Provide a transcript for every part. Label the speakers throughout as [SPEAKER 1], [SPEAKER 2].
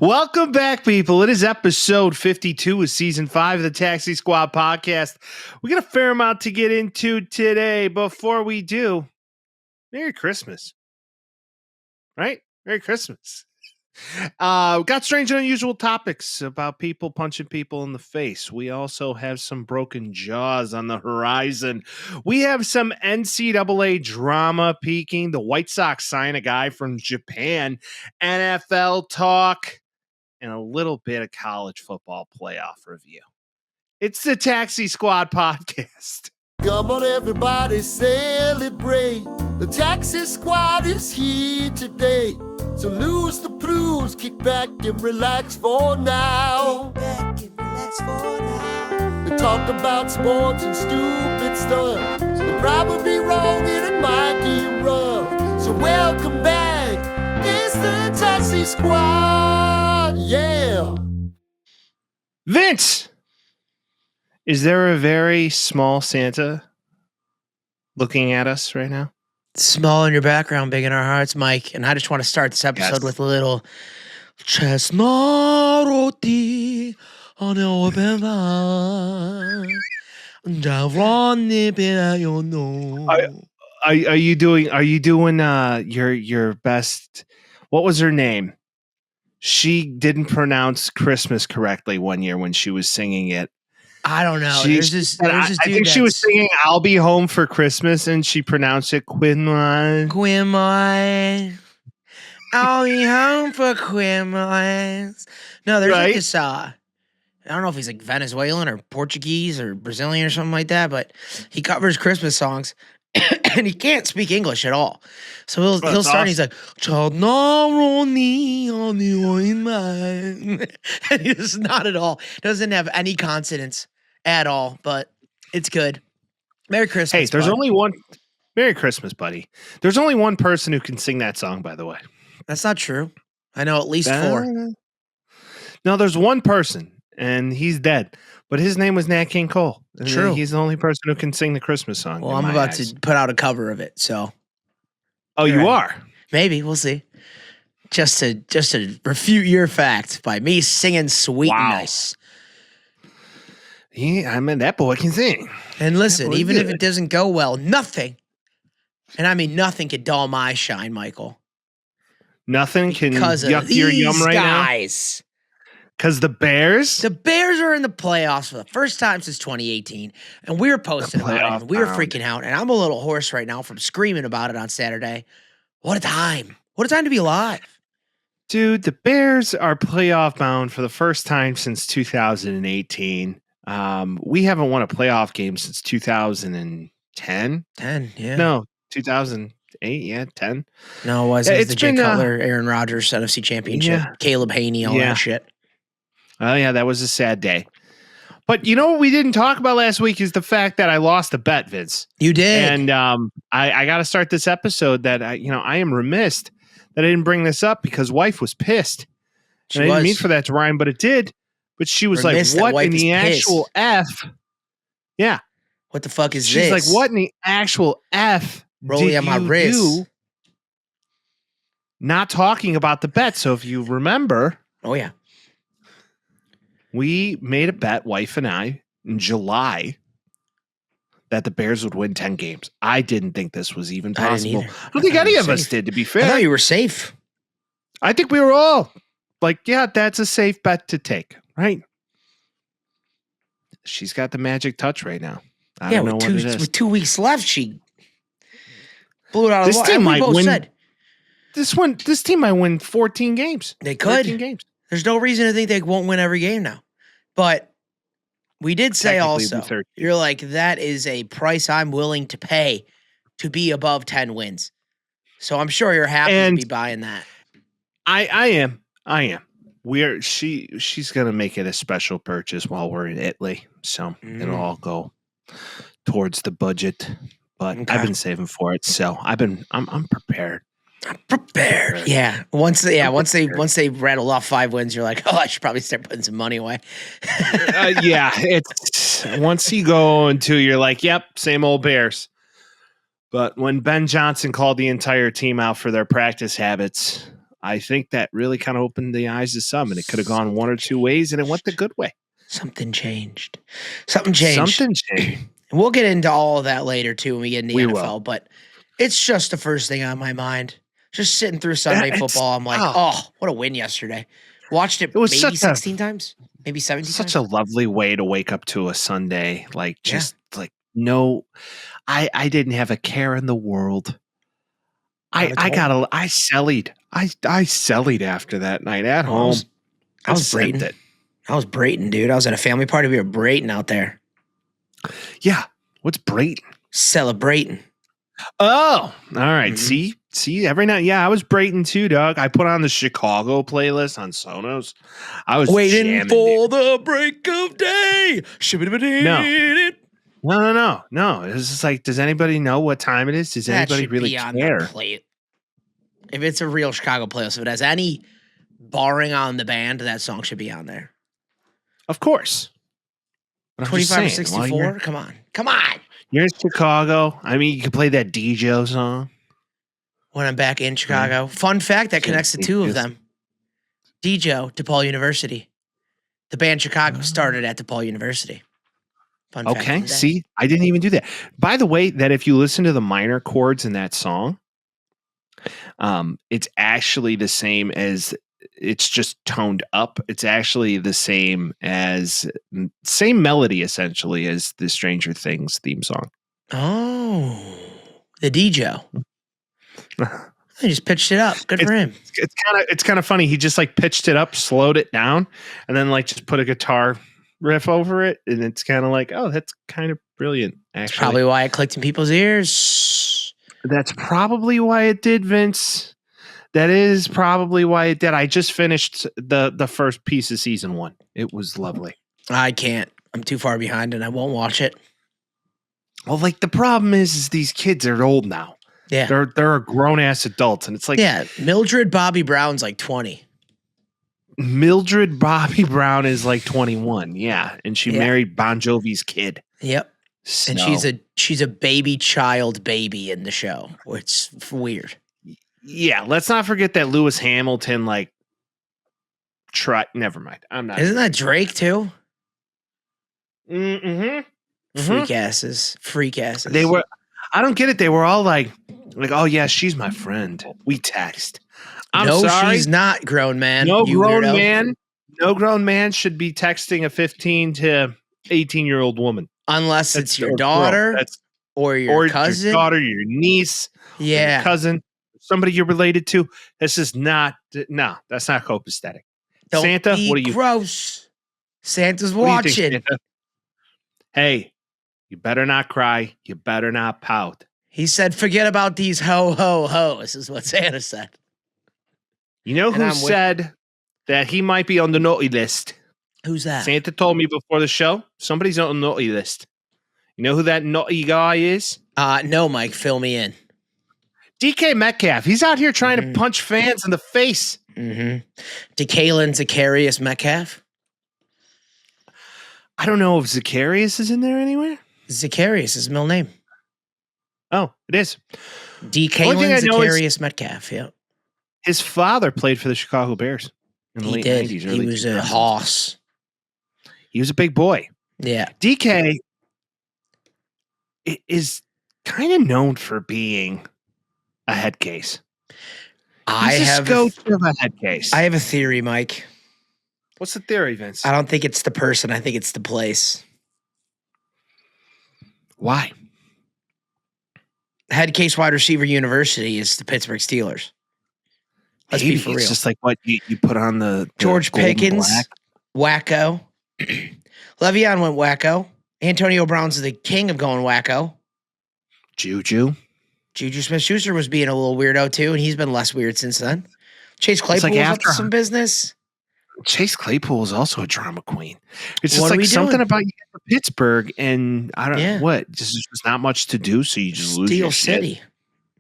[SPEAKER 1] Welcome back, people. It is episode 52 of season 5 of the Taxi Squad podcast. We got a fair amount to get into today. Before we do, Merry Christmas. Right? Merry Christmas. Got strange and unusual topics about people punching people in the face. We also have some broken jaws on the horizon. We have some NCAA drama peaking. The White Sox sign a guy from Japan. NFL talk. And a little bit of college football playoff review. It's the Taxi Squad podcast.
[SPEAKER 2] Come on, everybody, celebrate. The Taxi Squad is here today. So lose the blues, kick back and relax for now. They talk about sports and stupid stuff. They're probably wrong and it might get rough. So welcome back. It's the Taxi Squad. Yeah.
[SPEAKER 1] Vince, is there a very small Santa looking at us right now?
[SPEAKER 3] Small in your background, big in our hearts, Mike. And I just want to start this episode with a little chestnut roti on the open fire.
[SPEAKER 1] Are you doing your best? What was her name? She didn't pronounce Christmas correctly one year when she was singing it.
[SPEAKER 3] I don't know.
[SPEAKER 1] I think she was singing "I'll Be Home for Christmas" and she pronounced it Quinlan.
[SPEAKER 3] I'll be home for Christmas. No, there's like this. I don't know if he's like Venezuelan or Portuguese or Brazilian or something like that, but he covers Christmas songs. And he can't speak English at all. So he'll start awesome. And he's like, and he's not at all. Doesn't have any consonants at all, but it's good. Merry Christmas.
[SPEAKER 1] Hey, there's only one. Merry Christmas, buddy. There's only one person who can sing that song, by the way.
[SPEAKER 3] That's not true. I know at least 4.
[SPEAKER 1] No, there's one person, and he's dead. But his name was Nat King Cole.
[SPEAKER 3] True.
[SPEAKER 1] He's the only person who can sing the Christmas song.
[SPEAKER 3] Well, I'm about to put out a cover of it, so.
[SPEAKER 1] Oh, you are?
[SPEAKER 3] Maybe. We'll see. Just to refute your fact by me singing Sweet and Nice.
[SPEAKER 1] Yeah, I mean, that boy can sing.
[SPEAKER 3] And listen, even if it doesn't go well, nothing, and I mean nothing can dull my shine, Michael.
[SPEAKER 1] Nothing can yuck your yum right
[SPEAKER 3] guys.
[SPEAKER 1] Now? Because the Bears?
[SPEAKER 3] The Bears are in the playoffs for the first time since 2018, and we were posting about it, and we were freaking out, and I'm a little hoarse right now from screaming about it on Saturday. What a time. What a time to be alive.
[SPEAKER 1] Dude, the Bears are playoff bound for the first time since 2018. We haven't won a playoff game since 2010.
[SPEAKER 3] 10, yeah.
[SPEAKER 1] No, 2008, yeah, 10.
[SPEAKER 3] No, it wasn't. It's the Jay Cutler, Aaron Rodgers NFC Championship, Caleb Haney, all that shit.
[SPEAKER 1] Oh, yeah, that was a sad day. But you know what we didn't talk about last week is the fact that I lost a bet, Vince.
[SPEAKER 3] You did.
[SPEAKER 1] And I got to start this episode that, I am remiss that I didn't bring this up because wife was pissed. I didn't mean for that to rhyme, but it did. But she was
[SPEAKER 3] remiss
[SPEAKER 1] like, what in the actual F? Yeah.
[SPEAKER 3] What the fuck is this?
[SPEAKER 1] She's like, what in the actual F
[SPEAKER 3] Rolling on my wrist.
[SPEAKER 1] do? Not talking about the bet. So if you remember.
[SPEAKER 3] Oh, yeah.
[SPEAKER 1] We made a bet, wife and I, in July that the Bears would win 10 games. I didn't think this was even possible. I don't think any of us did, to be fair.
[SPEAKER 3] I thought you were safe.
[SPEAKER 1] I think we were all like, yeah, that's a safe bet to take, right? She's got the magic touch right now. I don't know what it is.
[SPEAKER 3] With 2 weeks left, she blew it out of
[SPEAKER 1] this
[SPEAKER 3] the water.
[SPEAKER 1] team might win. This team might win 14 games.
[SPEAKER 3] They could.
[SPEAKER 1] 13 games.
[SPEAKER 3] There's no reason to think they won't win every game now. But we did say also, you're like, that is a price I'm willing to pay to be above 10 wins. So I'm sure you're happy to be buying that.
[SPEAKER 1] I am. She's gonna make it a special purchase while we're in Italy. So it'll all go towards the budget. But I've been saving for it. So I'm prepared.
[SPEAKER 3] I'm prepared. Yeah. Once they rattle off 5 wins, you're like, oh, I should probably start putting some money away.
[SPEAKER 1] Yeah. It's once you go into, you're like, yep, same old Bears. But when Ben Johnson called the entire team out for their practice habits, I think that really kind of opened the eyes of some, and it could have gone one or two ways, and it went the good way.
[SPEAKER 3] Something changed. Something changed.
[SPEAKER 1] And
[SPEAKER 3] we'll get into all of that later, too, when we get into the NFL,
[SPEAKER 1] will.
[SPEAKER 3] But it's just the first thing on my mind. Just sitting through Sunday football, I'm like, what a win yesterday. Watched it maybe 16 times, maybe 17 times.
[SPEAKER 1] Such a lovely way to wake up to a Sunday. Like, just like, no, I didn't have a care in the world. I sellied. I sellied after that night at home.
[SPEAKER 3] I was Brayton, dude. I was at a family party. We were Brayton out there.
[SPEAKER 1] Yeah. What's Brayton?
[SPEAKER 3] Celebrating.
[SPEAKER 1] Oh, all right. See, every night. Yeah, I was Brayton too, dog. I put on the Chicago playlist on Sonos. I was
[SPEAKER 3] waiting for the break of day.
[SPEAKER 1] No. It's just like, does anybody know what time it is? Does anybody really care?
[SPEAKER 3] If it's a real Chicago playlist, if it has any barring on the band, that song should be on there.
[SPEAKER 1] Of course.
[SPEAKER 3] 25 or 64? Come on.
[SPEAKER 1] You're in Chicago. I mean, you can play that DJ song.
[SPEAKER 3] When I'm back in Chicago. Fun fact that connects the two of them. DJ, DePaul University. The band Chicago started at DePaul University. Fun fact.
[SPEAKER 1] Okay, see, I didn't even do that. By the way, that if you listen to the minor chords in that song, it's actually the same as, it's just toned up. It's actually the same melody essentially as the Stranger Things theme song.
[SPEAKER 3] Oh, the DJ. He just pitched it up. Good for him.
[SPEAKER 1] It's kind of funny. He just like pitched it up, slowed it down, and then like just put a guitar riff over it, and it's kind of like, oh, that's kind of brilliant. Actually,
[SPEAKER 3] that's probably why it clicked in people's ears.
[SPEAKER 1] That's probably why it did, Vince. That is probably why it did. I just finished the first piece of season 1. It was lovely.
[SPEAKER 3] I can't. I'm too far behind, and I won't watch it.
[SPEAKER 1] Well, like the problem is these kids are old now.
[SPEAKER 3] Yeah,
[SPEAKER 1] they're grown ass adults, and it's like,
[SPEAKER 3] yeah. Mildred Bobby Brown's like 20.
[SPEAKER 1] Mildred Bobby Brown is like 21. Yeah, and she married Bon Jovi's kid.
[SPEAKER 3] Yep.
[SPEAKER 1] So,
[SPEAKER 3] and she's a baby child baby in the show. It's weird.
[SPEAKER 1] Yeah, let's not forget that Lewis Hamilton never mind. I'm not.
[SPEAKER 3] Isn't that Drake too?
[SPEAKER 1] Mm-hmm.
[SPEAKER 3] Freak asses.
[SPEAKER 1] They were. I don't get it. They were all like, oh yeah, she's my friend. We text. I'm sorry.
[SPEAKER 3] She's not, grown man.
[SPEAKER 1] No grown man should be texting a 15 to 18-year-old woman.
[SPEAKER 3] Unless it's your daughter or your cousin.
[SPEAKER 1] Your daughter, your niece, your cousin, somebody you're related to. This is not, no, that's not copacetic. Santa, what are you?
[SPEAKER 3] Gross. Santa's watching.
[SPEAKER 1] Think, Santa? Hey, you better not cry. You better not pout.
[SPEAKER 3] He said, forget about these ho. This is what Santa said.
[SPEAKER 1] You know who said that he might be on the naughty list?
[SPEAKER 3] Who's that?
[SPEAKER 1] Santa told me before the show. Somebody's on the naughty list. You know who that naughty guy is?
[SPEAKER 3] No, Mike. Fill me in.
[SPEAKER 1] DK Metcalf. He's out here trying to punch fans in the face.
[SPEAKER 3] Mm-hmm. DeKalen Zacharias Metcalf.
[SPEAKER 1] I don't know if Zacharias is in there anywhere.
[SPEAKER 3] Zacharias is his middle name.
[SPEAKER 1] Oh, it is.
[SPEAKER 3] DeKalen Zacharias Metcalf. Yeah.
[SPEAKER 1] His father played for the Chicago Bears in the late 90s.
[SPEAKER 3] He was a hoss.
[SPEAKER 1] He was a big boy.
[SPEAKER 3] Yeah.
[SPEAKER 1] DK is kind of known for being a head case.
[SPEAKER 3] I have
[SPEAKER 1] a head case.
[SPEAKER 3] I have a theory, Mike.
[SPEAKER 1] What's the theory, Vince?
[SPEAKER 3] I don't think it's the person. I think it's the place.
[SPEAKER 1] Why?
[SPEAKER 3] Head case wide receiver university is the Pittsburgh Steelers. Let's be for real.
[SPEAKER 1] It's just like what you put on the
[SPEAKER 3] George Pickens, wacko. Le'Veon went wacko. Antonio Brown's the king of going wacko.
[SPEAKER 1] Juju
[SPEAKER 3] Smith-Schuster was being a little weirdo too, and he's been less weird since then. Chase Claypool was up to some business.
[SPEAKER 1] Chase Claypool is also a drama queen. It's just like something about you get to Pittsburgh, and I don't know what. Just there's not much to do, so you just lose your
[SPEAKER 3] City.
[SPEAKER 1] Shit.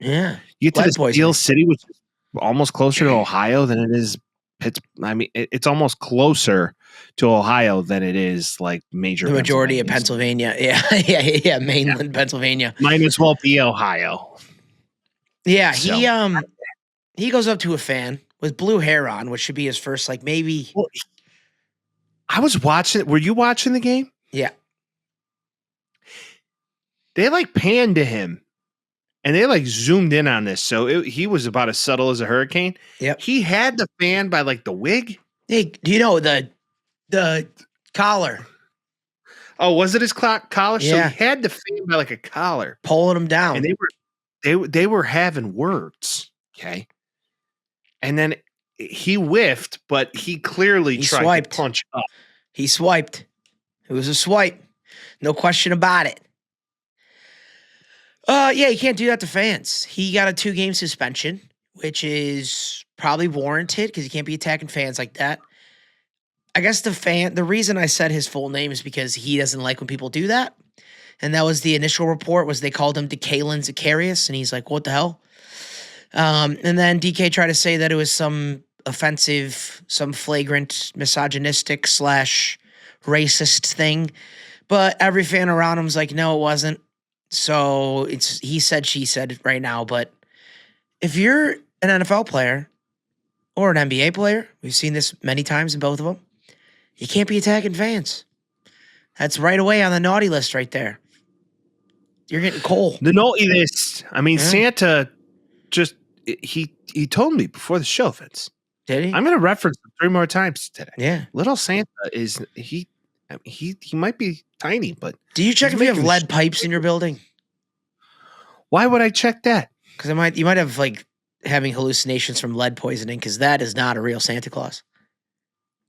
[SPEAKER 3] Yeah,
[SPEAKER 1] you get to Steel City, which is almost closer to Ohio than it is Pittsburgh. I mean, it's almost closer to Ohio than it is like major.
[SPEAKER 3] The majority of Pennsylvania. Yeah, mainland Pennsylvania.
[SPEAKER 1] Might as well be Ohio.
[SPEAKER 3] Yeah, he goes up to a fan with blue hair on, which should be his first, like maybe.
[SPEAKER 1] Well, I was watching. Were you watching the game?
[SPEAKER 3] Yeah.
[SPEAKER 1] They like panned to him and they like zoomed in on this. So he was about as subtle as a hurricane.
[SPEAKER 3] Yep.
[SPEAKER 1] He had the fan by like the wig.
[SPEAKER 3] Hey, do you know the collar?
[SPEAKER 1] Oh, was it his collar?
[SPEAKER 3] Yeah.
[SPEAKER 1] So he had the fan by like a collar.
[SPEAKER 3] Pulling him down.
[SPEAKER 1] And they were having words. Okay. And then he whiffed, but he clearly tried to punch up.
[SPEAKER 3] He swiped. It was a swipe. No question about it. Yeah, you can't do that to fans. He got a 2-game suspension, which is probably warranted because you can't be attacking fans like that. I guess the reason I said his full name is because he doesn't like when people do that. And that was the initial report was they called him Decalen Zacharias, and he's like, what the hell? And then DK tried to say that it was some offensive, some flagrant misogynistic / racist thing. But every fan around him was like, no, it wasn't. So it's he said, she said right now. But if you're an NFL player or an NBA player, we've seen this many times in both of them, you can't be attacking fans. That's right away on the naughty list right there. You're getting cold.
[SPEAKER 1] The naughty list. I mean, Santa just, he told me before the show, Vince.
[SPEAKER 3] Did he?
[SPEAKER 1] I'm going to reference him 3 more times today.
[SPEAKER 3] Yeah.
[SPEAKER 1] Little Santa is, he might be tiny, but.
[SPEAKER 3] Do you check if you have lead pipes in your building?
[SPEAKER 1] Why would I check that?
[SPEAKER 3] Because you might have like having hallucinations from lead poisoning, because that is not a real Santa Claus.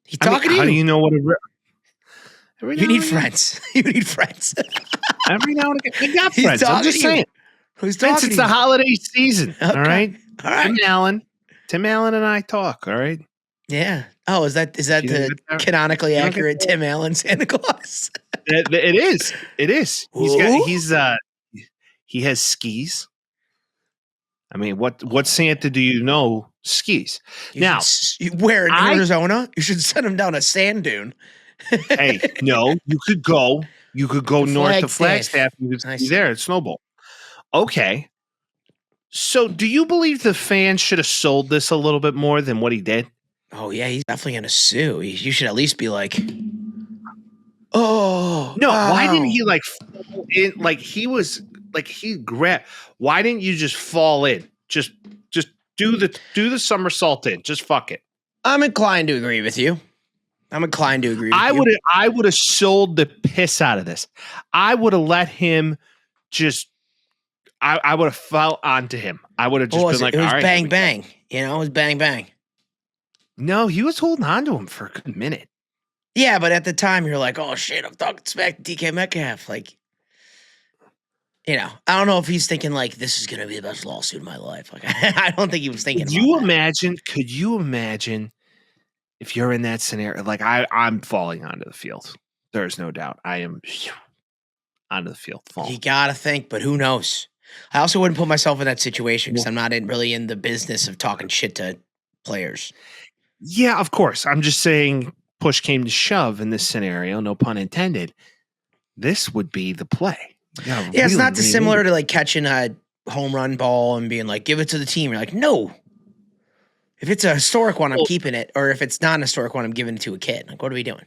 [SPEAKER 3] He's talking to you.
[SPEAKER 1] How do you know what
[SPEAKER 3] you need friends. You need friends.
[SPEAKER 1] Every now and again. We got friends. I'm just saying.
[SPEAKER 3] Who's talking?
[SPEAKER 1] It's the holiday season.
[SPEAKER 3] Okay.
[SPEAKER 1] All right.
[SPEAKER 3] All right.
[SPEAKER 1] Tim Allen and I talk. All right.
[SPEAKER 3] Yeah. Oh, is that the canonically accurate Tim Allen Santa Claus?
[SPEAKER 1] It is. It is. He has skis. I mean, what Santa do you know skis?
[SPEAKER 3] Where in Arizona? You should send him down a sand dune.
[SPEAKER 1] Hey, no, you could go north to Flagstaff. You could be there at Snowball. Okay. So do you believe the fans should have sold this a little bit more than what he did?
[SPEAKER 3] Oh, yeah, he's definitely going to sue. You should at least be like, oh.
[SPEAKER 1] No, why didn't he like fall in? Like he was like he grabbed. Why didn't you just fall in? Just do the somersault in. Just fuck it.
[SPEAKER 3] I'm inclined to agree with you. I
[SPEAKER 1] would have sold the piss out of this. I would have let him just. I would have fell onto him. I would have just been like,
[SPEAKER 3] it was
[SPEAKER 1] all right,
[SPEAKER 3] bang bang. It was bang bang.
[SPEAKER 1] No, he was holding on to him for a good minute.
[SPEAKER 3] Yeah, but at the time you're like, oh shit, I'm talking smack to DK Metcalf. Like, I don't know if he's thinking like this is gonna be the best lawsuit of my life. Like, I don't think he was thinking.
[SPEAKER 1] Could you imagine if you're in that scenario? Like, I'm falling onto the field. There's no doubt. I am onto the field. Falling.
[SPEAKER 3] You gotta think, but who knows? I also wouldn't put myself in that situation because I'm not really in the business of talking shit to players.
[SPEAKER 1] Yeah, of course. I'm just saying, push came to shove in this scenario, no pun intended. This would be the play.
[SPEAKER 3] Yeah, it's not dissimilar to like catching a home run ball and being like, give it to the team. You're like, no. If it's a historic one, I'm keeping it. Or if it's not an historic one, I'm giving it to a kid. Like, what are we doing?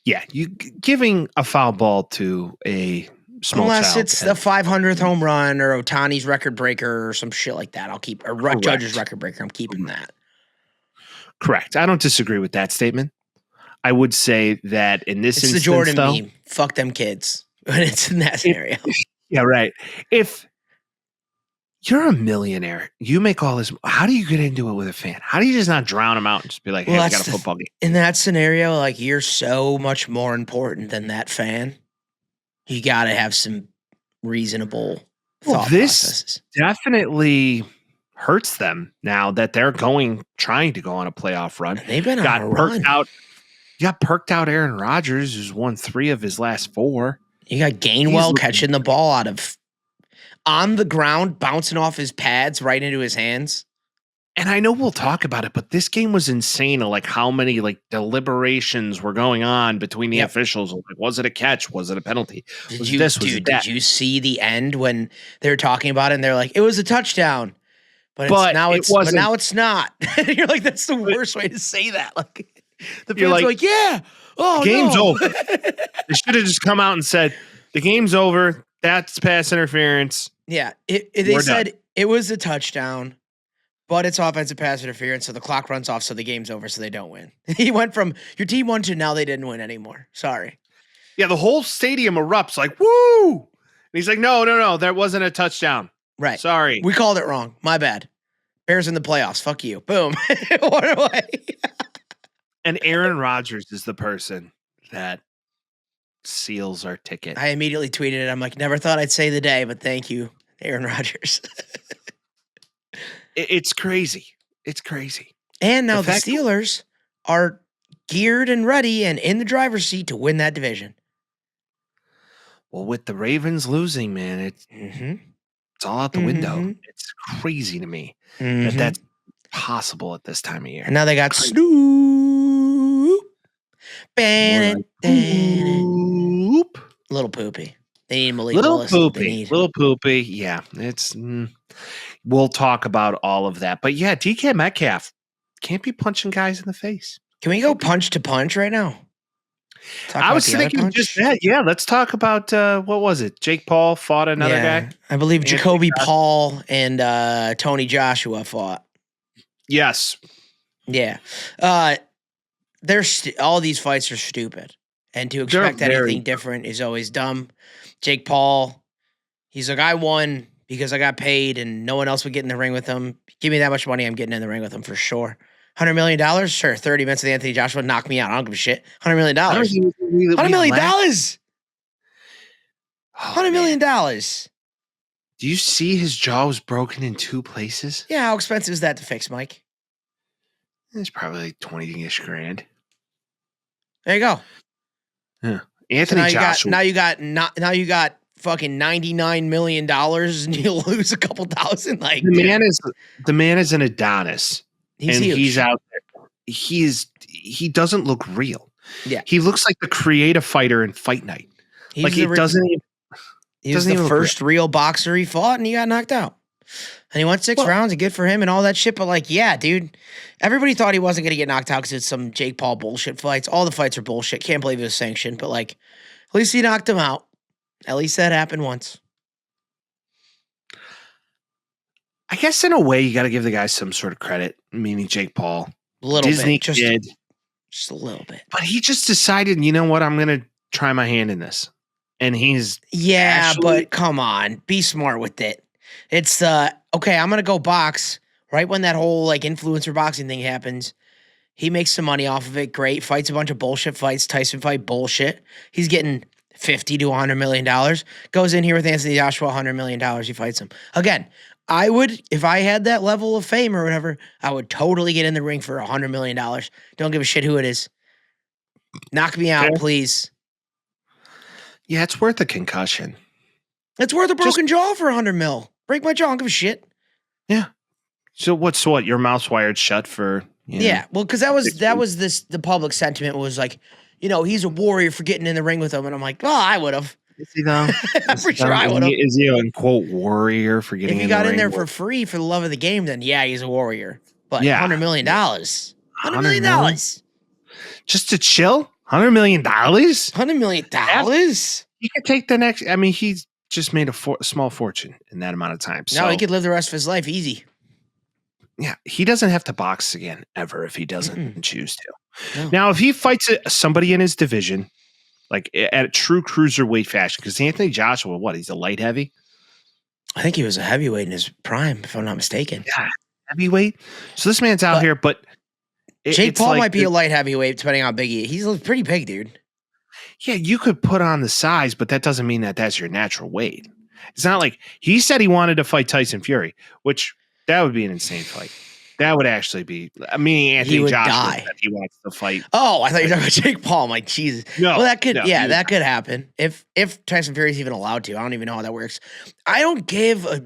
[SPEAKER 1] Yeah, you giving a foul ball to a small
[SPEAKER 3] Unless
[SPEAKER 1] child.
[SPEAKER 3] It's the 500th home run or Ohtani's record breaker or some shit like that. I'll keep or Judge's record breaker. I'm keeping that.
[SPEAKER 1] Correct. I don't disagree with that statement. I would say that in this instance,
[SPEAKER 3] the Jordan meme. Fuck them kids when it's in that scenario.
[SPEAKER 1] Yeah, right. If you're a millionaire, you make all this. How do you get into it with a fan? How do you just not drown him out and just be like, hey, we got a football game?
[SPEAKER 3] In that scenario, like you're so much more important than that fan. You got to have some reasonable thought processes.
[SPEAKER 1] Definitely hurts them now that they're trying to go on a playoff run.
[SPEAKER 3] And they've been on a run.
[SPEAKER 1] You got perked out Aaron Rodgers, who's won 3 of his last 4.
[SPEAKER 3] You got Gainwell catching the ball on the ground, bouncing off his pads right into his hands.
[SPEAKER 1] And I know we'll talk about it, but this game was insane. Like how many deliberations were going on between the officials. Like, was it a catch? Was it a penalty?
[SPEAKER 3] Did you see the end when they were talking about it and they're like, it was a touchdown? But
[SPEAKER 1] But
[SPEAKER 3] now
[SPEAKER 1] it
[SPEAKER 3] it's
[SPEAKER 1] wasn't-
[SPEAKER 3] but now it's not. You're like, that's the worst way to say that. Like the
[SPEAKER 1] You're
[SPEAKER 3] fans are
[SPEAKER 1] like,
[SPEAKER 3] like, yeah, oh
[SPEAKER 1] game's
[SPEAKER 3] no.
[SPEAKER 1] over. They should have just come out and said, the game's over. That's pass interference.
[SPEAKER 3] Yeah, they
[SPEAKER 1] We're
[SPEAKER 3] said it was a touchdown, but it's offensive pass interference, so the clock runs off, so the game's over, so they don't win. He went from your team won to now they didn't win anymore. Sorry.
[SPEAKER 1] Yeah, the whole stadium erupts like, woo! And he's like, no, that wasn't a touchdown.
[SPEAKER 3] Right.
[SPEAKER 1] Sorry.
[SPEAKER 3] We called it wrong. My bad. Bears in the playoffs. Fuck you. Boom. One away.
[SPEAKER 1] And Aaron Rodgers is the person that seals our ticket.
[SPEAKER 3] I immediately tweeted it. I'm like, never thought I'd say the day, but thank you, Aaron Rodgers.
[SPEAKER 1] It's crazy. It's crazy.
[SPEAKER 3] And now the
[SPEAKER 1] fact-
[SPEAKER 3] Steelers are geared and ready and in the driver's seat to win that division.
[SPEAKER 1] Well, with the Ravens losing, man, it's all out the window. It's crazy to me that that's possible at this time of year.
[SPEAKER 3] And now they got Snoop.
[SPEAKER 1] More like,
[SPEAKER 3] Little poopy. They need Malik
[SPEAKER 1] little
[SPEAKER 3] Willis.
[SPEAKER 1] poopy. Yeah, it's. We'll talk about all of that, but yeah, DK Metcalf can't be punching guys in the face.
[SPEAKER 3] Can we go punch to punch right now?
[SPEAKER 1] I was thinking just that. Yeah, let's talk about what was it? Jake Paul fought another guy.
[SPEAKER 3] I believe
[SPEAKER 1] Anthony
[SPEAKER 3] Jacoby
[SPEAKER 1] Joshua.
[SPEAKER 3] Paul and Tony Joshua fought.
[SPEAKER 1] Yes.
[SPEAKER 3] Yeah. All these fights are stupid. And to
[SPEAKER 1] They're
[SPEAKER 3] expect
[SPEAKER 1] very
[SPEAKER 3] anything different is always dumb. Jake Paul, he's like, I won because I got paid and no one else would get in the ring with him. Give me that much money, I'm getting in the ring with him for sure. $100 million? Sure. 30 minutes of the Anthony Joshua, knock me out. I don't give a shit. $100 million. $100 million. $100 million.
[SPEAKER 1] Do you see his jaw was broken in 2 places?
[SPEAKER 3] Yeah, how expensive is that to fix, Mike?
[SPEAKER 1] It's probably like 20-ish grand.
[SPEAKER 3] There you go.
[SPEAKER 1] Anthony
[SPEAKER 3] So
[SPEAKER 1] Joshua.
[SPEAKER 3] now you got fucking $99 million and you'll lose a couple thousand. Like
[SPEAKER 1] the man is an Adonis.
[SPEAKER 3] he's
[SPEAKER 1] and
[SPEAKER 3] huge.
[SPEAKER 1] he's out there. He doesn't look real.
[SPEAKER 3] Yeah.
[SPEAKER 1] He looks like the creative fighter in Fight Night.
[SPEAKER 3] He's
[SPEAKER 1] Like
[SPEAKER 3] the
[SPEAKER 1] he doesn't even
[SPEAKER 3] He was
[SPEAKER 1] doesn't
[SPEAKER 3] the
[SPEAKER 1] even look
[SPEAKER 3] first real boxer he fought, and he got knocked out. And he went 6 rounds, and good for him and all that shit. But, like, yeah, dude, everybody thought he wasn't going to get knocked out because it's some Jake Paul bullshit fights. All the fights are bullshit. Can't believe it was sanctioned. But, like, at least he knocked him out. At least that happened once.
[SPEAKER 1] I guess in a way you got to give the guy some sort of credit, meaning Jake Paul.
[SPEAKER 3] A little
[SPEAKER 1] Disney
[SPEAKER 3] bit.
[SPEAKER 1] did.
[SPEAKER 3] Just a little bit.
[SPEAKER 1] But he just decided, you know what, I'm going to try my hand in this. And he's
[SPEAKER 3] Yeah,
[SPEAKER 1] actually-
[SPEAKER 3] but come on. Be smart with it. It's, okay, I'm going to go box. Right when that whole, like, influencer boxing thing happens, he makes some money off of it. Great. Fights a bunch of bullshit fights. Tyson fight, bullshit. He's getting $50 to $100 million. Goes in here with Anthony Joshua, $100 million. He fights him. Again, I would, if I had that level of fame or whatever, I would totally get in the ring for $100 million. Don't give a shit who it is. Knock me out,
[SPEAKER 1] Okay.
[SPEAKER 3] please.
[SPEAKER 1] Yeah, it's worth a concussion.
[SPEAKER 3] It's worth a broken jaw for $100 mil. Break my jaw, I don't give a shit.
[SPEAKER 1] So what's what? Your mouth's wired shut for
[SPEAKER 3] Yeah, well, because that was the public sentiment was like, you know, he's a warrior for getting in the ring with him, and I'm like, well, I would have.
[SPEAKER 1] Is he though?
[SPEAKER 3] I'm pretty sure I would have.
[SPEAKER 1] Is he a quote warrior for getting
[SPEAKER 3] If he
[SPEAKER 1] in
[SPEAKER 3] got
[SPEAKER 1] the
[SPEAKER 3] in
[SPEAKER 1] ring?
[SPEAKER 3] there for free for the love of the game, then yeah, he's a warrior. But
[SPEAKER 1] Yeah.
[SPEAKER 3] $100 million, $100 million,
[SPEAKER 1] million? Just to chill? $100 million?
[SPEAKER 3] $100 million.
[SPEAKER 1] He could take the next. I mean, he's just made a small fortune in that amount of time. So
[SPEAKER 3] No, he could live the rest of his life easy.
[SPEAKER 1] yeah, he doesn't have to box again ever if he doesn't choose to.
[SPEAKER 3] No.
[SPEAKER 1] Now, if he fights somebody in his division, like at a true cruiserweight fashion, because Anthony Joshua, what? He's a light heavy,
[SPEAKER 3] I think he was a heavyweight in his prime, if I'm not mistaken.
[SPEAKER 1] heavyweight. So this man's out
[SPEAKER 3] But
[SPEAKER 1] here, but
[SPEAKER 3] Jake
[SPEAKER 1] it's
[SPEAKER 3] Paul
[SPEAKER 1] like
[SPEAKER 3] might be a light heavyweight, depending on how big he is. He's pretty big, dude.
[SPEAKER 1] Yeah, you could put on the size, but that doesn't mean that that's your natural weight. It's not like he said he wanted to fight Tyson Fury, which that would be an insane fight. That would actually be. I mean, Anthony
[SPEAKER 3] would
[SPEAKER 1] Joshua
[SPEAKER 3] die.
[SPEAKER 1] said he wants to fight.
[SPEAKER 3] Oh, I thought you were talking about Jake Paul. I'm like, Jesus.
[SPEAKER 1] No,
[SPEAKER 3] Well, that could,
[SPEAKER 1] no,
[SPEAKER 3] yeah,
[SPEAKER 1] he-
[SPEAKER 3] that could happen. If Tyson Fury's even allowed to. I don't even know how that works. I don't give a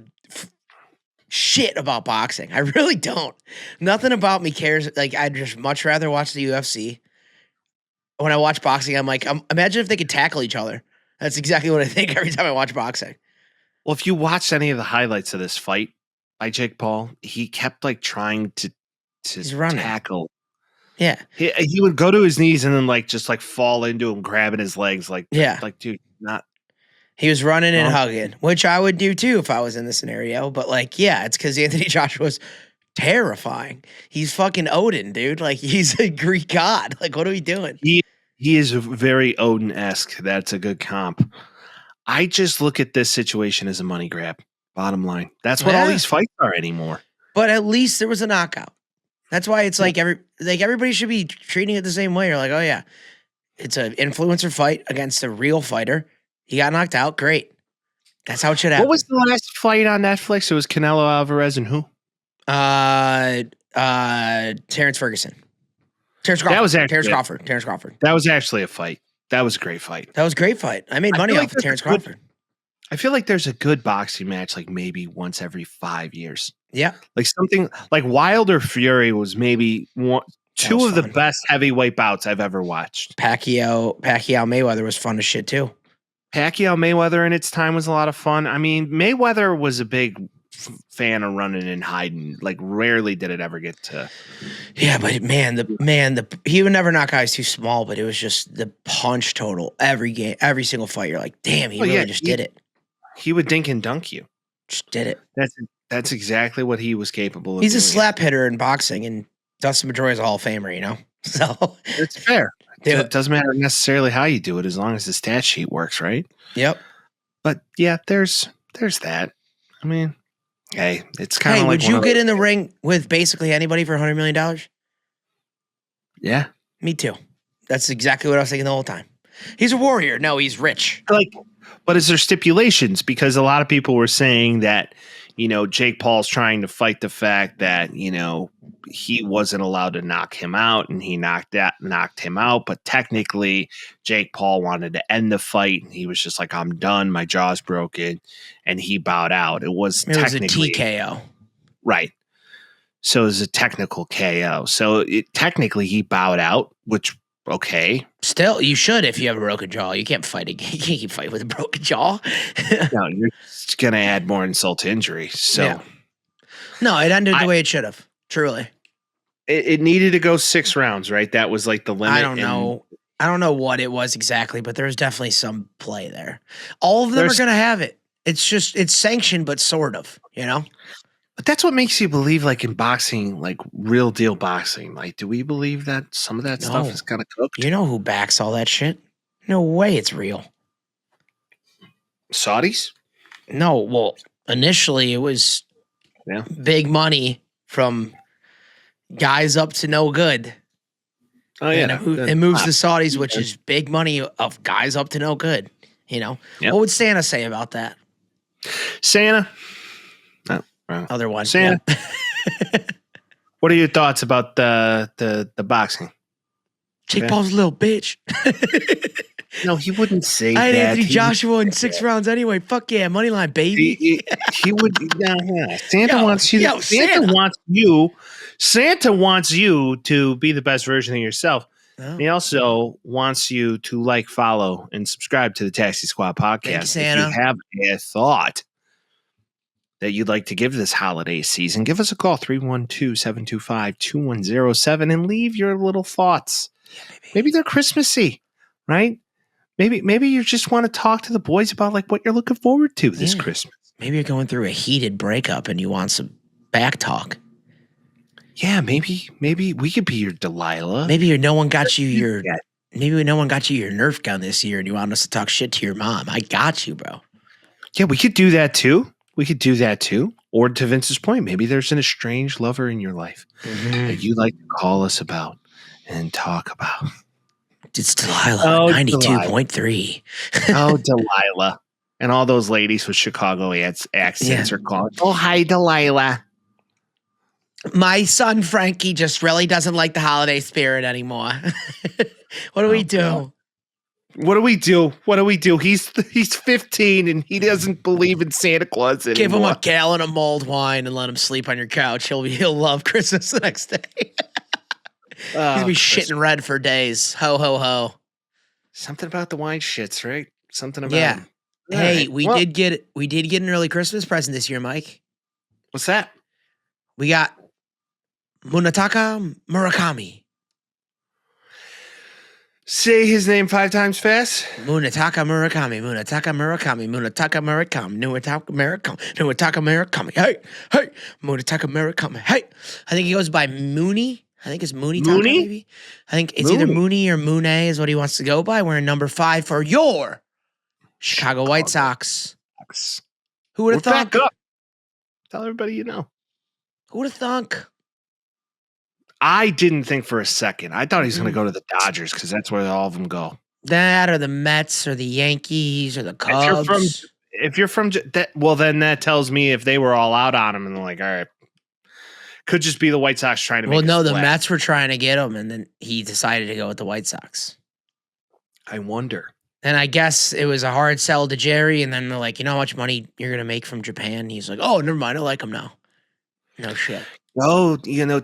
[SPEAKER 3] shit about boxing. I really don't. Nothing about me cares. Like, I'd just much rather watch the UFC. When I watch boxing, I'm like, imagine if they could tackle each other. That's exactly what I think every time I watch boxing.
[SPEAKER 1] Well, if you watched any of the highlights of this fight, by Jake Paul. He kept like trying to tackle.
[SPEAKER 3] Yeah.
[SPEAKER 1] He would go to his knees and then like just like fall into him, grabbing his legs. Like, like, dude, not.
[SPEAKER 3] He was running and hugging, which I would do too if I was in the scenario. But like, yeah, it's because Anthony Joshua's terrifying. He's fucking Odin, dude. Like, he's a Greek god. Like, what are we doing?
[SPEAKER 1] He is very Odin-esque. That's a good comp. I just look at this situation as a money grab. Bottom line. That's what all these fights are anymore.
[SPEAKER 3] But at least there was a knockout. That's why it's like everybody should be treating it the same way. You're like, oh yeah, it's an influencer fight against a real fighter. He got knocked out. Great. That's how it should happen.
[SPEAKER 1] What was the last fight on Netflix? It was Canelo Alvarez and who?
[SPEAKER 3] Terrence Ferguson. Terrence Crawford. Terrence Crawford.
[SPEAKER 1] That was actually a fight. That was a great fight.
[SPEAKER 3] That was a great fight. I made money off of Terrence Crawford.
[SPEAKER 1] I feel like there's a good boxing match like maybe once every 5 years.
[SPEAKER 3] Yeah.
[SPEAKER 1] Like something like Wilder Fury was maybe two of the best heavyweight bouts I've ever watched.
[SPEAKER 3] Pacquiao Mayweather was fun as shit too.
[SPEAKER 1] Pacquiao Mayweather in its time was a lot of fun. I mean, Mayweather was a big fan of running and hiding. Like rarely did it ever get to.
[SPEAKER 3] Yeah, but he would never knock guys too small, but it was just the punch total every game, every single fight. You're like, damn, he did it.
[SPEAKER 1] He would dink and dunk you.
[SPEAKER 3] Just did it.
[SPEAKER 1] That's exactly what he was capable of.
[SPEAKER 3] He's a slap hitter in boxing, and Dustin Pedroia is a Hall of Famer, you know? So
[SPEAKER 1] it's fair. It doesn't matter necessarily how you do it as long as the stat sheet works, right?
[SPEAKER 3] Yep.
[SPEAKER 1] But yeah, there's that. I mean, hey, it's kind of like.
[SPEAKER 3] Would you get in the ring with basically anybody for $100 million?
[SPEAKER 1] Yeah.
[SPEAKER 3] Me too. That's exactly what I was thinking the whole time. He's a warrior. No, he's rich.
[SPEAKER 1] But is there stipulations? Because a lot of people were saying that, Jake Paul's trying to fight the fact that, he wasn't allowed to knock him out and he knocked him out. But technically, Jake Paul wanted to end the fight. And he was just like, I'm done. My jaw's broken. And he bowed out. It was
[SPEAKER 3] a TKO.
[SPEAKER 1] Right. So it was a technical KO. So technically he bowed out, which, okay.
[SPEAKER 3] Still, you should if you have a broken jaw. You can't fight again. You can't keep fighting with a broken jaw.
[SPEAKER 1] No, you're just going to add more insult to injury. So,
[SPEAKER 3] yeah. No, it ended the way it should have. Truly.
[SPEAKER 1] It needed to go 6 rounds, right? That was like the limit.
[SPEAKER 3] I don't know. I don't know what it was exactly, but there was definitely some play there. All of them are going to have it. It's sanctioned, but sort of,
[SPEAKER 1] But that's what makes you believe, like in boxing, like real deal boxing. Like, do we believe that some of that stuff is kind of cooked?
[SPEAKER 3] You know who backs all that shit? No way it's real.
[SPEAKER 1] Saudis?
[SPEAKER 3] No, well, initially it was big money from guys up to no good.
[SPEAKER 1] Oh, yeah.
[SPEAKER 3] It moves to Saudis, which is big money of guys up to no good. Yep. What would Santa say about that?
[SPEAKER 1] Santa?
[SPEAKER 3] Other one.
[SPEAKER 1] Santa. Yeah. What are your thoughts about the boxing?
[SPEAKER 3] Jake Paul's a little bitch.
[SPEAKER 1] No, he wouldn't say that.
[SPEAKER 3] I had Anthony Joshua in 6 rounds anyway. Fuck yeah, money line, baby.
[SPEAKER 1] He would. Yeah. Santa wants you. Santa wants you to be the best version of yourself. Oh. He also wants you to follow, and subscribe to the Taxi Squad podcast.
[SPEAKER 3] Thank you, Santa.
[SPEAKER 1] If you have a thought that you'd like to give this holiday season, give us a call, 312-725-2107, and leave your little thoughts. Yeah, maybe they're Christmassy, right? Maybe you just want to talk to the boys about what you're looking forward to this Christmas.
[SPEAKER 3] Maybe you're going through a heated breakup and you want some back talk.
[SPEAKER 1] Yeah, maybe we could be your Delilah.
[SPEAKER 3] Maybe no one got you your Nerf gun this year and you want us to talk shit to your mom. I got you, bro.
[SPEAKER 1] Yeah, we could do that too. Or to Vince's point, maybe there's an estranged lover in your life that you'd like to call us about and talk about.
[SPEAKER 3] It's Delilah, 92.3.
[SPEAKER 1] Oh, Delilah. And all those ladies with Chicago accents are calling. Oh, hi, Delilah.
[SPEAKER 3] My son, Frankie, just really doesn't like the holiday spirit anymore. What do we do? God.
[SPEAKER 1] What do we do? He's 15 and he doesn't believe in Santa Claus anymore.
[SPEAKER 3] Give him a gallon of mulled wine and let him sleep on your couch. He'll love Christmas the next day. He's gonna be shitting red for days. Ho ho ho.
[SPEAKER 1] Something about the wine shits, right? Something about him.
[SPEAKER 3] Hey, we did get an early Christmas present this year, Mike.
[SPEAKER 1] What's that?
[SPEAKER 3] We got Munetaka Murakami.
[SPEAKER 1] Say his name 5 times fast.
[SPEAKER 3] Munetaka Murakami. Munetaka Murakami. Munetaka Murakami. Munetaka Murakami. Munetaka Murakami. Hey, hey. Munetaka Murakami. Hey. I think he goes by Mooney. I think it's Mooney.
[SPEAKER 1] Mooney?
[SPEAKER 3] Maybe. I think it's either Mooney or Mooney is what he wants to go by. We're in number 5 for your Chicago White Sox. Who would have thunk?
[SPEAKER 1] Back up. Tell everybody you know.
[SPEAKER 3] Who would have thunk?
[SPEAKER 1] I didn't think for a second. I thought he was going to go to the Dodgers because that's where all of them go.
[SPEAKER 3] That or the Mets or the Yankees or the Cubs.
[SPEAKER 1] If you're from that, well, then that tells me if they were all out on him and they're like, all right, could just be the White Sox trying to make
[SPEAKER 3] Well, no, the Mets were trying to get him, and then he decided to go with the White Sox.
[SPEAKER 1] I wonder.
[SPEAKER 3] And I guess it was a hard sell to Jerry, and then they're like, you know how much money you're going to make from Japan? He's like, oh, never mind. I like him now. No shit.
[SPEAKER 1] Oh,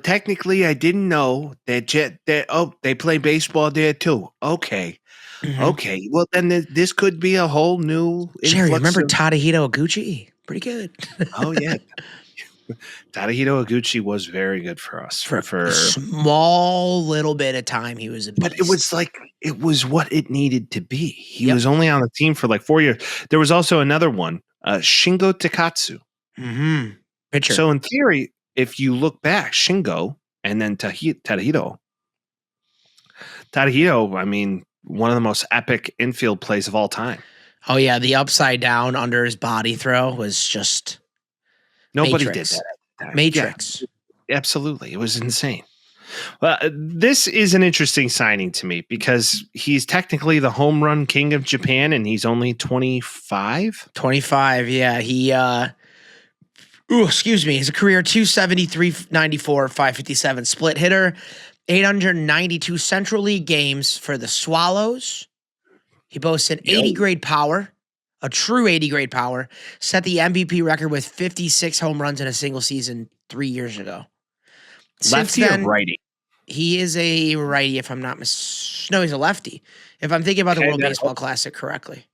[SPEAKER 1] technically, I didn't know that they play baseball there too. Okay.
[SPEAKER 3] Mm-hmm.
[SPEAKER 1] Okay. Well, then this could be a whole new.
[SPEAKER 3] Jerry, remember Tadahito Oguchi? Pretty good.
[SPEAKER 1] Oh, yeah. Tadahito Oguchi was very good for us.
[SPEAKER 3] For a small little bit of time, he was a beast.
[SPEAKER 1] But it was what it needed to be. He was only on the team for like 4 years. There was also another one, Shingo Takatsu.
[SPEAKER 3] Mm-hmm. Pitcher.
[SPEAKER 1] So in theory, if you look back, Shingo and then Tadahito, I mean, one of the most epic infield plays of all time.
[SPEAKER 3] Oh, yeah. The upside down under his body throw was just
[SPEAKER 1] nobody
[SPEAKER 3] Matrix.
[SPEAKER 1] did that.
[SPEAKER 3] Matrix.
[SPEAKER 1] Yeah, absolutely. It was insane. Well, this is an interesting signing to me because he's technically the home run king of Japan and he's only 25.
[SPEAKER 3] 25, yeah. He excuse me. He's a career 273, 94, 557 split hitter, 892 Central League games for the Swallows. He boasts an 80 grade power, a true 80 grade power, set the MVP record with 56 home runs in a single season 3 years ago.
[SPEAKER 1] Lefty or righty?
[SPEAKER 3] He is a righty, if I'm not no, he's a lefty. If I'm thinking about the World Baseball Classic correctly.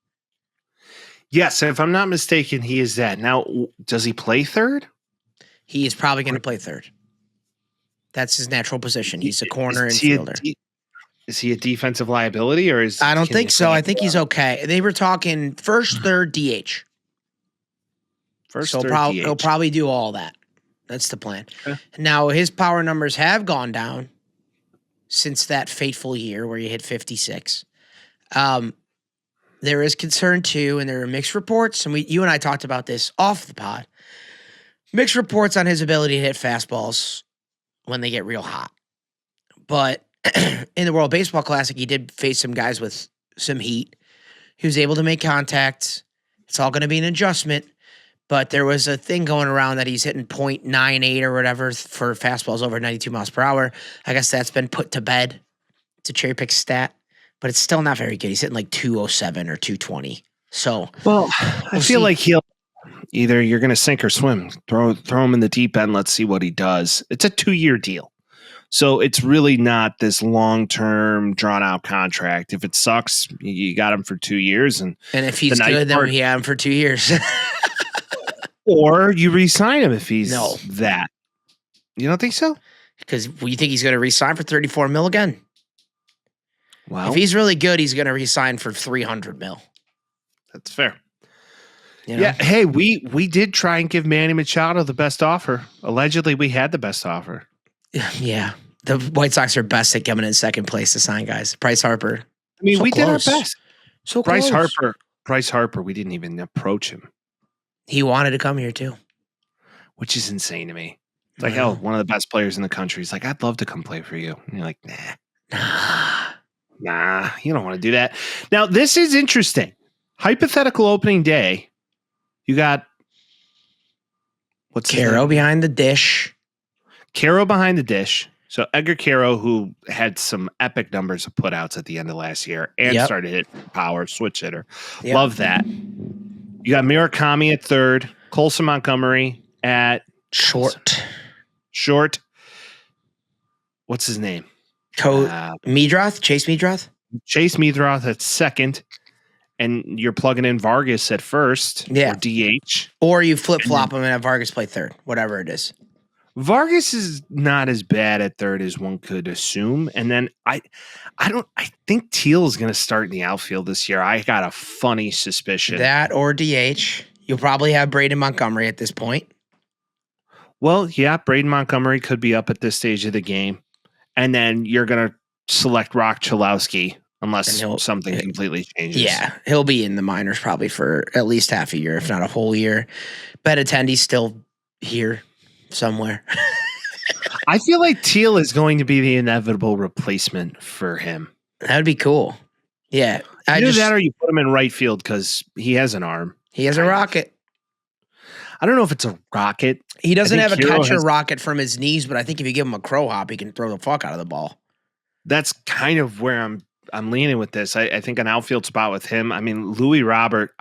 [SPEAKER 1] Yes, if I'm not mistaken, he is that. Now, does he play third?
[SPEAKER 3] He is probably going to play third. That's his natural position. He's a corner infielder.
[SPEAKER 1] Is he a defensive liability or is?
[SPEAKER 3] I don't think so. I think he's okay. They were talking first, third, DH.
[SPEAKER 1] First,
[SPEAKER 3] so
[SPEAKER 1] third, DH.
[SPEAKER 3] He'll probably do all that. That's the plan.
[SPEAKER 1] Okay.
[SPEAKER 3] Now, his power numbers have gone down since that fateful year where he hit 56. There is concern too, and there are mixed reports, and you and I talked about this off the pod. Mixed reports on his ability to hit fastballs when they get real hot. But in the World Baseball Classic, he did face some guys with some heat. He was able to make contact. It's all going to be an adjustment, but there was a thing going around that he's hitting .98 or whatever for fastballs over 92 miles per hour. I guess that's been put to bed. It's a cherry pick stat. But it's still not very good. He's hitting like 207 or 220. So,
[SPEAKER 1] I feel like he'll either you're going to sink or swim. Throw him in the deep end. Let's see what he does. It's a 2-year deal. So it's really not this long-term drawn-out contract. If it sucks, you got him for 2 years. And
[SPEAKER 3] if he's good, then we have him for 2 years.
[SPEAKER 1] Or you re-sign him if he's that. You don't think so?
[SPEAKER 3] Because you think he's going to re-sign for $34 million again?
[SPEAKER 1] Well,
[SPEAKER 3] if he's really good, he's going to re-sign for $300 million.
[SPEAKER 1] That's fair.
[SPEAKER 3] You know?
[SPEAKER 1] Yeah. Hey, we did try and give Manny Machado the best offer. Allegedly, we had the best offer.
[SPEAKER 3] Yeah. The White Sox are best at coming in second place to sign guys. Bryce Harper.
[SPEAKER 1] I mean, we did our best.
[SPEAKER 3] So
[SPEAKER 1] Bryce
[SPEAKER 3] close.
[SPEAKER 1] Harper, we didn't even approach him.
[SPEAKER 3] He wanted to come here too.
[SPEAKER 1] Which is insane to me. It's like, hell, one of the best players in the country. He's like, I'd love to come play for you. And you're like, nah, you don't want to do that. Now, this is interesting. Hypothetical opening day. You got
[SPEAKER 3] Caro behind the dish.
[SPEAKER 1] Caro behind the dish. So Edgar Caro, who had some epic numbers of putouts at the end of last year and started hitting power, switch hitter.
[SPEAKER 3] Yep.
[SPEAKER 1] Love that. You got Murakami at third, Colson Montgomery at
[SPEAKER 3] short.
[SPEAKER 1] What's his name?
[SPEAKER 3] Chase Meadrath?
[SPEAKER 1] Chase Meadrath at second. and you're plugging in Vargas at first, or DH.
[SPEAKER 3] Or you flip-flop him and have Vargas play third, whatever it is.
[SPEAKER 1] Vargas is not as bad at third as one could assume. And then I think Teal is going to start in the outfield this year. I got a funny suspicion.
[SPEAKER 3] That or DH. You'll probably have Braden Montgomery at this point.
[SPEAKER 1] Well, yeah, Braden Montgomery could be up at this stage of the game. And then you're going to select Rock Chalowski unless something completely changes.
[SPEAKER 3] Yeah, he'll be in the minors probably for at least half a year, if not a whole year. Benintendi's still here somewhere.
[SPEAKER 1] I feel like Teal is going to be the inevitable replacement for him.
[SPEAKER 3] That would be cool. Yeah.
[SPEAKER 1] Either that or you put him in right field because he has an arm.
[SPEAKER 3] He has a rocket.
[SPEAKER 1] I don't know if it's a rocket.
[SPEAKER 3] He doesn't have a catcher rocket from his knees, but I think if you give him a crow hop, he can throw the fuck out of the ball.
[SPEAKER 1] That's kind of where I'm leaning with this. I think an outfield spot with him. I mean, Louis Robert,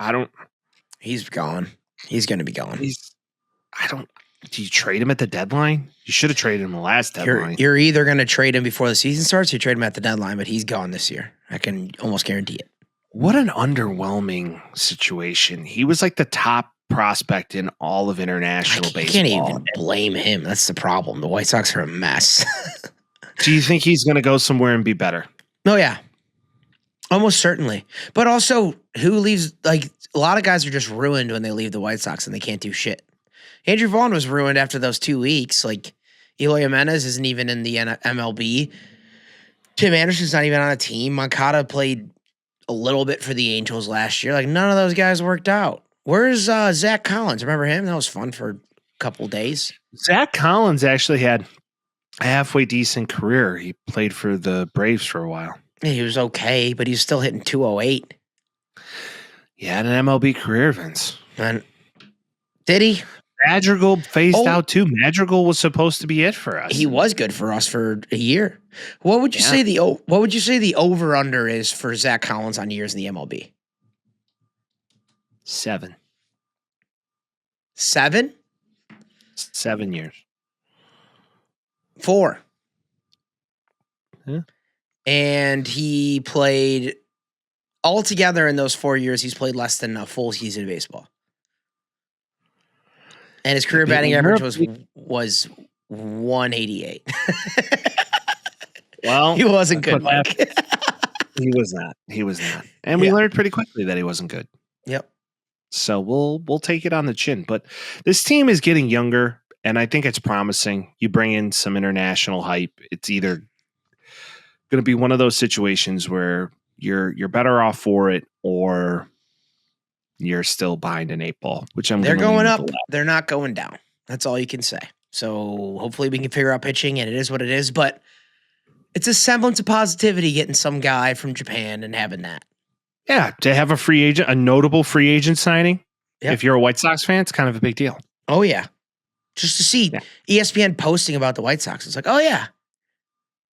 [SPEAKER 3] He's gone. He's going to be gone.
[SPEAKER 1] Do you trade him at the deadline? You should have traded him the last deadline.
[SPEAKER 3] You're either going to trade him before the season starts or you trade him at the deadline, but he's gone this year. I can almost guarantee it.
[SPEAKER 1] What an underwhelming situation. He was like the top prospect in all of international baseball.
[SPEAKER 3] You can't even blame him. That's the problem. The White Sox are a mess.
[SPEAKER 1] Do you think he's going to go somewhere and be better?
[SPEAKER 3] Oh, yeah. Almost certainly. But also, who leaves? Like, a lot of guys are just ruined when they leave the White Sox and they can't do shit. Andrew Vaughn was ruined after those 2 weeks. Like, Eloy Jimenez isn't even in the MLB. Tim Anderson's not even on a team. Moncada played a little bit for the Angels last year. Like, none of those guys worked out. Where's Zach Collins? Remember him? That was fun for a couple days.
[SPEAKER 1] Zach Collins actually had a halfway decent career. He played for the Braves for a while.
[SPEAKER 3] Yeah, he was okay, but he was still hitting 208.
[SPEAKER 1] He had an MLB career, Vince.
[SPEAKER 3] And did he?
[SPEAKER 1] Madrigal phased out too. Madrigal was supposed to be it for us.
[SPEAKER 3] He was good for us for a year. What would you say the over under is for Zach Collins on years in the MLB?
[SPEAKER 1] 7.
[SPEAKER 3] 7?
[SPEAKER 1] 7 years.
[SPEAKER 3] 4.
[SPEAKER 1] Yeah.
[SPEAKER 3] And he played altogether in those 4 years. He's played less than a full season of baseball. And his career batting average was 188.
[SPEAKER 1] Well,
[SPEAKER 3] he wasn't good, Mike.
[SPEAKER 1] He was not. And we learned pretty quickly that he wasn't good.
[SPEAKER 3] Yep.
[SPEAKER 1] So we'll take it on the chin. But this team is getting younger, and I think it's promising. You bring in some international hype. It's either going to be one of those situations where you're better off for it, or you're still behind an 8 ball, which they're
[SPEAKER 3] going up. They're not going down. That's all you can say. So hopefully we can figure out pitching, and it is what it is. But it's a semblance of positivity getting some guy from Japan and having that.
[SPEAKER 1] Yeah, to have a notable free agent signing. Yep. If you're a White Sox fan, it's kind of a big deal.
[SPEAKER 3] Oh, yeah. Just to see ESPN posting about the White Sox. It's like, oh, yeah.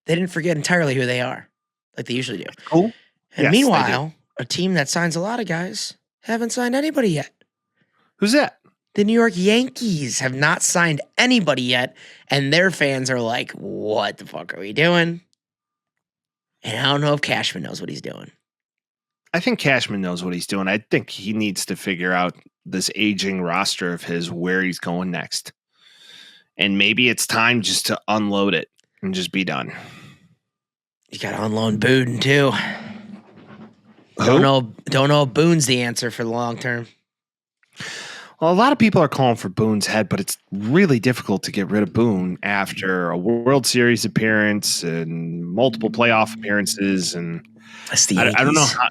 [SPEAKER 3] They didn't forget entirely who they are, like they usually do.
[SPEAKER 1] Cool.
[SPEAKER 3] And meanwhile, a team that signs a lot of guys haven't signed anybody yet.
[SPEAKER 1] Who's that?
[SPEAKER 3] The New York Yankees have not signed anybody yet, and their fans are like, what the fuck are we doing? And I don't know if Cashman knows what he's doing.
[SPEAKER 1] I think Cashman knows what he's doing. I think he needs to figure out this aging roster of his, where he's going next. And maybe it's time just to unload it and just be done.
[SPEAKER 3] You got to unload Boone, too. Don't know if Boone's the answer for the long term.
[SPEAKER 1] Well, a lot of people are calling for Boone's head, but it's really difficult to get rid of Boone after a World Series appearance and multiple playoff appearances. And
[SPEAKER 3] that's the
[SPEAKER 1] I don't know how,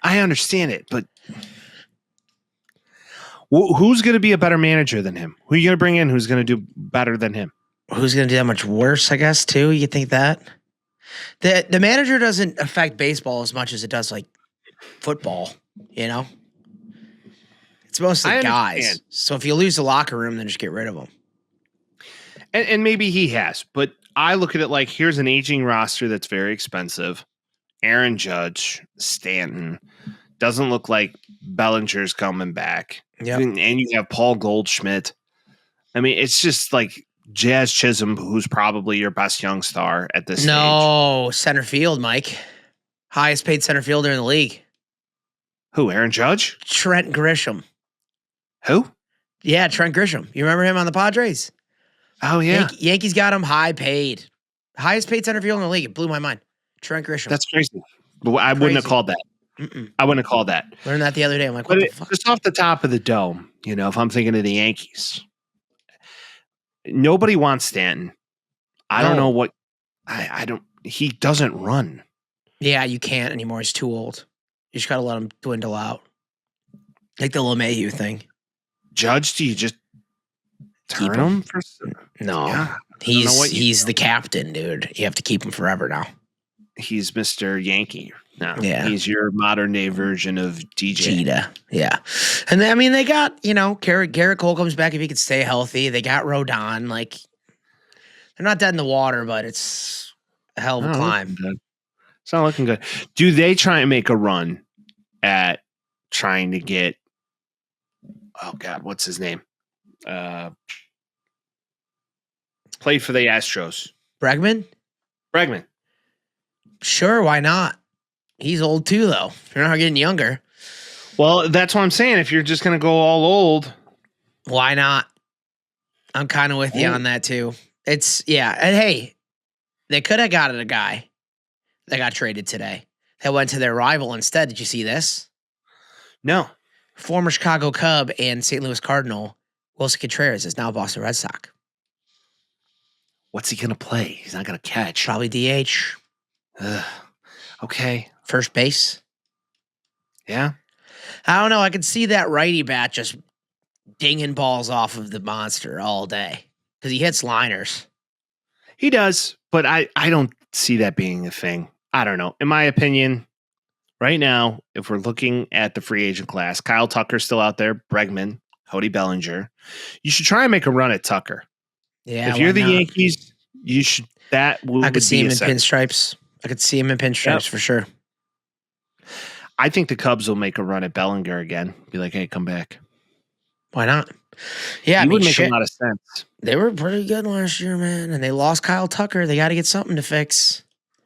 [SPEAKER 1] I understand it, but who's going to be a better manager than him? Who are you going to bring in who's going to do better than him?
[SPEAKER 3] Who's going to do that much worse, I guess, too? You think that? The manager doesn't affect baseball as much as it does, like, football, you know? It's mostly guys. So if you lose the locker room, then just get rid of them.
[SPEAKER 1] And maybe he has, but I look at it like, here's an aging roster that's very expensive. Aaron Judge, Stanton. Doesn't look like Bellinger's coming back.
[SPEAKER 3] Yep.
[SPEAKER 1] And you have Paul Goldschmidt. I mean, it's just like Jazz Chisholm, who's probably your best young star at this stage.
[SPEAKER 3] No, center field, Mike. Highest paid center fielder in the league.
[SPEAKER 1] Who? Aaron Judge?
[SPEAKER 3] Trent Grisham.
[SPEAKER 1] Who?
[SPEAKER 3] Yeah, Trent Grisham. You remember him on the Padres?
[SPEAKER 1] Oh, yeah.
[SPEAKER 3] Yankees got him high paid. Highest paid center fielder in the league. It blew my mind. Trent Grisham.
[SPEAKER 1] That's crazy. I wouldn't have called that. I wouldn't have called that.
[SPEAKER 3] Learned that the other day. I'm like, what the fuck?
[SPEAKER 1] Just off the top of the dome, if I'm thinking of the Yankees, nobody wants Stanton. I don't know what. I don't. He doesn't run.
[SPEAKER 3] Yeah, you can't anymore. He's too old. You just got to let him dwindle out. Like the LeMahieu thing.
[SPEAKER 1] Judge, do you just turn him for?
[SPEAKER 3] No.
[SPEAKER 1] Yeah,
[SPEAKER 3] he's the captain, dude. You have to keep him forever now.
[SPEAKER 1] He's Mr. Yankee. No,
[SPEAKER 3] yeah.
[SPEAKER 1] He's your modern day version of DJ.
[SPEAKER 3] Cheetah. Yeah. And they got, Garrett Cole comes back if he could stay healthy. They got Rodon. Like, they're not dead in the water, but it's a hell of a climb.
[SPEAKER 1] It's not looking good. Do they try and make a run at trying to get, oh God, what's his name? Played for the Astros.
[SPEAKER 3] Bregman? Sure, why not? He's old too, though. You're not getting younger.
[SPEAKER 1] Well, that's what I'm saying. If you're just going to go all old.
[SPEAKER 3] Why not? I'm kind of with you on that too. And hey, they could have got a guy that got traded today that went to their rival instead. Did you see this?
[SPEAKER 1] No.
[SPEAKER 3] Former Chicago Cub and St. Louis Cardinal, Wilson Contreras, is now Boston Red Sox.
[SPEAKER 1] What's he going to play? He's not going to catch.
[SPEAKER 3] Probably DH.
[SPEAKER 1] Okay.
[SPEAKER 3] First base.
[SPEAKER 1] Yeah.
[SPEAKER 3] I don't know. I could see that righty bat just dinging balls off of the monster all day because he hits liners.
[SPEAKER 1] He does, but I don't see that being a thing. I don't know. In my opinion, right now, if we're looking at the free agent class, Kyle Tucker's still out there, Bregman, Cody Bellinger. You should try and make a run at Tucker.
[SPEAKER 3] Yeah.
[SPEAKER 1] If you're the Yankees, you should. I
[SPEAKER 3] could see him in pinstripes. For sure.
[SPEAKER 1] I think the Cubs will make a run at Bellinger again. Be like, hey, come back.
[SPEAKER 3] Why not? Yeah,
[SPEAKER 1] it would make a lot of sense.
[SPEAKER 3] They were pretty good last year, man, and they lost Kyle Tucker. They got to get something to fix.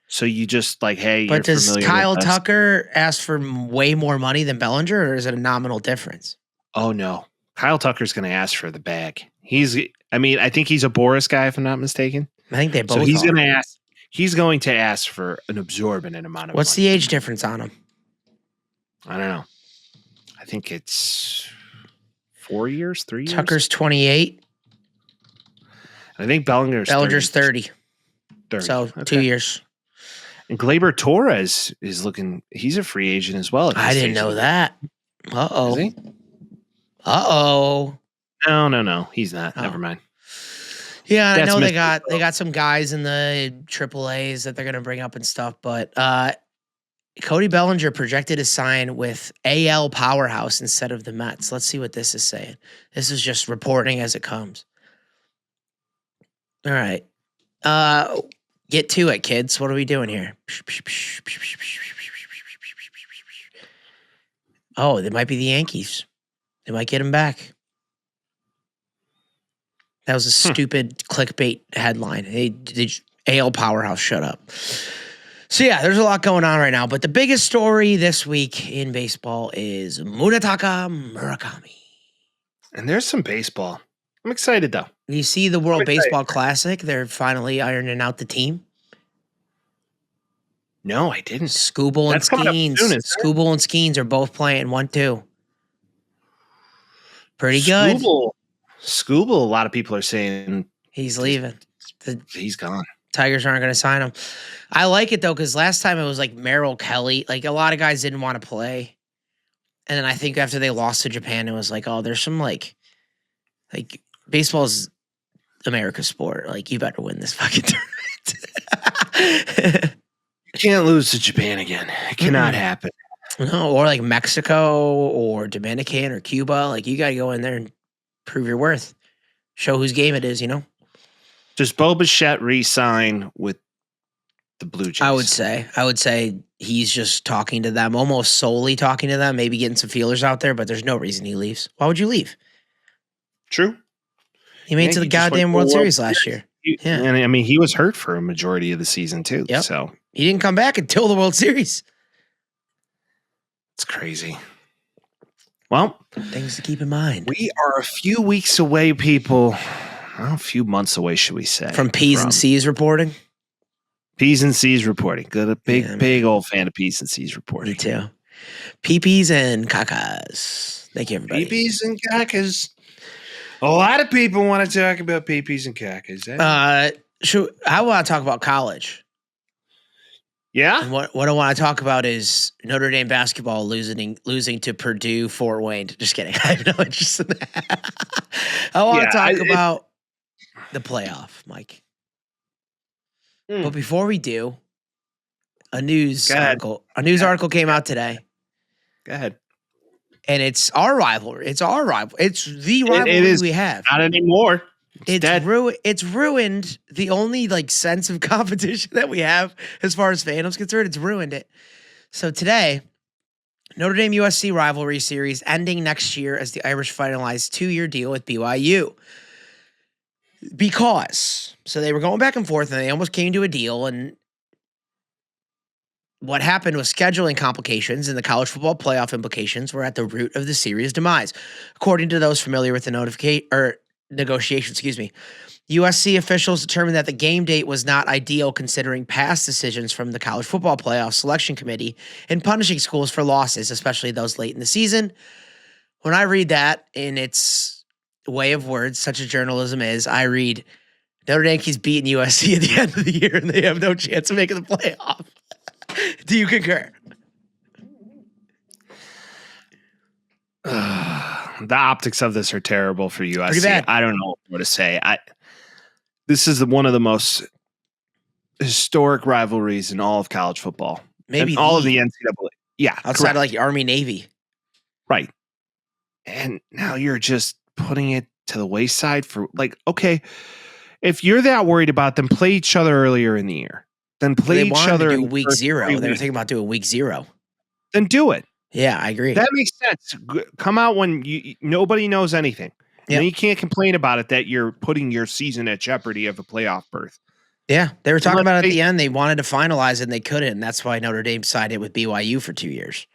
[SPEAKER 1] So you just like, hey,
[SPEAKER 3] but does Kyle Tucker ask for way more money than Bellinger, or is it a nominal difference?
[SPEAKER 1] Oh no, Kyle Tucker's going to ask for the bag. I think he's a Boris guy, if I'm not mistaken.
[SPEAKER 3] I think they both.
[SPEAKER 1] So he's going to ask. He's going to ask for an absorbent amount of
[SPEAKER 3] What's
[SPEAKER 1] money.
[SPEAKER 3] the age difference on him?
[SPEAKER 1] I don't know. I think it's 4 years, 3 years.
[SPEAKER 3] Tucker's 28.
[SPEAKER 1] I think Bellinger's
[SPEAKER 3] 30. So okay. 2 years.
[SPEAKER 1] And Gleyber Torres is looking. He's a free agent as well.
[SPEAKER 3] I didn't know that. Uh-oh.
[SPEAKER 1] Is he?
[SPEAKER 3] Uh-oh.
[SPEAKER 1] No. He's not. Oh. Never mind.
[SPEAKER 3] Yeah, I know they got some guys in the AAAs that they're going to bring up and stuff, but Cody Bellinger projected to sign with AL Powerhouse instead of the Mets. Let's see what this is saying. This is just reporting as it comes. All right. Get to it, kids. What are we doing here? Oh, they might be the Yankees. They might get him back. That was a stupid clickbait headline. AL Powerhouse, shut up. So, yeah, there's a lot going on right now. But the biggest story this week in baseball is Munetaka Murakami.
[SPEAKER 1] And there's some baseball. I'm excited, though.
[SPEAKER 3] You see the World Baseball Classic? They're finally ironing out the team.
[SPEAKER 1] No, I didn't.
[SPEAKER 3] Skubal and Skeens are both playing 1-2. Pretty good.
[SPEAKER 1] Skubal, a lot of people are saying
[SPEAKER 3] he's leaving.
[SPEAKER 1] He's gone.
[SPEAKER 3] Tigers aren't going to sign him. I like it, though, because last time it was like Merrill Kelly. Like, a lot of guys didn't want to play. And then I think after they lost to Japan, it was like, oh, there's some, like baseball's America's sport. Like, you better win this fucking tournament.
[SPEAKER 1] You can't lose to Japan again. It cannot happen.
[SPEAKER 3] No, or like Mexico or Dominican or Cuba. Like, you got to go in there and prove your worth. Show whose game it is,
[SPEAKER 1] Does Bo Bichette re-sign with the Blue Jays?
[SPEAKER 3] I would say he's just talking to them, almost solely talking to them, maybe getting some feelers out there, but there's no reason he leaves. Why would you leave?
[SPEAKER 1] True.
[SPEAKER 3] He made it to the goddamn World Series last year.
[SPEAKER 1] Yeah. And I mean, he was hurt for a majority of the season too.
[SPEAKER 3] Yep.
[SPEAKER 1] So
[SPEAKER 3] he didn't come back until the World Series.
[SPEAKER 1] It's crazy. Well,
[SPEAKER 3] things to keep in mind.
[SPEAKER 1] We are a few weeks away, people. Well, a few months away, should we say?
[SPEAKER 3] From P's and C's reporting?
[SPEAKER 1] P's and C's reporting. Good, a big old fan of P's and C's reporting.
[SPEAKER 3] Me too. PPs and cacas. Thank you, everybody.
[SPEAKER 1] PPs and cacas. A lot of people want to talk about PPs and cacas.
[SPEAKER 3] I want to talk about college.
[SPEAKER 1] Yeah?
[SPEAKER 3] And what I want to talk about is Notre Dame basketball losing to Purdue Fort Wayne. Just kidding. I have no interest in that. I want to talk about the playoff, Mike. But before we do, a news article came out today.
[SPEAKER 1] Go ahead.
[SPEAKER 3] And it's our rivalry. It's our rivalry. It's the rivalry we have.
[SPEAKER 1] Not anymore.
[SPEAKER 3] It's ruined the only sense of competition that we have as far as fandom's concerned. It's ruined it. So today, Notre Dame USC rivalry series ending next year as the Irish finalize 2-year deal with BYU. So they were going back and forth and they almost came to a deal, and what happened was scheduling complications and the college football playoff implications were at the root of the series' demise. According to those familiar with the negotiations, USC officials determined that the game date was not ideal considering past decisions from the college football playoff selection committee in punishing schools for losses, especially those late in the season. When I read that in its way of words, such as journalism is, I read Notre Dame keeps beating USC at the end of the year and they have no chance of making the playoff. Do you concur?
[SPEAKER 1] The optics of this are terrible for USC.
[SPEAKER 3] Pretty bad.
[SPEAKER 1] I don't know what to say. This is one of the most historic rivalries in all of college football.
[SPEAKER 3] Maybe
[SPEAKER 1] all of the NCAA. Yeah.
[SPEAKER 3] Outside of Army Navy.
[SPEAKER 1] Right. And now you're just putting it to the wayside for okay, if you're that worried about them, play each other earlier in the year. Then play each other
[SPEAKER 3] in week 0. They were thinking about doing week 0.
[SPEAKER 1] Then do it.
[SPEAKER 3] Yeah, I agree.
[SPEAKER 1] That makes sense. Come out when nobody knows anything. Yep. And you can't complain about it that you're putting your season at jeopardy of a playoff berth.
[SPEAKER 3] Yeah, they were talking about it at the end. They wanted to finalize it and they couldn't. And that's why Notre Dame sided with BYU for 2 years.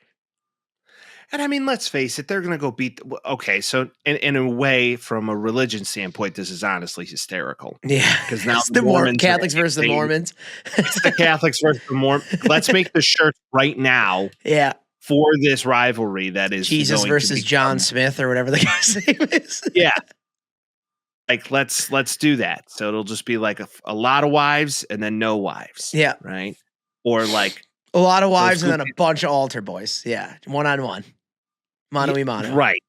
[SPEAKER 1] And I mean, let's face it, they're going to go beat. Okay, so in a way, from a religion standpoint, this is honestly hysterical.
[SPEAKER 3] Yeah,
[SPEAKER 1] because now
[SPEAKER 3] it's the Catholics versus the Mormons.
[SPEAKER 1] It's the Catholics versus the Mormons. Let's make the shirt right now.
[SPEAKER 3] Yeah,
[SPEAKER 1] for this rivalry that is
[SPEAKER 3] Jesus versus John Smith or whatever the guy's name is.
[SPEAKER 1] Yeah, let's do that. So it'll just be a lot of wives and then no wives.
[SPEAKER 3] Yeah,
[SPEAKER 1] right. Or a
[SPEAKER 3] lot of wives and then a bunch of altar boys. Yeah, 1-on-1. Mano y mano.
[SPEAKER 1] Right.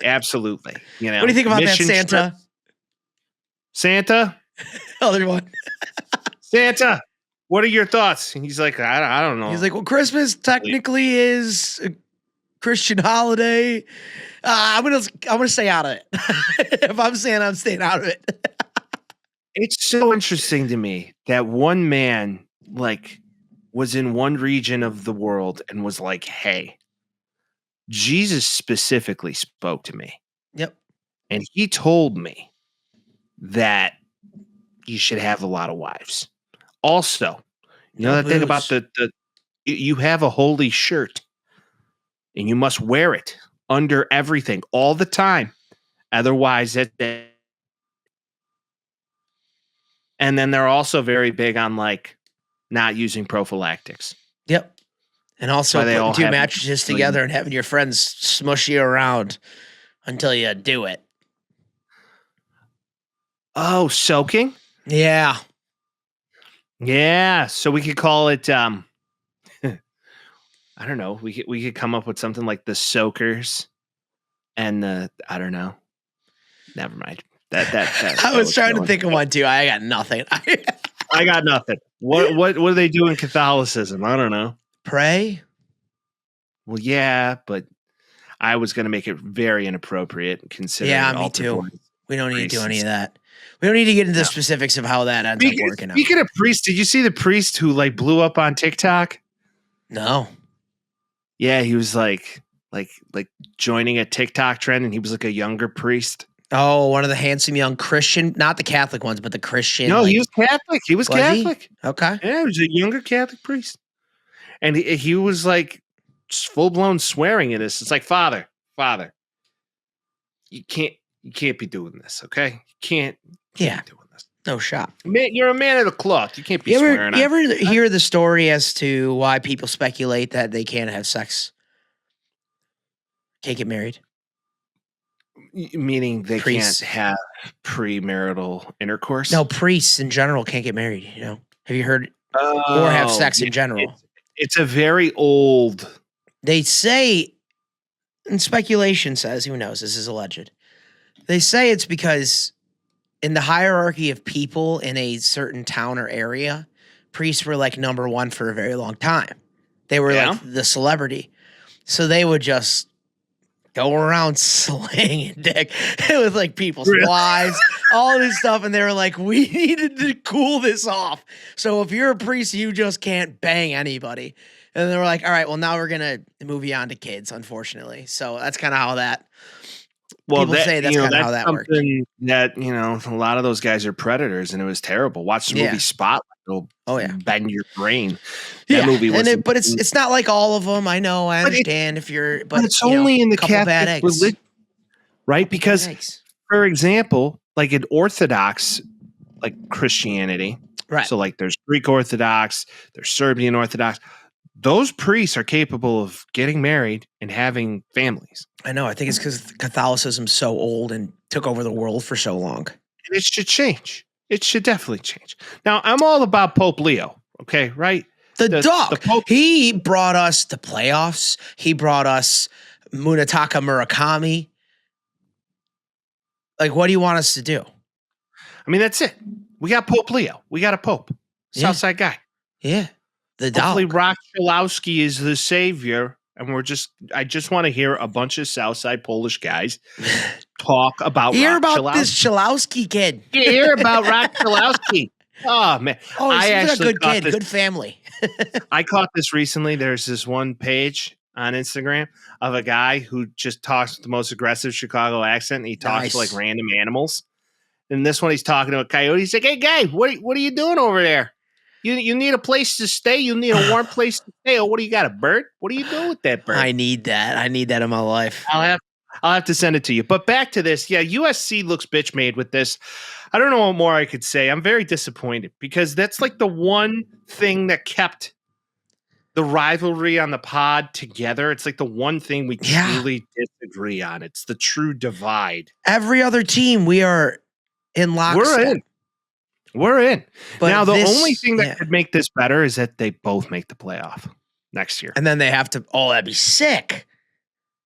[SPEAKER 1] Absolutely.
[SPEAKER 3] What do you think about that, Santa?
[SPEAKER 1] Santa?
[SPEAKER 3] Other one.
[SPEAKER 1] Santa, what are your thoughts? And he's like, I don't know.
[SPEAKER 3] He's like, well, Christmas technically is a Christian holiday. I'm gonna stay out of it. If I'm Santa, I'm staying out of it.
[SPEAKER 1] It's so interesting to me that one man was in one region of the world and was like, hey, Jesus specifically spoke to me.
[SPEAKER 3] Yep.
[SPEAKER 1] And he told me that you should have a lot of wives. Also, that thing about you have a holy shirt and you must wear it under everything all the time. Otherwise, and then they're also very big on not using prophylactics.
[SPEAKER 3] Yep. And also putting 2 mattresses together and having your friends smush you around until you do it.
[SPEAKER 1] Oh, soaking?
[SPEAKER 3] Yeah.
[SPEAKER 1] Yeah. So we could call it I don't know. We could come up with something like the soakers and I don't know. Never mind. That
[SPEAKER 3] I was trying to think of one too. I got nothing.
[SPEAKER 1] I got nothing. What do they do in Catholicism? I don't know.
[SPEAKER 3] Pray?
[SPEAKER 1] Well, yeah, but I was going to make it very inappropriate considering.
[SPEAKER 3] Yeah, me too. We don't need to do any of that. We don't need to get into the specifics of how that ends up working out.
[SPEAKER 1] Speaking of priests, did you see the priest who blew up on TikTok?
[SPEAKER 3] No.
[SPEAKER 1] Yeah, he was like joining a TikTok trend, and he was a younger priest.
[SPEAKER 3] Oh, one of the handsome young Christian, not the Catholic ones, but the Christian.
[SPEAKER 1] No, he was Catholic. He was Catholic.
[SPEAKER 3] He? Okay.
[SPEAKER 1] Yeah, he was a younger Catholic priest. And he was full blown swearing in this. It's like, Father, father, you can't be doing this, okay? You can't be doing this.
[SPEAKER 3] No shot.
[SPEAKER 1] Man, you're a man of the cloth. You can't be swearing.
[SPEAKER 3] You ever hear the story as to why people speculate that they can't have sex? Can't get married?
[SPEAKER 1] Meaning they
[SPEAKER 3] Priests.
[SPEAKER 1] can't have premarital intercourse?
[SPEAKER 3] No, priests in general can't get married, you know? Have you heard? Or have sex in general?
[SPEAKER 1] It's a very old...
[SPEAKER 3] They say, and speculation says, who knows, this is alleged. They say it's because in the hierarchy of people in a certain town or area, priests were like number one for a very long time. They were like the celebrity. So they would just go around slanging dick with like people's wives, all this stuff. And they were like, we needed to cool this off. So if you're a priest, you just can't bang anybody. And they were like, all right, well, now we're going to move you on to kids, unfortunately. So that's kind of how that... People say that's kind of how that works.
[SPEAKER 1] That, a lot of those guys are predators, and it was terrible. Watch the movie Spotlight. It'll bend your brain. That movie was...
[SPEAKER 3] But it's not like all of them. I know, I understand if you're... But
[SPEAKER 1] it's only in the Catholic religion, right? Because, for example, like in Orthodox, like Christianity,
[SPEAKER 3] right?
[SPEAKER 1] So like there's Greek Orthodox, there's Serbian Orthodox. Those priests are capable of getting married and having families.
[SPEAKER 3] I know. I think it's because Catholicism's so old and took over the world for so long.
[SPEAKER 1] And it should change. It should definitely change. Now, I'm all about Pope Leo, okay, right?
[SPEAKER 3] The dog. Pope. He brought us the playoffs. He brought us Munetaka Murakami. Like, what do you want us to do?
[SPEAKER 1] I mean, that's it. We got Pope Leo. We got a Pope. Southside guy.
[SPEAKER 3] Yeah. The dog.
[SPEAKER 1] Hopefully Rock Chalowski is the savior, and I just want to hear a bunch of Southside Polish guys talk about
[SPEAKER 3] hear about Chalowski. This Chalowski kid.
[SPEAKER 1] You hear about Rock Chalowski. Oh man.
[SPEAKER 3] Oh, he's a good kid, good family.
[SPEAKER 1] I caught this recently. There's this one page on Instagram of a guy who just talks with the most aggressive Chicago accent, and he talks to like random animals. And this one he's talking to a coyote. He's like, "Hey guy, what are you doing over there? You need a place to stay. You need a warm place to stay. Oh, what do you got? A bird? What do you do with that bird?"
[SPEAKER 3] I need that. I need that in my life.
[SPEAKER 1] I'll have to send it to you. But back to this. Yeah, USC looks bitch made with this. I don't know what more I could say. I'm very disappointed because that's like the one thing that kept the rivalry on the pod together. It's like the one thing we truly disagree on. It's the true divide.
[SPEAKER 3] Every other team, we are in lockstep.
[SPEAKER 1] We're in. But now, the only thing that
[SPEAKER 3] yeah.
[SPEAKER 1] could make this better is that they both make the playoff next year.
[SPEAKER 3] And then they have to, that'd be sick.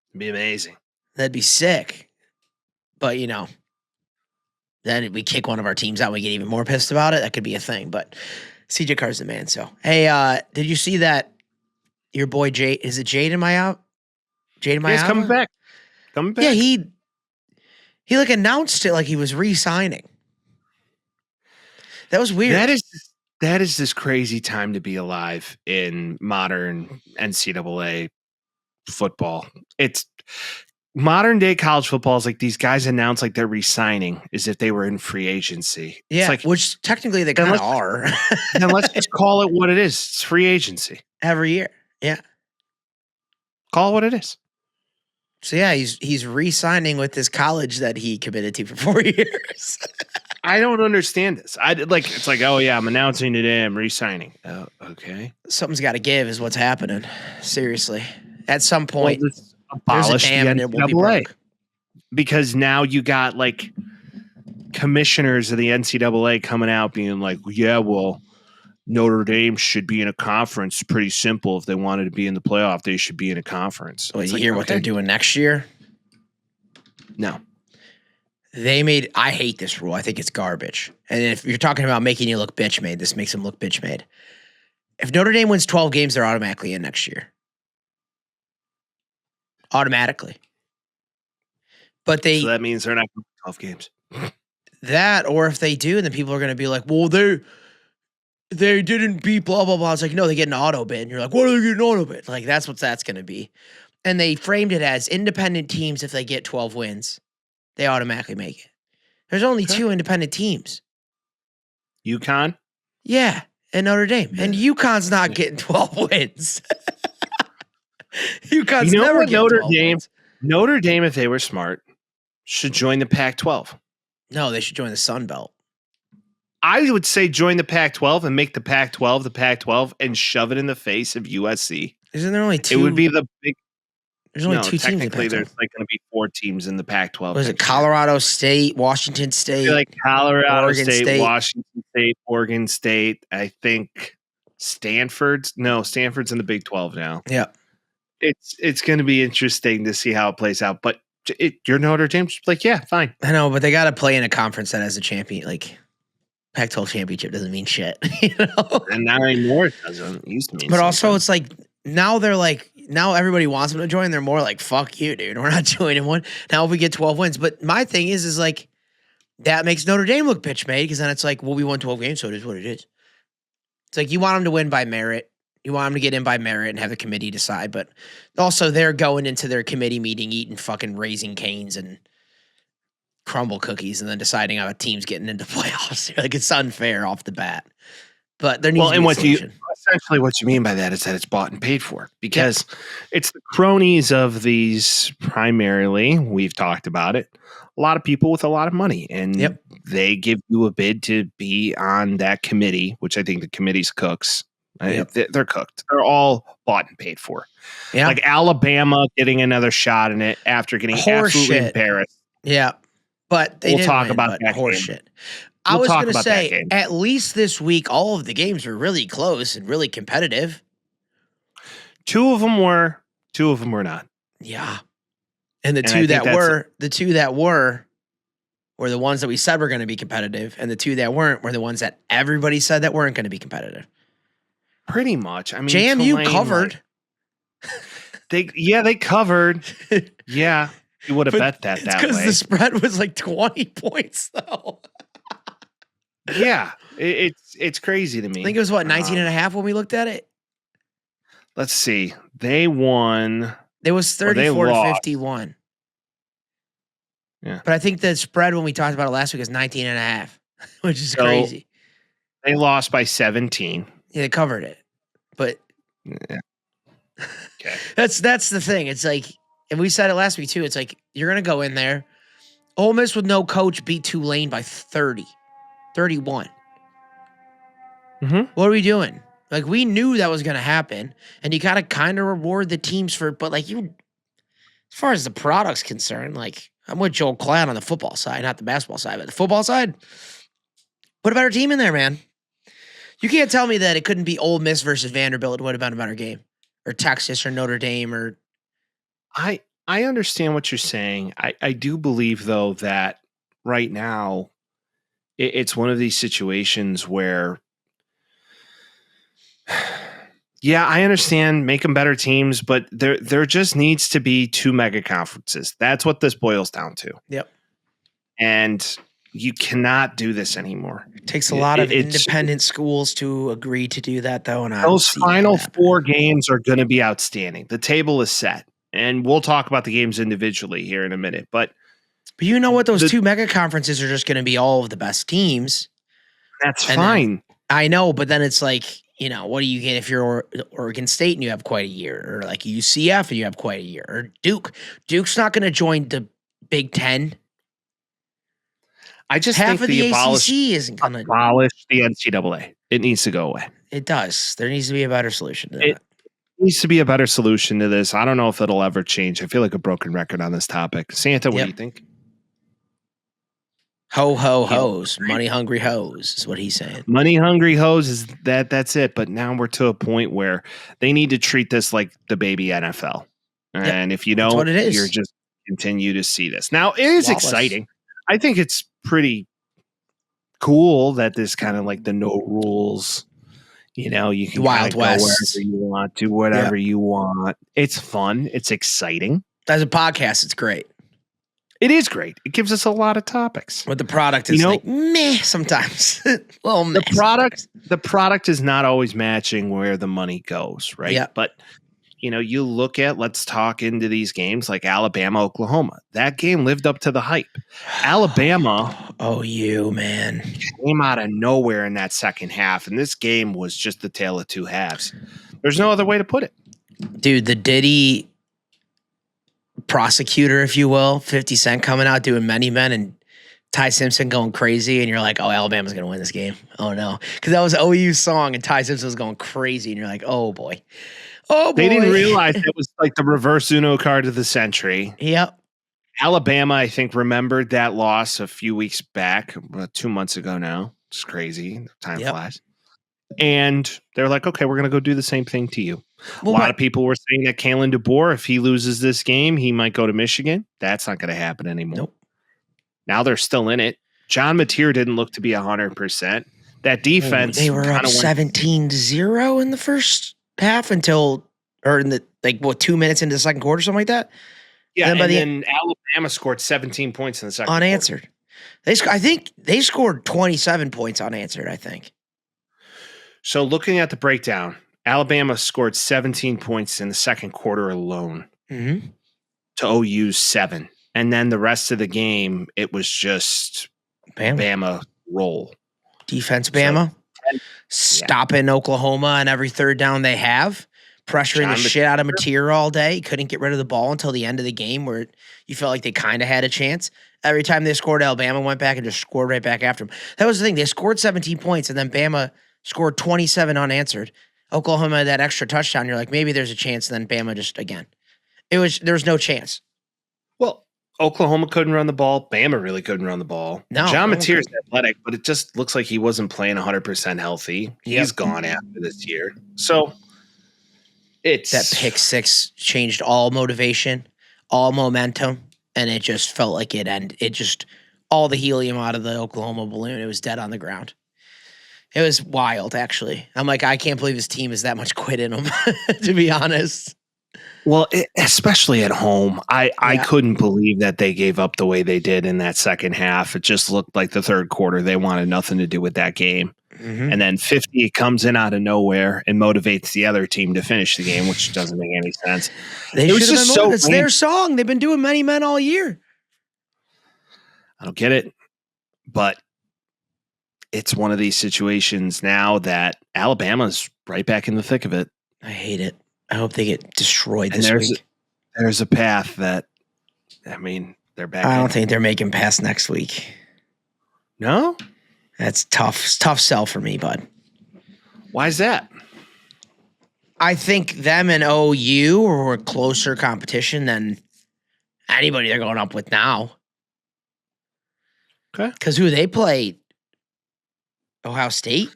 [SPEAKER 1] It'd be amazing.
[SPEAKER 3] That'd be sick. But, you know, then we kick one of our teams out and we get even more pissed about it. That could be a thing. But CJ Carr's the man. So, hey, did you see that your boy Jade, is it Jade in my out? Jade in my out?
[SPEAKER 1] He's coming back. Coming back.
[SPEAKER 3] Yeah, he like announced it like he was re-signing. That was weird.
[SPEAKER 1] That is this crazy time to be alive in modern NCAA football. It's modern day college football is like these guys announce like they're re-signing as if they were in free agency.
[SPEAKER 3] Yeah,
[SPEAKER 1] it's like,
[SPEAKER 3] which technically they kind of are.
[SPEAKER 1] Then let's just call it what it is. It's free agency.
[SPEAKER 3] Every year. Yeah.
[SPEAKER 1] Call it what it is.
[SPEAKER 3] So yeah, he's re-signing with this college that he committed to for 4 years.
[SPEAKER 1] I don't understand this. It's like, oh yeah, I'm announcing today I'm re-signing. Oh, okay.
[SPEAKER 3] Something's got to give is what's happening. Seriously. At some point,
[SPEAKER 1] abolish the NCAA. Because now you got like commissioners of the NCAA coming out being like, yeah, well, Notre Dame should be in a conference. Pretty simple. If they wanted to be in the playoff, they should be in a conference.
[SPEAKER 3] Well, you hear what they're doing next year?
[SPEAKER 1] No.
[SPEAKER 3] I hate this rule. I think it's garbage. And if you're talking about making you look bitch made, this makes them look bitch made. If Notre Dame wins 12 games, they're automatically in next year. Automatically. But so
[SPEAKER 1] that means they're not going to 12 games.
[SPEAKER 3] That, or if they do, then people are going to be like, well, they didn't beat blah, blah, blah. It's like, no, they get an auto bid. And you're like, what are they getting an auto bid? Like, that's what that's going to be. And they framed it as independent teams, if they get 12 wins, they automatically make it. There's only 2 independent teams.
[SPEAKER 1] UConn?
[SPEAKER 3] Yeah, and Notre Dame. And UConn's not getting 12 wins. UConn's never getting 12 wins.
[SPEAKER 1] Notre Dame, if they were smart, should join the Pac-12.
[SPEAKER 3] No, they should join the Sun Belt.
[SPEAKER 1] I would say join the Pac-12 and make the Pac-12 the Pac-12 and shove it in the face of USC.
[SPEAKER 3] Isn't there only two?
[SPEAKER 1] It would be the big.
[SPEAKER 3] There's only two teams.
[SPEAKER 1] Technically, there's like going to be 4 teams in the Pac-12.
[SPEAKER 3] Was it Colorado State, Washington State?
[SPEAKER 1] Like Colorado
[SPEAKER 3] Oregon
[SPEAKER 1] State, Washington State, Oregon State. I think Stanford's in the Big 12 now.
[SPEAKER 3] Yeah,
[SPEAKER 1] it's going to be interesting to see how it plays out. But your Notre Dame, like, yeah, fine.
[SPEAKER 3] I know, but they got to play in a conference that has a champion. Like Pac-12 championship doesn't mean shit, you know.
[SPEAKER 1] And not anymore. It doesn't. It used to mean.
[SPEAKER 3] But also, it's like now they're like. Now everybody wants them to join. They're more like, fuck you, dude. We're not joining one. Now if we get 12 wins. But my thing is like, that makes Notre Dame look bitch made because then it's like, well, we won 12 games, so it is what it is. It's like you want them to win by merit. You want them to get in by merit and have the committee decide. But also they're going into their committee meeting eating fucking Raising Canes and crumble cookies and then deciding how a team's getting into playoffs. Like it's unfair off the bat. But there needs to be a solution.
[SPEAKER 1] Essentially what you mean by that is that it's bought and paid for because it's the cronies of these primarily, we've talked about it, a lot of people with a lot of money and they give you a bid to be on that committee, which I think the committee's cooks. They're cooked. They're all bought and paid for. Yeah. Like Alabama getting another shot in it after getting absolutely embarrassed.
[SPEAKER 3] Yeah. But
[SPEAKER 1] we'll talk about that
[SPEAKER 3] horse shit. I was going to say, at least this week, all of the games were really close and really competitive.
[SPEAKER 1] 2 of them were not.
[SPEAKER 3] Yeah. And the two that were the ones that we said were going to be competitive. And the 2 that weren't were the ones that everybody said that weren't going to be competitive.
[SPEAKER 1] Pretty much. I mean,
[SPEAKER 3] JMU covered.
[SPEAKER 1] They covered. Yeah. You would have bet that way.
[SPEAKER 3] Because the spread was like 20 points, though.
[SPEAKER 1] Yeah, it's crazy to me.
[SPEAKER 3] I think it was 19 and a half when we looked at it.
[SPEAKER 1] Let's see. They won.
[SPEAKER 3] It was 34 to 51.
[SPEAKER 1] Yeah.
[SPEAKER 3] But I think the spread when we talked about it last week was 19 and a half, which is crazy.
[SPEAKER 1] They lost by 17.
[SPEAKER 3] Yeah, they covered it. But
[SPEAKER 1] okay.
[SPEAKER 3] That's the thing. It's like, and we said it last week too, it's like you're going to go in there. Ole Miss with no coach beat Tulane by 31.
[SPEAKER 1] Mm-hmm.
[SPEAKER 3] What are we doing? Like, we knew that was going to happen, and you got to kind of reward the teams for it. But, like, as far as the product's concerned, like, I'm with Joel Klatt on the football side, not the basketball side. But the football side, put a better team in there, man. You can't tell me that it couldn't be Ole Miss versus Vanderbilt. It would have been a better game. Or Texas or Notre Dame or...
[SPEAKER 1] I understand what you're saying. I do believe, though, that right now it's one of these situations where, yeah, I understand, make them better teams, but there just needs to be 2 mega conferences. That's what this boils down to.
[SPEAKER 3] Yep.
[SPEAKER 1] And you cannot do this anymore.
[SPEAKER 3] It takes a lot of independent schools to agree to do that, though. And
[SPEAKER 1] those final 4 games are going to be outstanding. The table is set. And we'll talk about the games individually here in a minute. But
[SPEAKER 3] you know what? Those 2 mega conferences are just going to be all of the best teams.
[SPEAKER 1] That's fine.
[SPEAKER 3] I know, but then it's like, you know, what do you get if you're Oregon State and you have quite a year? Or like UCF and you have quite a year? Or Duke. Duke's not going to join the Big Ten.
[SPEAKER 1] I just
[SPEAKER 3] half
[SPEAKER 1] think
[SPEAKER 3] of the ACC isn't going to
[SPEAKER 1] abolish the NCAA. It needs to go away.
[SPEAKER 3] It does. There needs to be a better solution to that.
[SPEAKER 1] Needs to be a better solution to this. I don't know if it'll ever change. I feel like a broken record on this topic. Santa, what do you think?
[SPEAKER 3] Ho, ho, hoes. Money hungry hoes is what he's saying.
[SPEAKER 1] Money hungry hoes is that's it. But now we're to a point where they need to treat this like the baby NFL. And if you don't, you're just continue to see this. Now, it is exciting. I think it's pretty cool that this kind of like the no rules. You know, you can
[SPEAKER 3] Wild
[SPEAKER 1] go
[SPEAKER 3] West.
[SPEAKER 1] wherever you want, do whatever you want. It's fun. It's exciting.
[SPEAKER 3] As a podcast, it's great.
[SPEAKER 1] It is great. It gives us a lot of topics.
[SPEAKER 3] But the product is like meh sometimes. Well, meh.
[SPEAKER 1] The product is not always matching where the money goes, right?
[SPEAKER 3] Yeah.
[SPEAKER 1] But you know, you look at, let's talk into these games like Alabama, Oklahoma. That game lived up to the hype. Alabama.
[SPEAKER 3] Oh, you, man.
[SPEAKER 1] Came out of nowhere in that second half. And this game was just the tale of 2 halves. There's no other way to put it.
[SPEAKER 3] Dude, the Diddy prosecutor, if you will. 50 Cent coming out doing Many Men and Ty Simpson going crazy, and you're like, oh, Alabama's going to win this game. Oh, no. Because that was OU's song, and Ty Simpson was going crazy, and you're like, oh, boy. Oh, boy.
[SPEAKER 1] They didn't realize it was like the reverse Uno card of the century.
[SPEAKER 3] Yep.
[SPEAKER 1] Alabama, I think, remembered that loss a few weeks back, 2 months ago now. It's crazy. Time flies. And they're like, okay, we're going to go do the same thing to you. Well, a lot of people were saying that Kalen DeBoer, if he loses this game, he might go to Michigan. That's not going to happen anymore.
[SPEAKER 3] Nope.
[SPEAKER 1] Now they're still in it. John Mateer didn't look to be 100%. That defense.
[SPEAKER 3] They were up 17-0 in the first half in the 2 minutes into the second quarter, something like that.
[SPEAKER 1] Yeah, and then Alabama scored 17 points in the second
[SPEAKER 3] unanswered.
[SPEAKER 1] quarter.
[SPEAKER 3] I think they scored 27 points unanswered, I think.
[SPEAKER 1] So looking at the breakdown, Alabama scored 17 points in the second quarter alone to OU's 7. And then the rest of the game, it was just Bama roll.
[SPEAKER 3] Defense Bama. Stopping Oklahoma on every third down they have. Pressuring the shit out of Mateer all day. Couldn't get rid of the ball until the end of the game where you felt like they kind of had a chance. Every time they scored, Alabama went back and just scored right back after them. That was the thing. They scored 17 points, and then Bama scored 27 unanswered. Oklahoma had that extra touchdown. You're like, maybe there's a chance. And then Bama just, again. There was no chance.
[SPEAKER 1] Well, Oklahoma couldn't run the ball. Bama really couldn't run the ball.
[SPEAKER 3] No,
[SPEAKER 1] John Mateer's athletic, but it just looks like he wasn't playing 100% healthy. He's gone after this year. So it's
[SPEAKER 3] that pick six changed all motivation, all momentum, and it just felt like it ended. It just all the helium out of the Oklahoma balloon. It was dead on the ground. It was wild, actually. I'm like, I can't believe this team is that much quit in them, to be honest.
[SPEAKER 1] Well, especially at home, I couldn't believe that they gave up the way they did in that second half. It just looked like the third quarter, they wanted nothing to do with that game. Mm-hmm. And then 50 comes in out of nowhere and motivates the other team to finish the game, which doesn't make any sense.
[SPEAKER 3] It's their song. They've been doing Many Men all year.
[SPEAKER 1] I don't get it, but it's one of these situations now that Alabama's right back in the thick of it.
[SPEAKER 3] I hate it. I hope they get destroyed this week.
[SPEAKER 1] There's a path that, they're back.
[SPEAKER 3] I don't think they're making past next week.
[SPEAKER 1] No?
[SPEAKER 3] That's tough. It's tough sell for me, bud.
[SPEAKER 1] Why is that?
[SPEAKER 3] I think them and OU are a closer competition than anybody they're going up with now.
[SPEAKER 1] Okay.
[SPEAKER 3] Because who they play? Ohio State?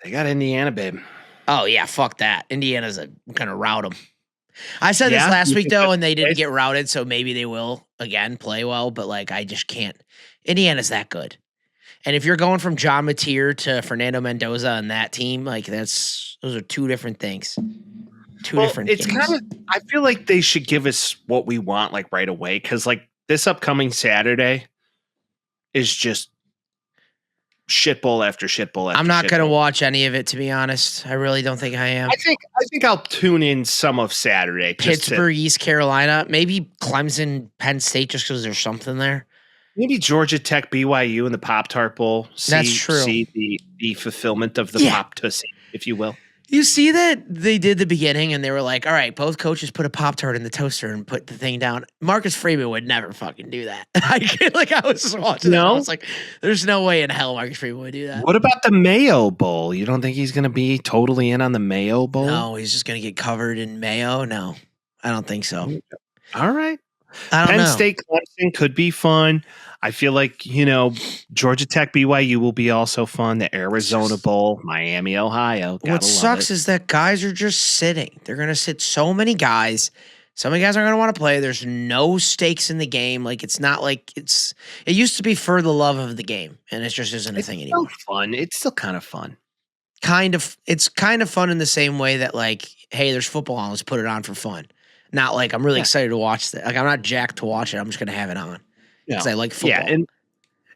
[SPEAKER 1] They got Indiana, babe.
[SPEAKER 3] Oh, yeah, fuck that. Indiana's going to rout them. I said this last week, though, and they didn't get routed, so maybe they will, again, play well, but, I just can't. Indiana's that good. And if you're going from John Mateer to Fernando Mendoza on that team, those are two different things. Different
[SPEAKER 1] it's
[SPEAKER 3] games.
[SPEAKER 1] I feel like they should give us what we want, right away, because, this upcoming Saturday is just shitbowl after shitbowl after
[SPEAKER 3] I'm not going to watch any of it, to be honest. I really don't think I am.
[SPEAKER 1] I think I'll tune in some of Saturday.
[SPEAKER 3] Pittsburgh, East Carolina, maybe Clemson, Penn State, just because there's something there.
[SPEAKER 1] Maybe Georgia Tech, BYU, and the Pop-Tart Bowl.
[SPEAKER 3] That's true.
[SPEAKER 1] See the fulfillment of the Pop-Tussie, if you will.
[SPEAKER 3] You see that they did the beginning and they were like, all right, both coaches put a Pop-Tart in the toaster and put the thing down. Marcus Freeman would never fucking do that. I was just watching that. I was like, there's no way in hell Marcus Freeman would do that.
[SPEAKER 1] What about the Mayo Bowl? You don't think he's going to be totally in on the Mayo Bowl?
[SPEAKER 3] No, he's just going to get covered in mayo? No, I don't think so.
[SPEAKER 1] All right.
[SPEAKER 3] I don't know.
[SPEAKER 1] Penn State, Clemson could be fun. I feel like, Georgia Tech, BYU will be also fun. The Arizona Bowl, Miami, Ohio.
[SPEAKER 3] What sucks is that guys are just sitting. They're going to sit so many guys. So many guys aren't going to want to play. There's no stakes in the game. It's not like it used to be for the love of the game, and it just isn't a thing anymore.
[SPEAKER 1] It's still fun. It's still kind of fun.
[SPEAKER 3] It's kind of fun in the same way that, hey, there's football on. Let's put it on for fun. Not I'm really excited to watch that. I'm not jacked to watch it. I'm just going to have it on. Because I like football.
[SPEAKER 1] Yeah,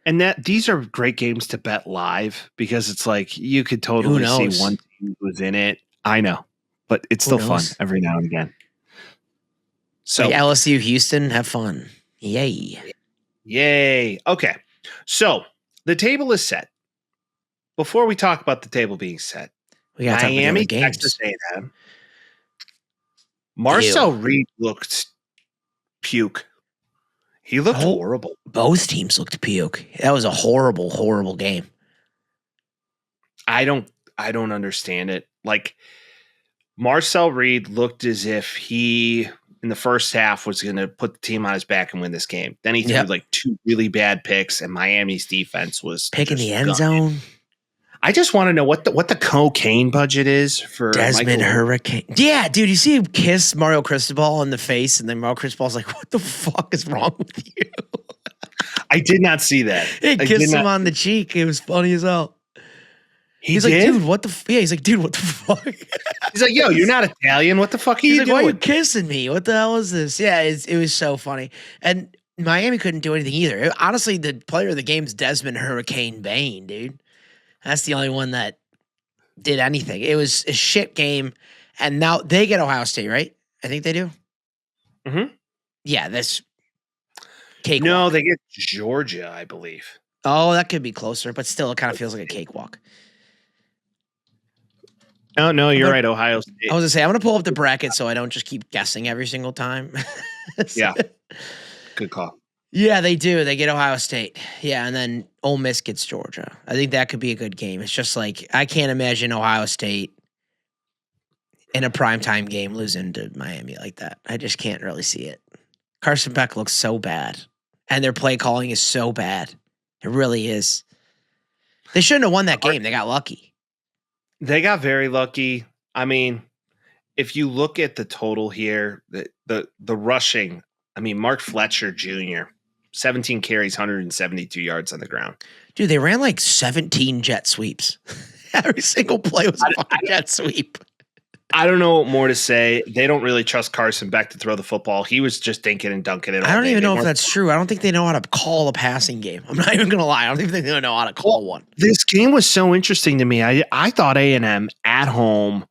[SPEAKER 1] and that these are great games to bet live because it's you could totally see one team who's in it. I know, but it's still fun every now and again. So
[SPEAKER 3] LSU, Houston, have fun. Yay.
[SPEAKER 1] Okay, so the table is set. Before we talk about the table being set,
[SPEAKER 3] we got
[SPEAKER 1] Miami, Texas A&M. Marcel Reed looked puke. He looked horrible.
[SPEAKER 3] Both teams looked puke. That was a horrible, horrible game.
[SPEAKER 1] I don't understand it. Like, Marcel Reed looked as if he, in the first half, was going to put the team on his back and win this game. Then he threw like 2 really bad picks, and Miami's defense was
[SPEAKER 3] picking the end zone.
[SPEAKER 1] I just want to know what the cocaine budget is for
[SPEAKER 3] Desmond Hurricane. Yeah, dude, you see him kiss Mario Cristobal in the face, and then Mario Cristobal's like, "What the fuck is wrong with you?"
[SPEAKER 1] I did not see that.
[SPEAKER 3] He kissed him on the cheek. It was funny as hell. He's
[SPEAKER 1] did?
[SPEAKER 3] like, dude, what the? Yeah, he's like, dude, what the fuck?
[SPEAKER 1] He's like, yo, you're not Italian. What the fuck are you doing?
[SPEAKER 3] Why are you kissing me? What the hell is this? Yeah, it was so funny. And Miami couldn't do anything either. Honestly, the player of the game is Desmond Hurricane Bain, dude. That's the only one that did anything. It was a shit game. And now they get Ohio State, right? I think they do.
[SPEAKER 1] Mm-hmm.
[SPEAKER 3] Yeah, that's cakewalk.
[SPEAKER 1] No, they get Georgia, I believe.
[SPEAKER 3] Oh, that could be closer, but still, it kind of feels like a cakewalk.
[SPEAKER 1] Oh, no, you're right. Ohio State.
[SPEAKER 3] I was going to say, I'm going to pull up the bracket so I don't just keep guessing every single time.
[SPEAKER 1] Yeah. Good call.
[SPEAKER 3] Yeah, they do. They get Ohio State. Yeah, and then Ole Miss gets Georgia. I think that could be a good game. It's just like, I can't imagine Ohio State in a primetime game losing to Miami like that. I just can't really see it. Carson Beck looks so bad, and their play calling is so bad. It really is. They shouldn't have won that game. They got lucky.
[SPEAKER 1] They got very lucky. I mean, if you look at the total here, the rushing, I mean, Mark Fletcher Jr., 17 carries, 172 yards on the ground.
[SPEAKER 3] Dude, they ran like 17 jet sweeps. Every single play was a fucking jet sweep.
[SPEAKER 1] I don't know what more to say. They don't really trust Carson Beck to throw the football. He was just dinking and dunking it all
[SPEAKER 3] I don't
[SPEAKER 1] day.
[SPEAKER 3] even know if that's true. I don't think they know how to call a passing game. I'm not even going to lie. I don't even think they know how to call one.
[SPEAKER 1] This game was so interesting to me. I thought A&M at home,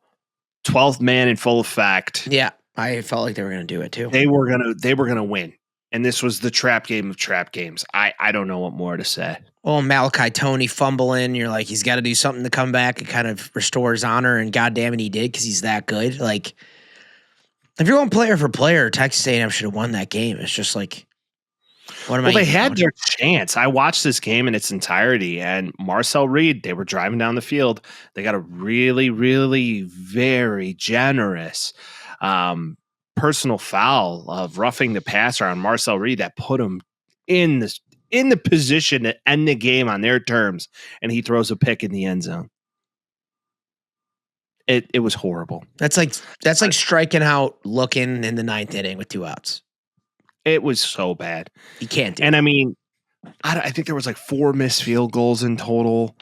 [SPEAKER 1] 12th man in full effect.
[SPEAKER 3] Yeah, I felt like they were going to do it too.
[SPEAKER 1] They were gonna win. And this was the trap game of trap games. I don't know what more to say.
[SPEAKER 3] Well, Malachi Toney fumbling. You're like, he's got to do something to come back and kind of restore his honor. And goddamn it, he did because he's that good. Like, if you're going player for player, Texas A&M should have won that game. It's just like, what am I?
[SPEAKER 1] Well, they had their chance. I watched this game in its entirety, and Marcel Reed, they were driving down the field. They got a really, really very generous personal foul of roughing the passer on Marcel Reed that put him in the position to end the game on their terms, and he throws a pick in the end zone. It was horrible.
[SPEAKER 3] That's like striking out looking in the 9th inning with 2 outs.
[SPEAKER 1] It was so bad.
[SPEAKER 3] You can't do
[SPEAKER 1] and
[SPEAKER 3] it.
[SPEAKER 1] I mean, I think there was like 4 missed field goals in total.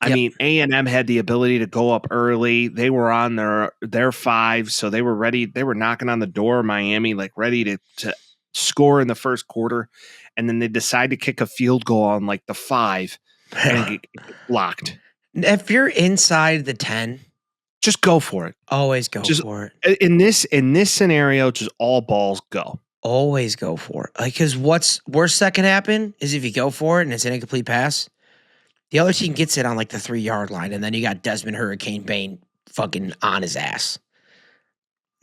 [SPEAKER 1] I mean, A&M had the ability to go up early. They were on their 5, so they were ready. They were knocking on the door of Miami, like ready to score in the first quarter. And then they decide to kick a field goal on like the 5 and get blocked.
[SPEAKER 3] If you're inside the 10,
[SPEAKER 1] just go for it.
[SPEAKER 3] Always go for it.
[SPEAKER 1] In this scenario, just all balls go.
[SPEAKER 3] Always go for it. Like, because what's worst that can happen is if you go for it and it's an incomplete pass, the other team gets it on like the 3-yard line, and then you got Desmond Hurricane Bain fucking on his ass.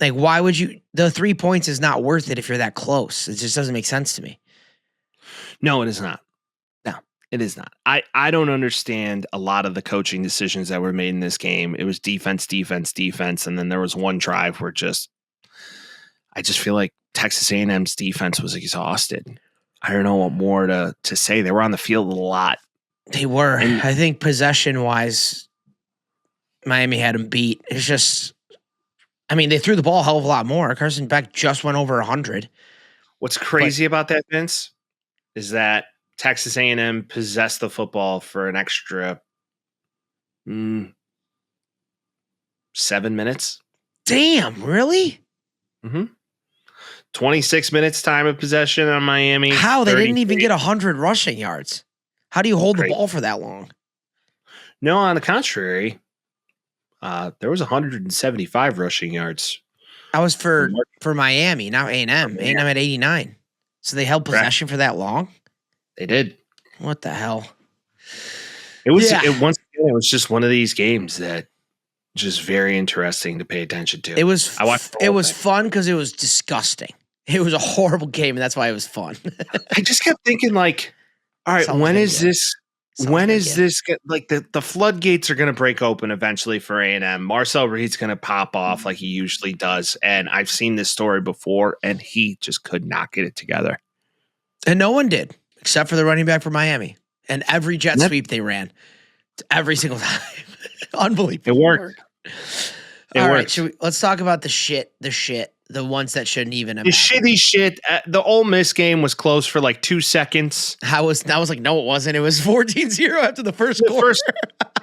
[SPEAKER 3] Like, why would you? The 3 points is not worth it if you're that close. It just doesn't make sense to me.
[SPEAKER 1] No, it is not. No, it is not. I don't understand a lot of the coaching decisions that were made in this game. It was defense, defense, defense, and then there was one drive where I just feel like Texas A&M's defense was exhausted. I don't know what more to say. They were on the field a lot.
[SPEAKER 3] They were. And I think possession-wise, Miami had them beat. It's just, I mean, they threw the ball a hell of a lot more. Carson Beck just went over 100.
[SPEAKER 1] What's crazy about that, Vince, is that Texas A&M possessed the football for an extra 7 minutes.
[SPEAKER 3] Damn, really?
[SPEAKER 1] Mm-hmm. 26 minutes time of possession on Miami.
[SPEAKER 3] How? They didn't even get 100 rushing yards. How do you hold the ball for that long?
[SPEAKER 1] No, on the contrary, there was 175 rushing yards.
[SPEAKER 3] That was for Miami, not A&M. A&M at 89. So they held possession for that long?
[SPEAKER 1] They did.
[SPEAKER 3] What the hell?
[SPEAKER 1] It was once again, it was just one of these games that just very interesting to pay attention to.
[SPEAKER 3] It was fun because it was disgusting. It was a horrible game, and that's why it was fun.
[SPEAKER 1] I just kept thinking, like, all right, when is this? When is this? Like the floodgates are going to break open eventually for A&M. Marcel Reed's going to pop off like he usually does, and I've seen this story before, and he just could not get it together.
[SPEAKER 3] And no one did, except for the running back for Miami, and every jet sweep they ran, every single time. Unbelievable.
[SPEAKER 1] It worked.
[SPEAKER 3] All right, let's talk about the ones that shouldn't even have
[SPEAKER 1] the
[SPEAKER 3] happened.
[SPEAKER 1] Shitty shit. The Ole Miss game was close for like 2 seconds.
[SPEAKER 3] I was like, no, it wasn't. It was 14-0 after the first quarter.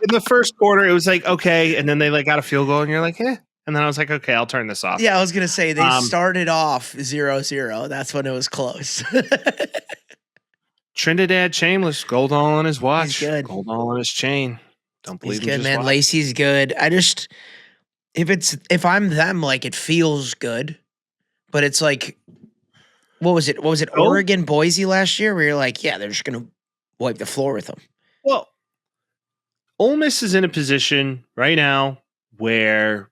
[SPEAKER 1] In the first quarter, it was like, okay. And then they like got a field goal and you're like, eh. And then I was like, okay, I'll turn this off.
[SPEAKER 3] Yeah, I was going to say they started off 0-0. That's when it was close.
[SPEAKER 1] Trinidad Shameless, gold all on his watch.
[SPEAKER 3] He's good.
[SPEAKER 1] Gold all on his chain. Don't believe
[SPEAKER 3] he's good, man. Lacey's good. I just, if I'm them, like it feels good, but it's like, what was it? Oregon, Boise last year where you're like, yeah, they're just going to wipe the floor with them.
[SPEAKER 1] Well, Ole Miss is in a position right now where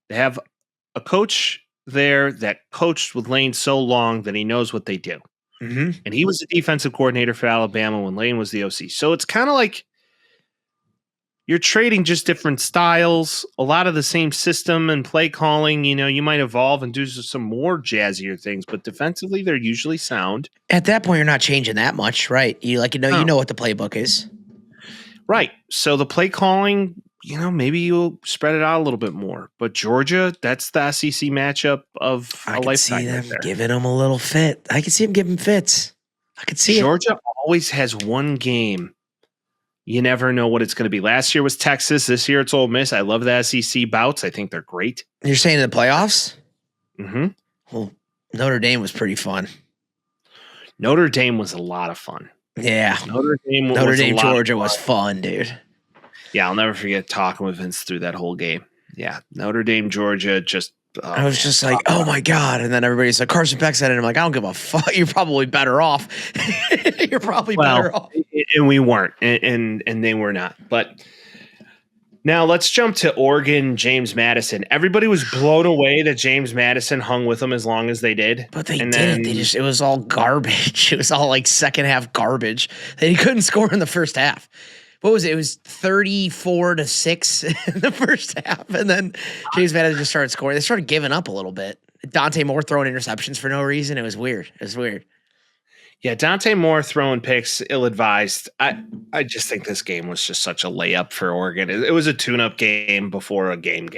[SPEAKER 1] they have a coach there that coached with Lane so long that he knows what they do.
[SPEAKER 3] Mm-hmm.
[SPEAKER 1] And he was the defensive coordinator for Alabama when Lane was the OC. So it's kind of like you're trading just different styles, a lot of the same system and play calling. You know, you might evolve and do some more jazzier things, but defensively, they're usually sound.
[SPEAKER 3] At that point, you're not changing that much, right? You know what the playbook is.
[SPEAKER 1] Right. So the play calling, you know, maybe you'll spread it out a little bit more. But Georgia, that's the SEC matchup of a lifetime. I can see them
[SPEAKER 3] giving them a little fit. I can see them giving fits. I can see
[SPEAKER 1] Georgia always has one game. You never know what it's going to be. Last year was Texas. This year it's Ole Miss. I love the SEC bouts. I think they're great.
[SPEAKER 3] You're saying in the playoffs?
[SPEAKER 1] Mm-hmm.
[SPEAKER 3] Well, Notre Dame was pretty fun.
[SPEAKER 1] Notre Dame was a lot of fun.
[SPEAKER 3] Yeah. Notre Dame, Georgia was fun, dude.
[SPEAKER 1] Yeah, I'll never forget talking with Vince through that whole game. Yeah, Notre Dame, Georgia, just...
[SPEAKER 3] I was just like, oh my God. And then everybody's like, Carson Beck said it. And I'm like, I don't give a fuck. You're probably better off. You're probably better off.
[SPEAKER 1] And we weren't. And they were not. But now let's jump to Oregon, James Madison. Everybody was blown away that James Madison hung with them as long as they did.
[SPEAKER 3] But they didn't. It was all garbage. It was all like second half garbage. They couldn't score in the first half. What was it? It was 34-6 in the first half. And then James Madison just started scoring. They started giving up a little bit. Dante Moore throwing interceptions for no reason. It was weird.
[SPEAKER 1] Yeah, Dante Moore throwing picks, ill-advised. I just think this game was just such a layup for Oregon. It was a tune-up game before a game.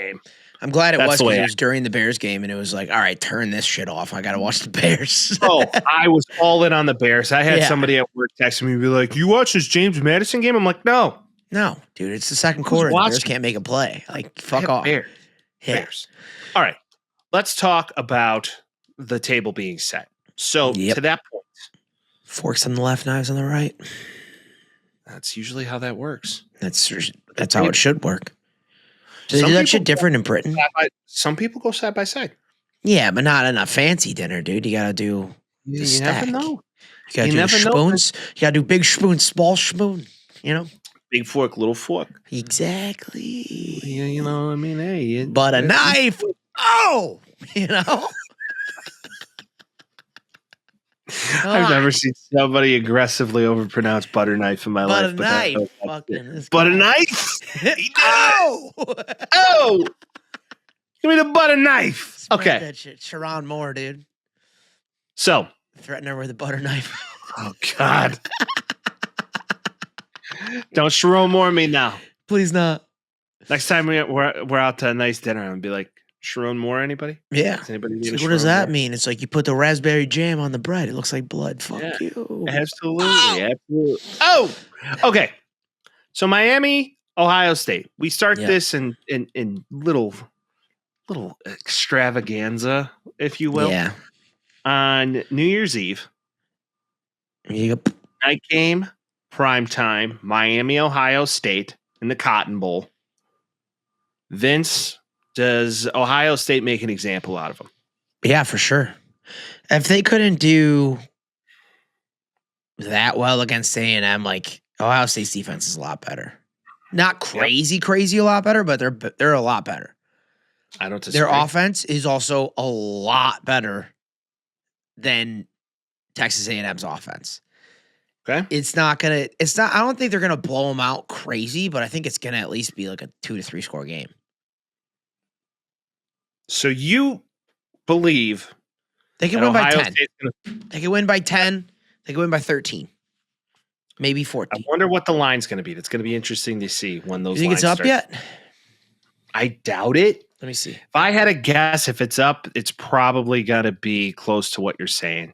[SPEAKER 3] I'm glad it was because it was during the Bears game, and it was like, all right, turn this shit off. I got to watch the Bears.
[SPEAKER 1] I was all in on the Bears. I had somebody at work text me and be like, you watch this James Madison game? I'm like, no.
[SPEAKER 3] No, dude, it's the second quarter. The Bears can't make a play. Like, fuck off.
[SPEAKER 1] Bears. All right, let's talk about the table being set. So to that point.
[SPEAKER 3] Forks on the left, knives on the right.
[SPEAKER 1] That's usually how that works.
[SPEAKER 3] That's how it should work. Do they do that shit different in Britain?
[SPEAKER 1] Some people go side by side.
[SPEAKER 3] Yeah, but not in a fancy dinner, dude. You got to do the stack.
[SPEAKER 1] Never know.
[SPEAKER 3] You got to do spoons. You got to do big spoon, small spoon, you know?
[SPEAKER 1] Big fork, little fork.
[SPEAKER 3] Exactly.
[SPEAKER 1] Yeah, you know what I mean? Hey,
[SPEAKER 3] but a knife. Oh, you know?
[SPEAKER 1] I've never seen somebody aggressively overpronounce butter knife in my life. Butter knife. Oh! Give me the butter knife.
[SPEAKER 3] Spread
[SPEAKER 1] okay.
[SPEAKER 3] That shit. Sharon Moore, dude.
[SPEAKER 1] So.
[SPEAKER 3] Threaten her with a butter knife.
[SPEAKER 1] Oh, God. Don't Sharon Moore me now.
[SPEAKER 3] Please not.
[SPEAKER 1] Next time we're out to a nice dinner, I'm going to be like, Sharon Moore, anybody?
[SPEAKER 3] Yeah.
[SPEAKER 1] Does anybody
[SPEAKER 3] what does that mean? It's like you put the raspberry jam on the bread. It looks like blood. Fuck you.
[SPEAKER 1] Absolutely. Oh, okay. So Miami, Ohio State. We start this in little extravaganza, if you will.
[SPEAKER 3] Yeah.
[SPEAKER 1] On New Year's Eve.
[SPEAKER 3] Yep.
[SPEAKER 1] Night game, prime time, Miami, Ohio State in the Cotton Bowl. Vince, does Ohio State make an example out of them?
[SPEAKER 3] Yeah, for sure. If they couldn't do that well against A&M, like Ohio State's defense is a lot better. Not crazy a lot better, but they're a lot better.
[SPEAKER 1] I don't disagree.
[SPEAKER 3] Their offense is also a lot better than Texas A&M's offense.
[SPEAKER 1] Okay.
[SPEAKER 3] I don't think they're going to blow them out crazy, but I think it's going to at least be like a 2 to 3 score game.
[SPEAKER 1] So you believe
[SPEAKER 3] they can win by 10. They can win by 10. They can win by 13. Maybe 14.
[SPEAKER 1] I wonder what the line's going to be. That's going to be interesting to see when those.
[SPEAKER 3] You think
[SPEAKER 1] lines
[SPEAKER 3] it's up
[SPEAKER 1] start.
[SPEAKER 3] yet?
[SPEAKER 1] I doubt it.
[SPEAKER 3] Let me see.
[SPEAKER 1] If I had a guess, if it's up, it's probably got to be close to what you're saying.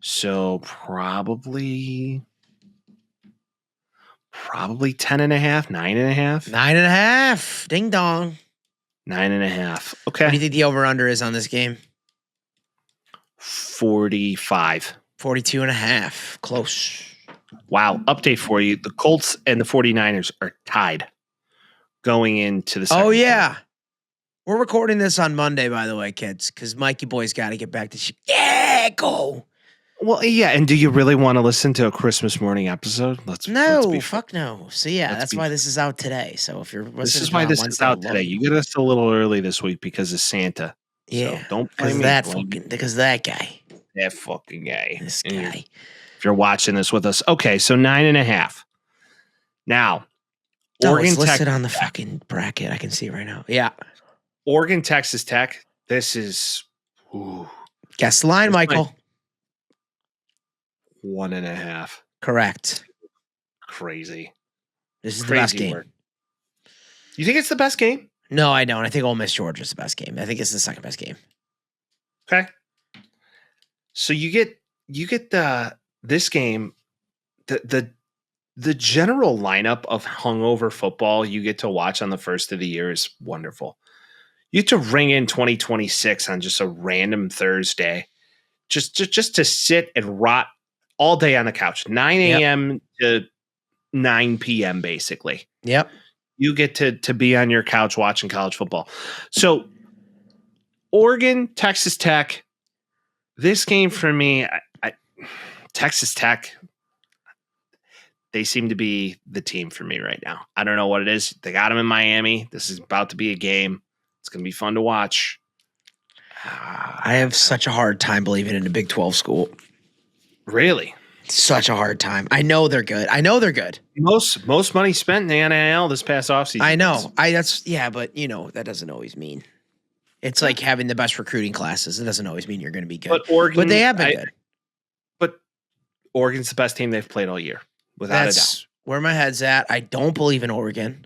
[SPEAKER 1] So probably 10 and a half, 9 and a half.
[SPEAKER 3] 9.5. Ding dong.
[SPEAKER 1] 9 and a half. Okay.
[SPEAKER 3] What do you think the over-under is on this game?
[SPEAKER 1] 45.
[SPEAKER 3] 42.5. Close.
[SPEAKER 1] Wow. Update for you. The Colts and the 49ers are tied going into the second
[SPEAKER 3] Oh, yeah.
[SPEAKER 1] quarter.
[SPEAKER 3] We're recording this on Monday, by the way, kids, because Mikey Boy's got to get back to Chicago.
[SPEAKER 1] Well, yeah. And do you really want to listen to a Christmas morning episode? Let's be
[SPEAKER 3] fuck no. So, yeah, that's why this is out today. So, if you're listening
[SPEAKER 1] this is why this is out today. You get us a little early this week because of Santa.
[SPEAKER 3] Yeah.
[SPEAKER 1] So don't blame me.
[SPEAKER 3] Because that guy.
[SPEAKER 1] That fucking guy.
[SPEAKER 3] This guy.
[SPEAKER 1] If you're watching this with us. Okay, so 9.5. Now, Oregon
[SPEAKER 3] it's listed
[SPEAKER 1] Tech
[SPEAKER 3] on the fucking bracket. I can see it right now. Yeah.
[SPEAKER 1] Oregon, Texas Tech. This is
[SPEAKER 3] Guess the line, Michael.
[SPEAKER 1] 1.5.
[SPEAKER 3] Correct.
[SPEAKER 1] Crazy.
[SPEAKER 3] This is the best game.
[SPEAKER 1] Word. You think it's the best game?
[SPEAKER 3] No, I don't. I think Ole Miss Georgia is the best game. I think it's the second best game.
[SPEAKER 1] Okay. So you get this game, the general lineup of hungover football you get to watch on the first of the year is wonderful. You get to ring in 2026 on just a random Thursday, just to sit and rot all day on the couch, 9 a.m. to 9 p.m. basically.
[SPEAKER 3] Yep.
[SPEAKER 1] You get to be on your couch watching college football. So Oregon, Texas Tech, this game for me, Texas Tech, they seem to be the team for me right now. I don't know what it is. They got them in Miami. This is about to be a game. It's going to be fun to watch.
[SPEAKER 3] I have such a hard time believing in a Big 12 school.
[SPEAKER 1] Really?
[SPEAKER 3] Such a hard time. I know they're good.
[SPEAKER 1] Most money spent in the NIL this past offseason.
[SPEAKER 3] I know. But that doesn't always mean. It's like having the best recruiting classes. It doesn't always mean you're going to be good. But they have been good.
[SPEAKER 1] But Oregon's the best team they've played all year, without a doubt.
[SPEAKER 3] That's where my head's at. I don't believe in Oregon.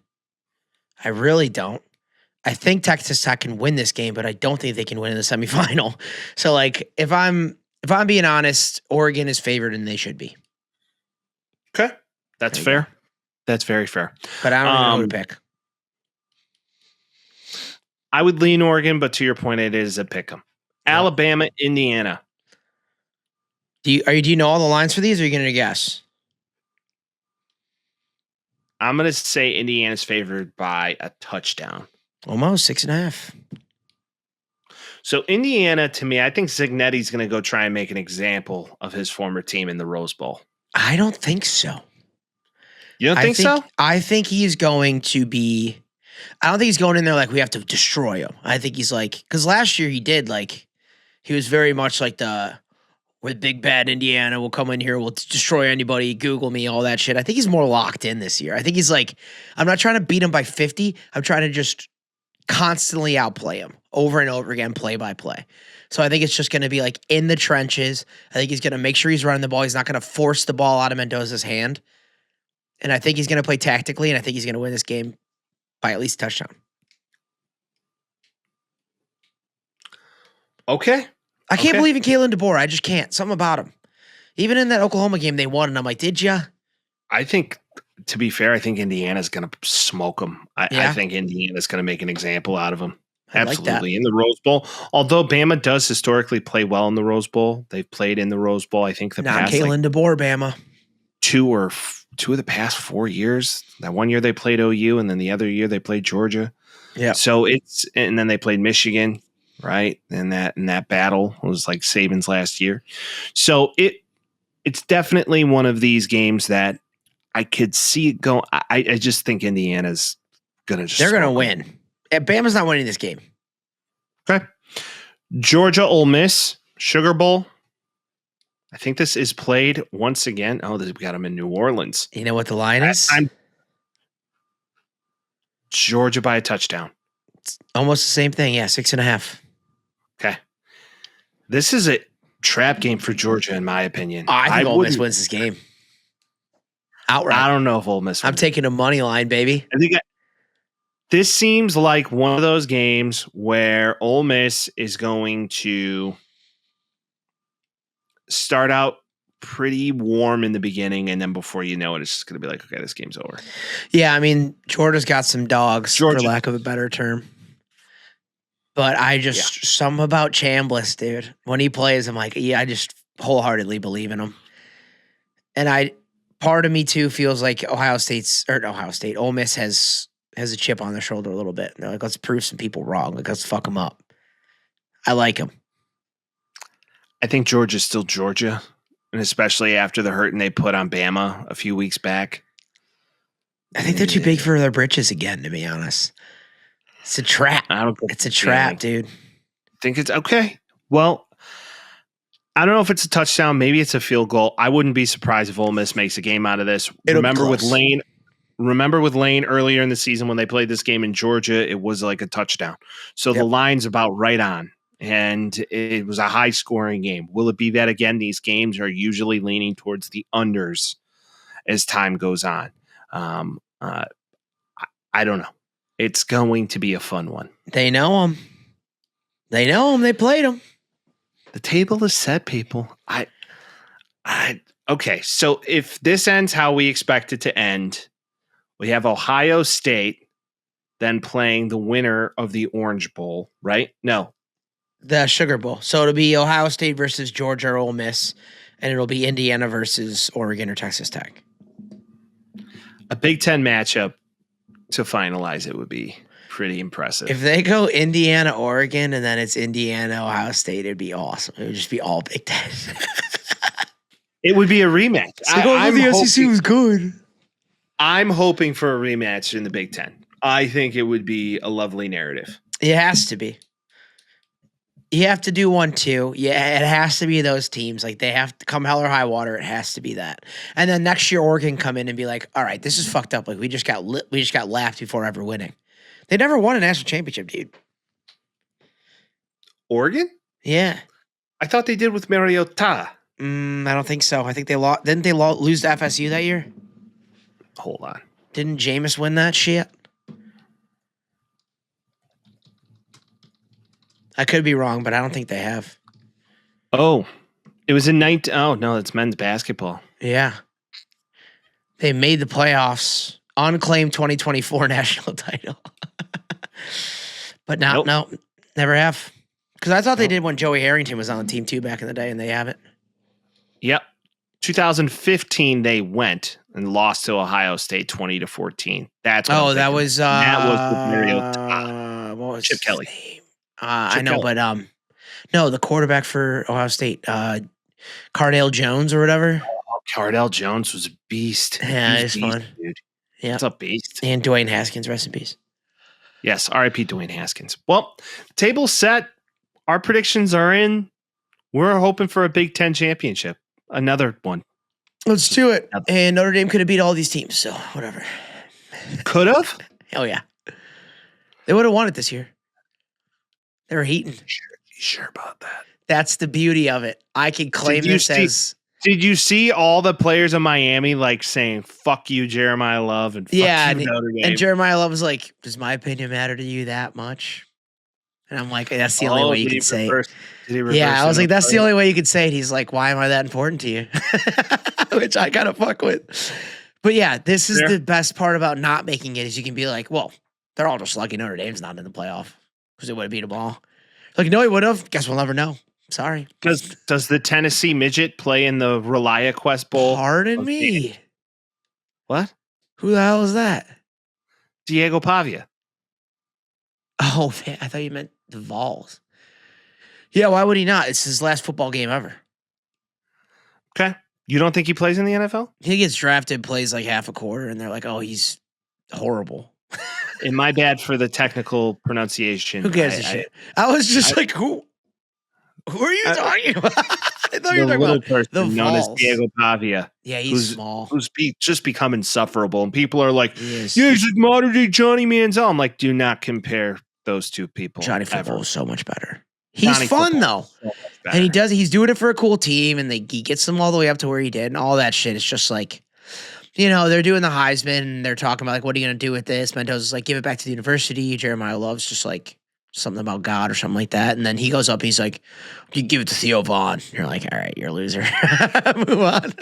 [SPEAKER 3] I really don't. I think Texas Tech can win this game, but I don't think they can win in the semifinal. So, like, if I'm being honest, Oregon is favored and they should be.
[SPEAKER 1] Okay. That's fair. That's very fair.
[SPEAKER 3] But I don't even know who to pick.
[SPEAKER 1] I would lean Oregon, but to your point, it is a pick 'em. Alabama, Indiana.
[SPEAKER 3] Do you know all the lines for these, or are you going to guess?
[SPEAKER 1] I'm going to say Indiana's favored by a touchdown.
[SPEAKER 3] Almost 6.5.
[SPEAKER 1] So Indiana, to me, I think Zignetti's going to go try and make an example of his former team in the Rose Bowl.
[SPEAKER 3] I don't think so.
[SPEAKER 1] You don't think so?
[SPEAKER 3] I think he's going to be. I don't think he's going in there like we have to destroy him. I think he's like, because last year he did, like, he was very much like we're the big bad Indiana. We'll come in here, we'll destroy anybody, Google me, all that shit. I think he's more locked in this year. I think he's like, I'm not trying to beat him by 50. I'm trying to just constantly outplay him over and over again, play by play. So I think it's just going to be like in the trenches. I think he's going to make sure he's running the ball. He's not going to force the ball out of Mendoza's hand. And I think he's going to play tactically, and I think he's going to win this game by at least a touchdown.
[SPEAKER 1] Okay.
[SPEAKER 3] I can't believe in Kalen DeBoer. I just can't. Something about him. Even in that Oklahoma game, they won, and I'm like, did ya?
[SPEAKER 1] I think, to be fair, I think Indiana's going to smoke them. I think Indiana's going to make an example out of them. Absolutely. In the Rose Bowl. Although Bama does historically play well in the Rose Bowl. They've played in the Rose Bowl, I think, past
[SPEAKER 3] Kalen DeBoer, Bama.
[SPEAKER 1] Two of the past 4 years. That one year they played OU, and then the other year they played Georgia. Yeah. So and then they played Michigan, right? And that battle was like Saban's last year. So it's definitely one of these games that I could see it go. I just think Indiana's gonna
[SPEAKER 3] they're gonna win. Bama's not winning this game.
[SPEAKER 1] Okay. Georgia, Ole Miss, Sugar Bowl. I think this is played once again. Oh, we got them in New Orleans.
[SPEAKER 3] You know what the line is?
[SPEAKER 1] Georgia by a touchdown.
[SPEAKER 3] It's almost the same thing. Yeah, 6.5.
[SPEAKER 1] Okay. This is a trap game for Georgia, in my opinion.
[SPEAKER 3] I think Ole Miss wins this game. Outright.
[SPEAKER 1] I don't know if Ole Miss wins.
[SPEAKER 3] I'm taking a money line, baby.
[SPEAKER 1] I think this seems like one of those games where Ole Miss is going to start out pretty warm in the beginning, and then before you know it, it's just going to be like, okay, this game's over.
[SPEAKER 3] Yeah, I mean, Georgia's got some dogs, for lack of a better term. But I just, something about Chambliss, dude. When he plays, I'm like, I just wholeheartedly believe in him. And part of me too feels like Ole Miss has a chip on their shoulder a little bit. They're like, let's prove some people wrong. Like, let's fuck them up. I like him.
[SPEAKER 1] I think Georgia's still Georgia, and especially after the hurting they put on Bama a few weeks back.
[SPEAKER 3] I think they're too big for their britches again, to be honest. It's a trap. It's a trap, dude.
[SPEAKER 1] I think it's okay. Well, I don't know if it's a touchdown. Maybe it's a field goal. I wouldn't be surprised if Ole Miss makes a game out of this. Remember with Lane earlier in the season when they played this game in Georgia, it was like a touchdown. So the line's about right on. And it was a high-scoring game. Will it be that again? These games are usually leaning towards the unders as time goes on. I don't know. It's going to be a fun one.
[SPEAKER 3] They know him. They played him.
[SPEAKER 1] The table is set, people. Okay, so if this ends how we expect it to end, we have Ohio State then playing the winner of the Orange Bowl, right? No.
[SPEAKER 3] The Sugar Bowl. So it'll be Ohio State versus Georgia or Ole Miss, and it'll be Indiana versus Oregon or Texas Tech.
[SPEAKER 1] A Big Ten matchup to finalize it would be pretty impressive.
[SPEAKER 3] If they go Indiana, Oregon, and then it's Indiana, Ohio State, it'd be awesome. It would just be all Big Ten.
[SPEAKER 1] It would be a rematch.
[SPEAKER 3] The SEC was good.
[SPEAKER 1] I'm hoping for a rematch in the Big Ten. I think it would be a lovely narrative.
[SPEAKER 3] It has to be. You have to do one too. Yeah, it has to be those teams. Like, they have to come hell or high water. It has to be that. And then next year, Oregon come in and be like, "All right, this is fucked up. Like, we just got laughed before ever winning." They never won a national championship, dude.
[SPEAKER 1] Oregon?
[SPEAKER 3] Yeah,
[SPEAKER 1] I thought they did with Mariota.
[SPEAKER 3] I don't think so. I think they lost. Didn't they lose to FSU that year?
[SPEAKER 1] Hold on.
[SPEAKER 3] Didn't Jameis win that shit? I could be wrong, but I don't think they have.
[SPEAKER 1] Oh, it was in Oh, no, it's men's basketball.
[SPEAKER 3] Yeah. They made the playoffs. Unclaimed 2024 national title. But no, never have. Because I thought they did when Joey Harrington was on the team too back in the day, and they haven't.
[SPEAKER 1] Yep. 2015, they went and lost to Ohio State 20-14. That's what
[SPEAKER 3] that was
[SPEAKER 1] with Mariota.
[SPEAKER 3] What was
[SPEAKER 1] Chip Kelly.
[SPEAKER 3] Name? I know, but no, the quarterback for Ohio State, Cardale Jones or whatever.
[SPEAKER 1] Oh, Cardale Jones was a beast.
[SPEAKER 3] Yeah, it's fun,
[SPEAKER 1] dude.
[SPEAKER 3] Yeah,
[SPEAKER 1] it's a beast.
[SPEAKER 3] And Dwayne Haskins, rest in peace.
[SPEAKER 1] Yes, R.I.P. Dwayne Haskins. Well, table's set. Our predictions are in. We're hoping for a Big Ten championship. Another one.
[SPEAKER 3] Let's do it. And Notre Dame could have beat all these teams, so whatever.
[SPEAKER 1] Could have?
[SPEAKER 3] Oh yeah, they would have won it this year. They were heating.
[SPEAKER 1] Sure about that?
[SPEAKER 3] That's the beauty of it. I can claim this as.
[SPEAKER 1] Did you see all the players of Miami like saying "fuck you, Jeremiah Love" and "fuck you, Notre Dame"?
[SPEAKER 3] And Jeremiah Love was like, "Does my opinion matter to you that much?" And I'm like, "That's the only way you can say it." Yeah, I was like, "That's the only way you could say it." He's like, "Why am I that important to you?" Which I kind of fuck with. But yeah, this is the best part about not making it is you can be like, "Well, they're all just lucky Notre Dame's not in the playoff." Because they would have beat them all. Like, no, he would have. Guess we'll never know. Sorry.
[SPEAKER 1] Does the Tennessee midget play in the Relia Quest Bowl?
[SPEAKER 3] Pardon me.
[SPEAKER 1] What?
[SPEAKER 3] Who the hell is that?
[SPEAKER 1] Diego Pavia.
[SPEAKER 3] Oh, man, I thought you meant the Vols. Yeah, why would he not? It's his last football game ever.
[SPEAKER 1] Okay. You don't think he plays in the NFL?
[SPEAKER 3] He gets drafted, plays like half a quarter, and they're like, "Oh, he's horrible."
[SPEAKER 1] And my bad for the technical pronunciation.
[SPEAKER 3] Who gives a shit? I was just like, who are you talking about? I thought you were talking about
[SPEAKER 1] person
[SPEAKER 3] the
[SPEAKER 1] known as
[SPEAKER 3] Vols.
[SPEAKER 1] Diego Pavia.
[SPEAKER 3] Yeah, he's small.
[SPEAKER 1] Who's just become insufferable. And people are like,
[SPEAKER 3] He is.
[SPEAKER 1] yeah, he's like modern day Johnny Manziel. I'm like, do not compare those two people.
[SPEAKER 3] Johnny Football
[SPEAKER 1] ever.
[SPEAKER 3] is so much better. He's
[SPEAKER 1] Johnny
[SPEAKER 3] fun though.
[SPEAKER 1] So
[SPEAKER 3] And he's doing it for a cool team, and he gets them all the way up to where he did, and all that shit. It's just like, they're doing the Heisman, and they're talking about like, what are you gonna do with this? Mendoza's like, give it back to the university. Jeremiah Love's just like something about God or something like that. And then he goes up, and he's like, you give it to Theo Vaughn. You're like, all right, you're a loser. Move on.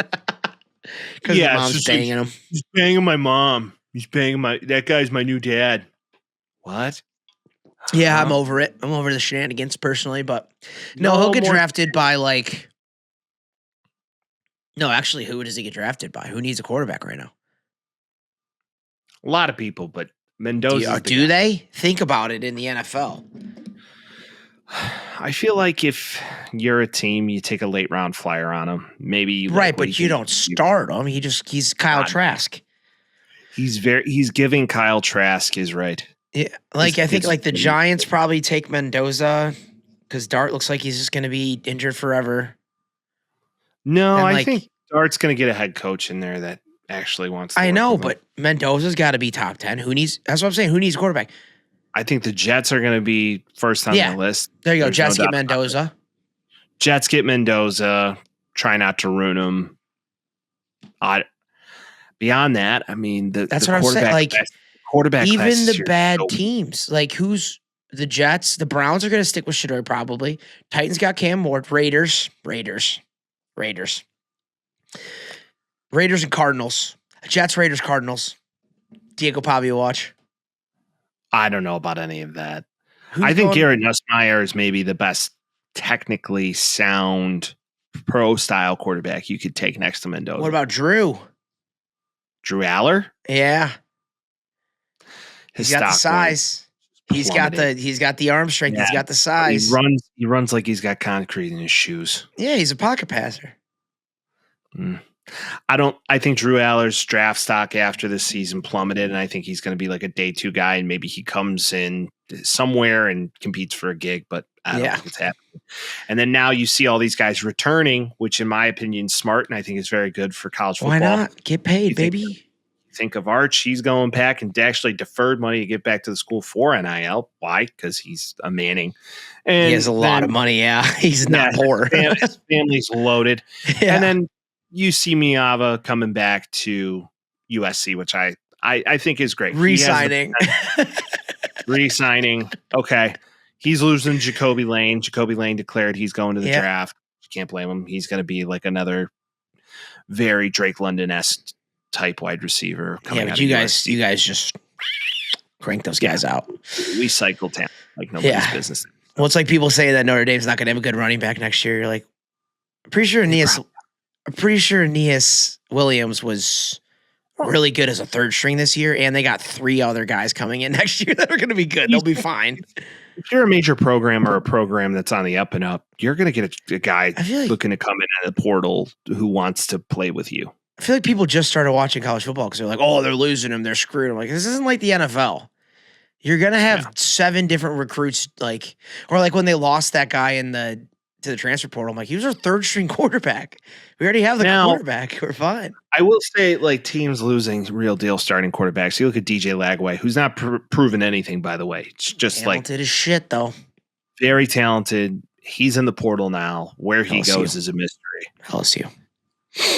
[SPEAKER 3] Because his mom's banging him.
[SPEAKER 1] He's banging my mom. That guy's my new dad. What?
[SPEAKER 3] Yeah, I'm over it. I'm over the shenanigans personally, but no, he'll get drafted by like. No, actually, who does he get drafted by? Who needs a quarterback right now?
[SPEAKER 1] A lot of people, but Mendoza.
[SPEAKER 3] Do they? Think about it in the NFL.
[SPEAKER 1] I feel like if you're a team, you take a late round flyer on him. Maybe
[SPEAKER 3] but you don't start him. He's Kyle Trask.
[SPEAKER 1] He's giving Kyle Trask his right.
[SPEAKER 3] Yeah, I think the Giants probably take Mendoza because Dart looks like he's just going to be injured forever.
[SPEAKER 1] No, I think Dart's going to get a head coach in there that actually wants to.
[SPEAKER 3] I know, but Mendoza's got to be top 10. That's what I'm saying. Who needs a quarterback?
[SPEAKER 1] I think the Jets are going to be first on the list.
[SPEAKER 3] There you go. Jets get Mendoza.
[SPEAKER 1] Jets get Mendoza. Try not to ruin him. Beyond that, I mean,
[SPEAKER 3] that's what I'm saying. Like
[SPEAKER 1] quarterback,
[SPEAKER 3] even the bad teams, like who's the Jets, the Browns are going to stick with Shador probably. Titans got Cam Ward. Raiders and Cardinals. Jets, Raiders, Cardinals. Diego Pavia watch.
[SPEAKER 1] I don't know about any of that. I think Garrett Nussmeier is maybe the best technically sound pro-style quarterback you could take next to Mendoza.
[SPEAKER 3] What about Drew?
[SPEAKER 1] Drew Aller?
[SPEAKER 3] Yeah. He's got the size. He's got the arm strength. Yeah. He's got the size.
[SPEAKER 1] He runs like he's got concrete in his shoes.
[SPEAKER 3] Yeah, he's a pocket passer.
[SPEAKER 1] I think Drew Aller's draft stock after this season plummeted, and I think he's going to be like a day 2 guy, and maybe he comes in somewhere and competes for a gig, but I don't think it's happening. And then now you see all these guys returning, which in my opinion is smart, and I think is very good for college football.
[SPEAKER 3] Why not? Get paid, baby.
[SPEAKER 1] Think of Arch. He's going back and actually deferred money to get back to the school for NIL. Why? Because he's a Manning. And
[SPEAKER 3] he has a lot of money, He's not poor.
[SPEAKER 1] His family's loaded. Yeah. And then you see Miava coming back to USC, which I think is great.
[SPEAKER 3] Re-signing.
[SPEAKER 1] Re-signing. Okay. He's losing Jacoby Lane. Jacoby Lane declared he's going to the draft. You can't blame him. He's going to be like another very Drake London-esque type wide receiver.
[SPEAKER 3] Yeah, but you guys just crank those guys out.
[SPEAKER 1] We cycle talent like nobody's business.
[SPEAKER 3] Well, it's like people saying that Notre Dame's not going to have a good running back next year. You're like, I'm pretty sure Aeneas Williams was really good as a third string this year, and they got 3 other guys coming in next year that are going to be good. They'll be fine.
[SPEAKER 1] If you're a major program or a program that's on the up and up, you're going to get a guy looking to come in at the portal who wants to play with you.
[SPEAKER 3] I feel like people just started watching college football because they're like, oh, they're losing him. They're screwed. I'm like, this isn't like the NFL. You're going to have 7 different recruits, or when they lost that guy to the transfer portal. I'm like, he was our third string quarterback. We already have the quarterback. We're fine.
[SPEAKER 1] I will say, teams losing real deal starting quarterbacks. You look at DJ Lagway, who's not proven anything, by the way. It's just
[SPEAKER 3] talented as shit, though.
[SPEAKER 1] Very talented. He's in the portal now. Where he goes is a mystery.
[SPEAKER 3] LSU.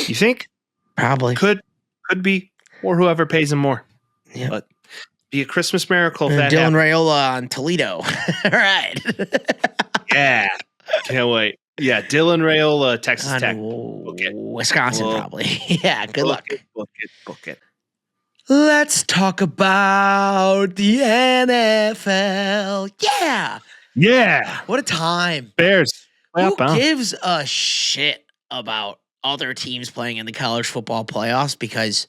[SPEAKER 1] You think?
[SPEAKER 3] Probably.
[SPEAKER 1] Could be, or whoever pays him more.
[SPEAKER 3] Yeah.
[SPEAKER 1] But be a Christmas miracle if
[SPEAKER 3] and
[SPEAKER 1] that
[SPEAKER 3] Dylan
[SPEAKER 1] happens.
[SPEAKER 3] Raiola on Toledo. All right.
[SPEAKER 1] Yeah. Can't wait. Yeah, Dylan Raiola, Texas Tech.
[SPEAKER 3] Wisconsin, probably. Yeah, good luck.
[SPEAKER 1] Book it.
[SPEAKER 3] Let's talk about the NFL. Yeah.
[SPEAKER 1] Yeah.
[SPEAKER 3] What a time.
[SPEAKER 1] Bears.
[SPEAKER 3] Who gives a shit about other teams playing in the college football playoffs? Because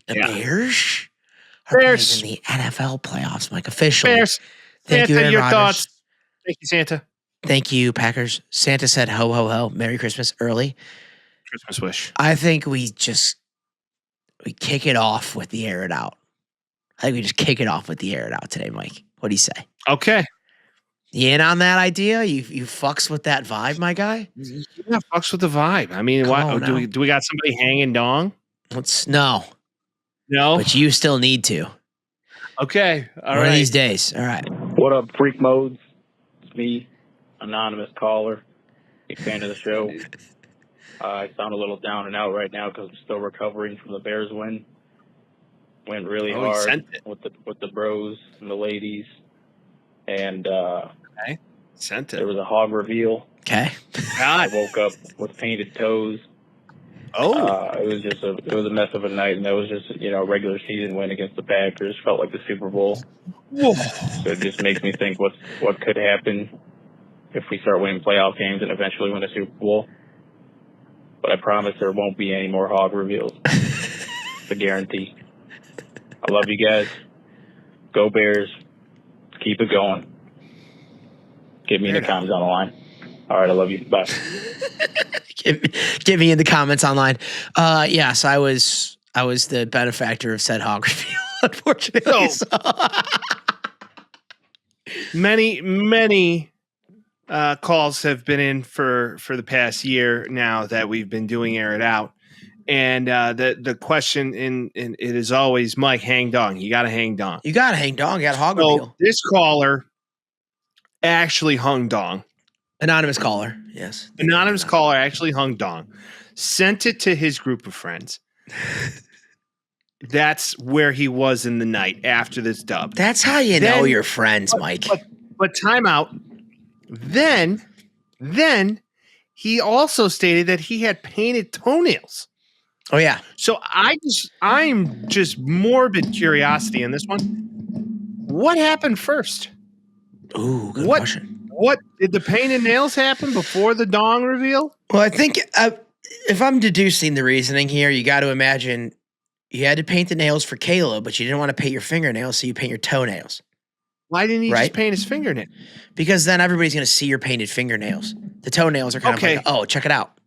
[SPEAKER 3] the Bears are playing in the NFL playoffs, Mike, officially.
[SPEAKER 1] Bears.
[SPEAKER 3] Thank you, Aaron
[SPEAKER 1] your
[SPEAKER 3] Rodgers.
[SPEAKER 1] thoughts. Thank you, Santa.
[SPEAKER 3] Thank you, Packers. Santa said ho, ho, ho. Merry Christmas early.
[SPEAKER 1] Christmas wish.
[SPEAKER 3] I think we kick it off with the air it out. think we just kick it off with the air it out today, Mike. What do you say?
[SPEAKER 1] Okay.
[SPEAKER 3] You in on that idea? You fucks with that vibe, my guy?
[SPEAKER 1] Yeah, fucks with the vibe. I mean, do we got somebody hanging dong?
[SPEAKER 3] No. But you still need to.
[SPEAKER 1] Okay. All right.
[SPEAKER 3] One of these days. All right.
[SPEAKER 4] What up, Freak Modes? It's me, anonymous caller. Big fan of the show. I sound a little down and out right now because I'm still recovering from the Bears win. Went really hard with the bros and the ladies. And
[SPEAKER 1] okay. Sent it.
[SPEAKER 4] There was a hog reveal.
[SPEAKER 3] Okay.
[SPEAKER 4] I woke up with painted toes.
[SPEAKER 1] Oh.
[SPEAKER 4] It was a mess of a night, and that was just a regular season win against the Packers. Felt like the Super Bowl.
[SPEAKER 1] Whoa.
[SPEAKER 4] So it just makes me think what could happen if we start winning playoff games and eventually win a Super Bowl. But I promise there won't be any more hog reveals. It's a guarantee. I love you guys. Go Bears. Let's keep it going. Get me in the comments on the line. All right, I love you. Bye.
[SPEAKER 3] Get me in the comments online. Yes, I was the benefactor of said hog reveal, unfortunately. So.
[SPEAKER 1] Many calls have been in for the past year now that we've been doing Air It Out. And the question in it is always, Mike, hang dong. You got to hang dong.
[SPEAKER 3] You got to hang dong. You got hog reveal.
[SPEAKER 1] This caller actually hung dong.
[SPEAKER 3] Anonymous caller, yes.
[SPEAKER 1] Anonymous caller actually hung dong. Sent it to his group of friends. That's where he was in the night after this dub.
[SPEAKER 3] That's how you know your friends, Mike.
[SPEAKER 1] But time out. Then he also stated that he had painted toenails.
[SPEAKER 3] Oh yeah.
[SPEAKER 1] So I'm just morbid curiosity in this one. What happened first?
[SPEAKER 3] Ooh, good question.
[SPEAKER 1] What did the painted nails happen before the dong reveal?
[SPEAKER 3] Well, I think if I'm deducing the reasoning here, you got to imagine you had to paint the nails for Caleb, but you didn't want to paint your fingernails, so you paint your toenails.
[SPEAKER 1] Why didn't he just paint his fingernail?
[SPEAKER 3] Because then everybody's going to see your painted fingernails. The toenails are kind of like, oh, check it out.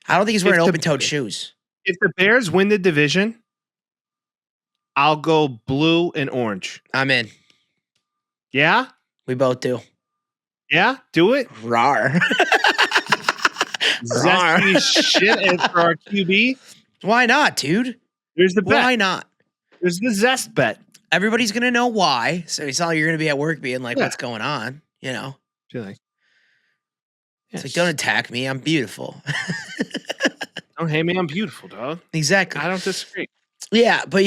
[SPEAKER 3] I don't think he's wearing open-toed shoes.
[SPEAKER 1] If the Bears win the division, I'll go blue and orange.
[SPEAKER 3] I'm in.
[SPEAKER 1] Yeah?
[SPEAKER 3] We both do.
[SPEAKER 1] Yeah? Do it?
[SPEAKER 3] Rawr.
[SPEAKER 1] Zesty shit for our QB?
[SPEAKER 3] Why not, dude?
[SPEAKER 1] There's the bet.
[SPEAKER 3] Why not?
[SPEAKER 1] There's the zest bet.
[SPEAKER 3] Everybody's going to know why. So it's not like you're going to be at work being like, what's going on? You know?
[SPEAKER 1] Like,
[SPEAKER 3] it's like, don't attack me. I'm beautiful.
[SPEAKER 1] Don't hate me. I'm beautiful, dog.
[SPEAKER 3] Exactly.
[SPEAKER 1] I don't disagree.
[SPEAKER 3] Yeah, but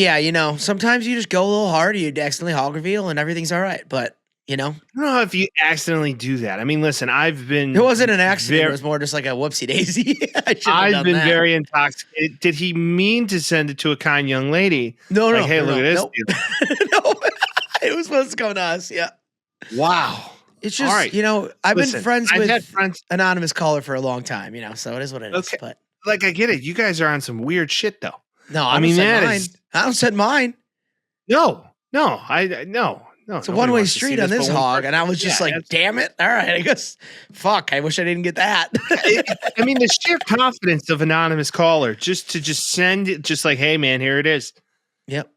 [SPEAKER 3] sometimes you just go a little hard. You accidentally hog reveal and everything's all right. But,
[SPEAKER 1] I don't know if you accidentally do that. I mean, listen, it
[SPEAKER 3] wasn't an accident. It was more just like a whoopsie daisy.
[SPEAKER 1] I've been very intoxicated. Did he mean to send it to a kind young lady?
[SPEAKER 3] No.
[SPEAKER 1] Hey, look at this.
[SPEAKER 3] No, it was supposed to come to us. Yeah.
[SPEAKER 1] Wow.
[SPEAKER 3] It's just, I've been friends with anonymous caller for a long time, so it is what it is. But
[SPEAKER 1] I get it. You guys are on some weird shit, though.
[SPEAKER 3] No, I don't send mine.
[SPEAKER 1] No.
[SPEAKER 3] It's a one-way street on this hog, and I was just damn it. All right, I guess, fuck, I wish I didn't get that.
[SPEAKER 1] The sheer confidence of anonymous caller just to send it, just like, hey, man, here it is.
[SPEAKER 3] Yep.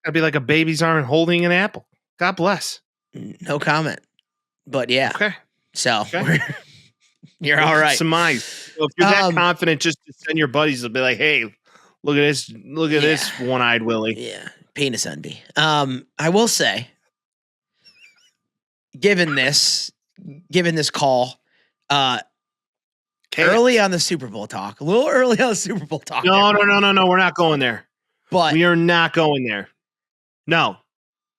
[SPEAKER 1] That'd be like a baby's arm holding an apple. God bless.
[SPEAKER 3] No comment. But yeah.
[SPEAKER 1] Okay.
[SPEAKER 3] So you're all right.
[SPEAKER 1] Surmise. So if you're that confident, just to send your buddies, they'll be like, hey, look at this. Look at this one-eyed Willie.
[SPEAKER 3] Yeah. Penis envy. I will say, given this call, early on the Super Bowl talk, a little early on the Super Bowl talk.
[SPEAKER 1] No. We're not going there.
[SPEAKER 3] But
[SPEAKER 1] we are not going there. No.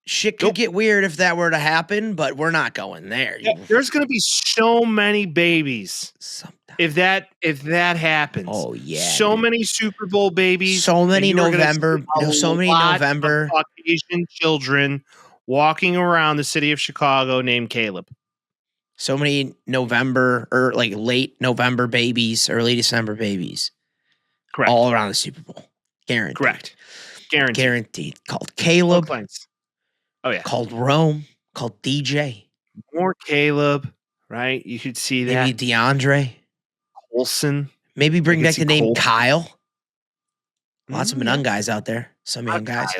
[SPEAKER 3] Shit could get weird if that were to happen, but we're not going there.
[SPEAKER 1] Yeah, there's going to be so many babies if that happens.
[SPEAKER 3] Oh yeah,
[SPEAKER 1] so many Super Bowl babies.
[SPEAKER 3] So many November.
[SPEAKER 1] Caucasian children walking around the city of Chicago named Caleb.
[SPEAKER 3] So many November or late November babies, early December babies.
[SPEAKER 1] Correct.
[SPEAKER 3] All around the Super Bowl. Guaranteed.
[SPEAKER 1] Correct.
[SPEAKER 3] Guaranteed. Called Caleb.
[SPEAKER 1] Oh yeah.
[SPEAKER 3] Called Rome. Called DJ.
[SPEAKER 1] More Caleb, right? You could see that.
[SPEAKER 3] Maybe DeAndre.
[SPEAKER 1] Olsen.
[SPEAKER 3] Maybe bring back the name Kyle. Lots of young guys out there. Some young guys.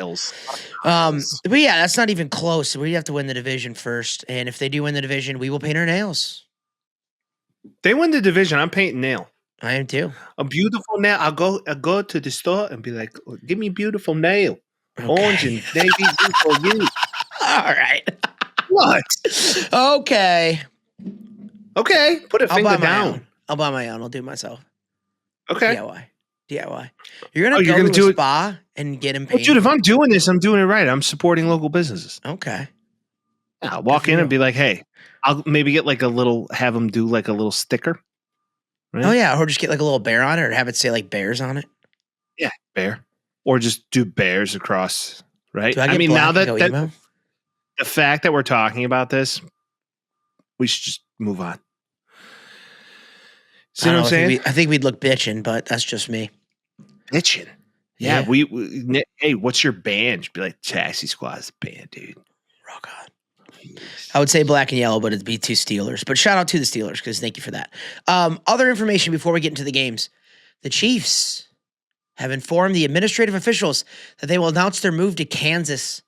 [SPEAKER 1] But
[SPEAKER 3] yeah, that's not even close. We have to win the division first. And if they do win the division, we will paint our nails.
[SPEAKER 1] They win the division. I'm painting nail.
[SPEAKER 3] I am too.
[SPEAKER 1] A beautiful nail. I'll go to the store and be like, give me beautiful nail.
[SPEAKER 3] Okay.
[SPEAKER 1] Orange and navy blue for you.
[SPEAKER 3] All right.
[SPEAKER 1] What?
[SPEAKER 3] Okay.
[SPEAKER 1] Okay. Put a finger down.
[SPEAKER 3] Own. I'll buy my own. I'll do it myself.
[SPEAKER 1] Okay.
[SPEAKER 3] DIY. You're gonna
[SPEAKER 1] you're
[SPEAKER 3] go
[SPEAKER 1] gonna
[SPEAKER 3] to
[SPEAKER 1] do
[SPEAKER 3] a
[SPEAKER 1] it?
[SPEAKER 3] spa and get him
[SPEAKER 1] Well,
[SPEAKER 3] painted.
[SPEAKER 1] dude, if I'm doing this, I'm doing it right. I'm supporting local businesses.
[SPEAKER 3] Okay.
[SPEAKER 1] I'll walk in and be like, hey, I'll maybe get like have them do like a little sticker. Right?
[SPEAKER 3] Oh yeah, or just get like a little bear on it, or have it say like bears on it.
[SPEAKER 1] Yeah, bear. Or just do bears across, right?
[SPEAKER 3] Do I get
[SPEAKER 1] mean,
[SPEAKER 3] black
[SPEAKER 1] now
[SPEAKER 3] and
[SPEAKER 1] that
[SPEAKER 3] go emo?
[SPEAKER 1] the fact that we're talking about this, we should just move on. See what I'm saying?
[SPEAKER 3] I think we'd look bitching, but that's just me.
[SPEAKER 1] Bitching. Yeah, hey, what's your band? Be like, Taxi Squad's band, dude.
[SPEAKER 3] Rock on. I would say black and yellow, but it'd be two Steelers. But shout out to the Steelers, because thank you for that. Other information before we get into the games. The Chiefs have informed the administrative officials that they will announce their move to Kansas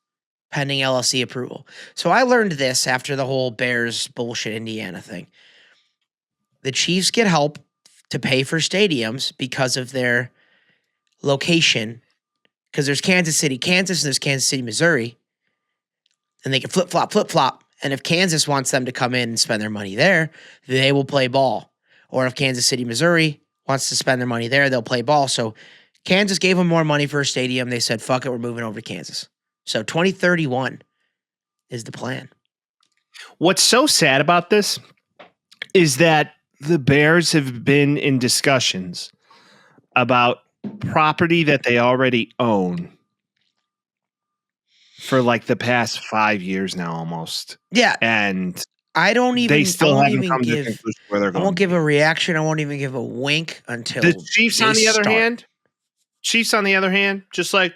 [SPEAKER 3] pending LLC approval. So I learned this after the whole Bears bullshit Indiana thing. The Chiefs get help to pay for stadiums because of their location, because there's Kansas City, Kansas, and there's Kansas City, Missouri, and they can flip-flop. And if Kansas wants them to come in and spend their money there, they will play ball. Or if Kansas City, Missouri wants to spend their money there, they'll play ball. So Kansas gave them more money for a stadium. They said, fuck it, we're moving over to Kansas. So 2031 is the plan.
[SPEAKER 1] What's so sad about this is that the Bears have been in discussions about property that they already own for like the past 5 years now, almost.
[SPEAKER 3] Yeah.
[SPEAKER 1] And
[SPEAKER 3] I don't even.
[SPEAKER 1] They still haven't come to
[SPEAKER 3] give.
[SPEAKER 1] conclusion where they're going.
[SPEAKER 3] I won't give a reaction. I won't even give a wink until
[SPEAKER 1] the Chiefs. On the other
[SPEAKER 3] start.
[SPEAKER 1] hand, just like.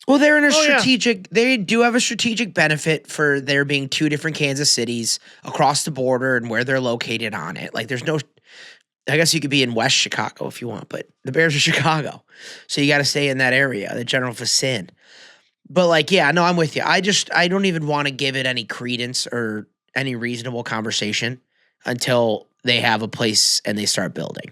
[SPEAKER 3] Well, they're in a strategic. They do have a strategic benefit for there being two different Kansas cities across the border and where they're located on it. Like, there's no. I guess you could be in West Chicago if you want, but the Bears are Chicago, so you got to stay in that area, the general vicinity. But like, yeah, no, I'm with you. I don't even want to give it any credence or any reasonable conversation until they have a place and they start building.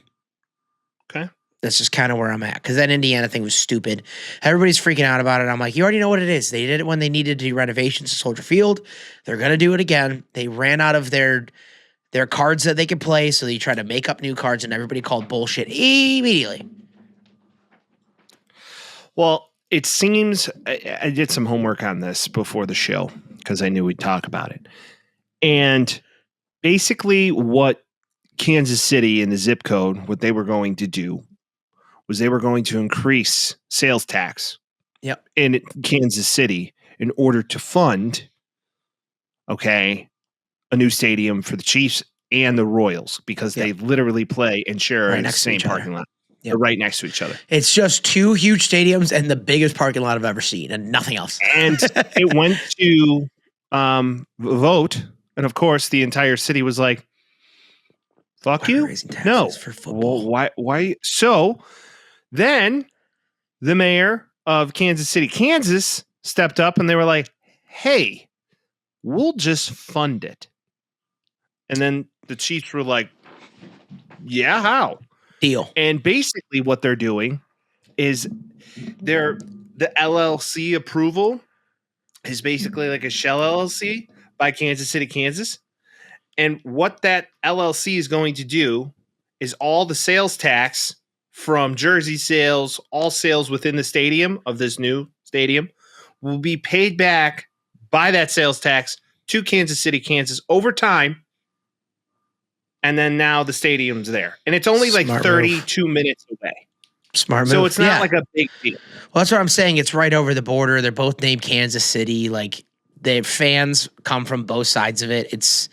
[SPEAKER 1] Okay.
[SPEAKER 3] That's just kind of where I'm at. Because that Indiana thing was stupid. Everybody's freaking out about it. I'm like, you already know what it is. They did it when they needed to do renovations to Soldier Field. They're going to do it again. They ran out of their cards that they could play, so they tried to make up new cards, and everybody called bullshit immediately.
[SPEAKER 1] Well, it seems I did some homework on this before the show because I knew we'd talk about it. And basically what Kansas City and the zip code, what they were going to do was they were going to increase sales tax in Kansas City in order to fund, a new stadium for the Chiefs and the Royals, because they literally play and share in the same parking lot. They're right next to each other.
[SPEAKER 3] It's just two huge stadiums and the biggest parking lot I've ever seen, and nothing else.
[SPEAKER 1] And it went to vote, and of course, the entire city was like, "Fuck you, no."
[SPEAKER 3] For football.
[SPEAKER 1] Well, why? So then, the mayor of Kansas City, Kansas, stepped up, and they were like, "Hey, we'll just fund it." And then the Chiefs were like, "Yeah, how?"
[SPEAKER 3] Deal.
[SPEAKER 1] And basically what they're doing is the LLC approval is basically like a shell LLC by Kansas City, Kansas. And what that LLC is going to do is all the sales tax from jersey sales, all sales within the stadium of this new stadium will be paid back by that sales tax to Kansas City, Kansas over time. And then now the stadium's there. And it's only like 32 minutes away.
[SPEAKER 3] Smart move.
[SPEAKER 1] So it's not like a big deal.
[SPEAKER 3] Well, that's what I'm saying. It's right over the border. They're both named Kansas City. Like, the fans come from both sides of it. It's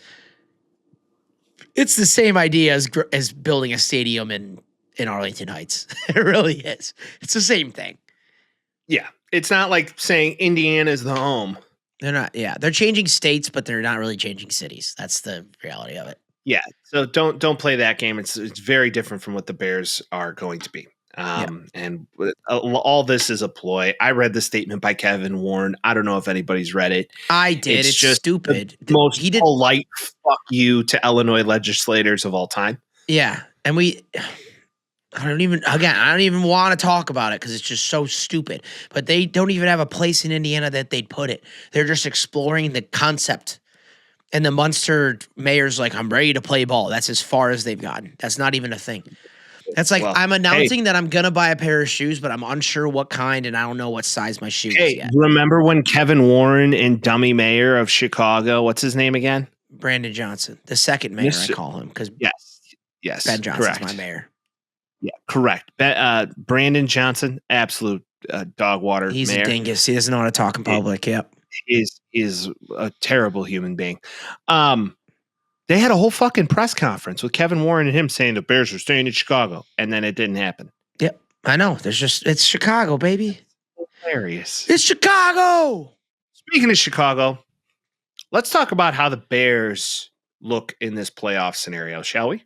[SPEAKER 3] the same idea as building a stadium in Arlington Heights. It really is. It's the same thing.
[SPEAKER 1] Yeah. It's not like saying Indiana is the home.
[SPEAKER 3] They're not. Yeah. They're changing states, but they're not really changing cities. That's the reality of it.
[SPEAKER 1] Yeah, so don't play that game. It's very different from what the Bears are going to be. And all this is a ploy. I read the statement by Kevin Warren. I don't know if anybody's read it.
[SPEAKER 3] I did. It's just stupid.
[SPEAKER 1] The most polite fuck you to Illinois legislators of all time.
[SPEAKER 3] Yeah. And I don't even want to talk about it because it's just so stupid. But they don't even have a place in Indiana that they'd put it. They're just exploring the concept. And the Munster mayor's like, I'm ready to play ball. That's as far as they've gotten. That's not even a thing. That's like, I'm announcing that I'm going to buy a pair of shoes, but I'm unsure what kind, and I don't know what size my shoe is yet.
[SPEAKER 1] Remember when Kevin Warren and dummy mayor of Chicago, what's his name again?
[SPEAKER 3] Brandon Johnson. The second mayor, I call him, because
[SPEAKER 1] yes,
[SPEAKER 3] Ben Johnson's
[SPEAKER 1] correct.
[SPEAKER 3] my mayor.
[SPEAKER 1] Yeah, correct. Brandon Johnson, absolute dog water
[SPEAKER 3] He's
[SPEAKER 1] mayor.
[SPEAKER 3] A dingus. He doesn't know how to talk in public. Yep.
[SPEAKER 1] Is a terrible human being. They had a whole fucking press conference with Kevin Warren and him saying the Bears are staying in Chicago, and then it didn't happen.
[SPEAKER 3] Yep, I know. It's Chicago, baby.
[SPEAKER 1] Hilarious.
[SPEAKER 3] It's Chicago.
[SPEAKER 1] Speaking of Chicago, let's talk about how the Bears look in this playoff scenario, shall we?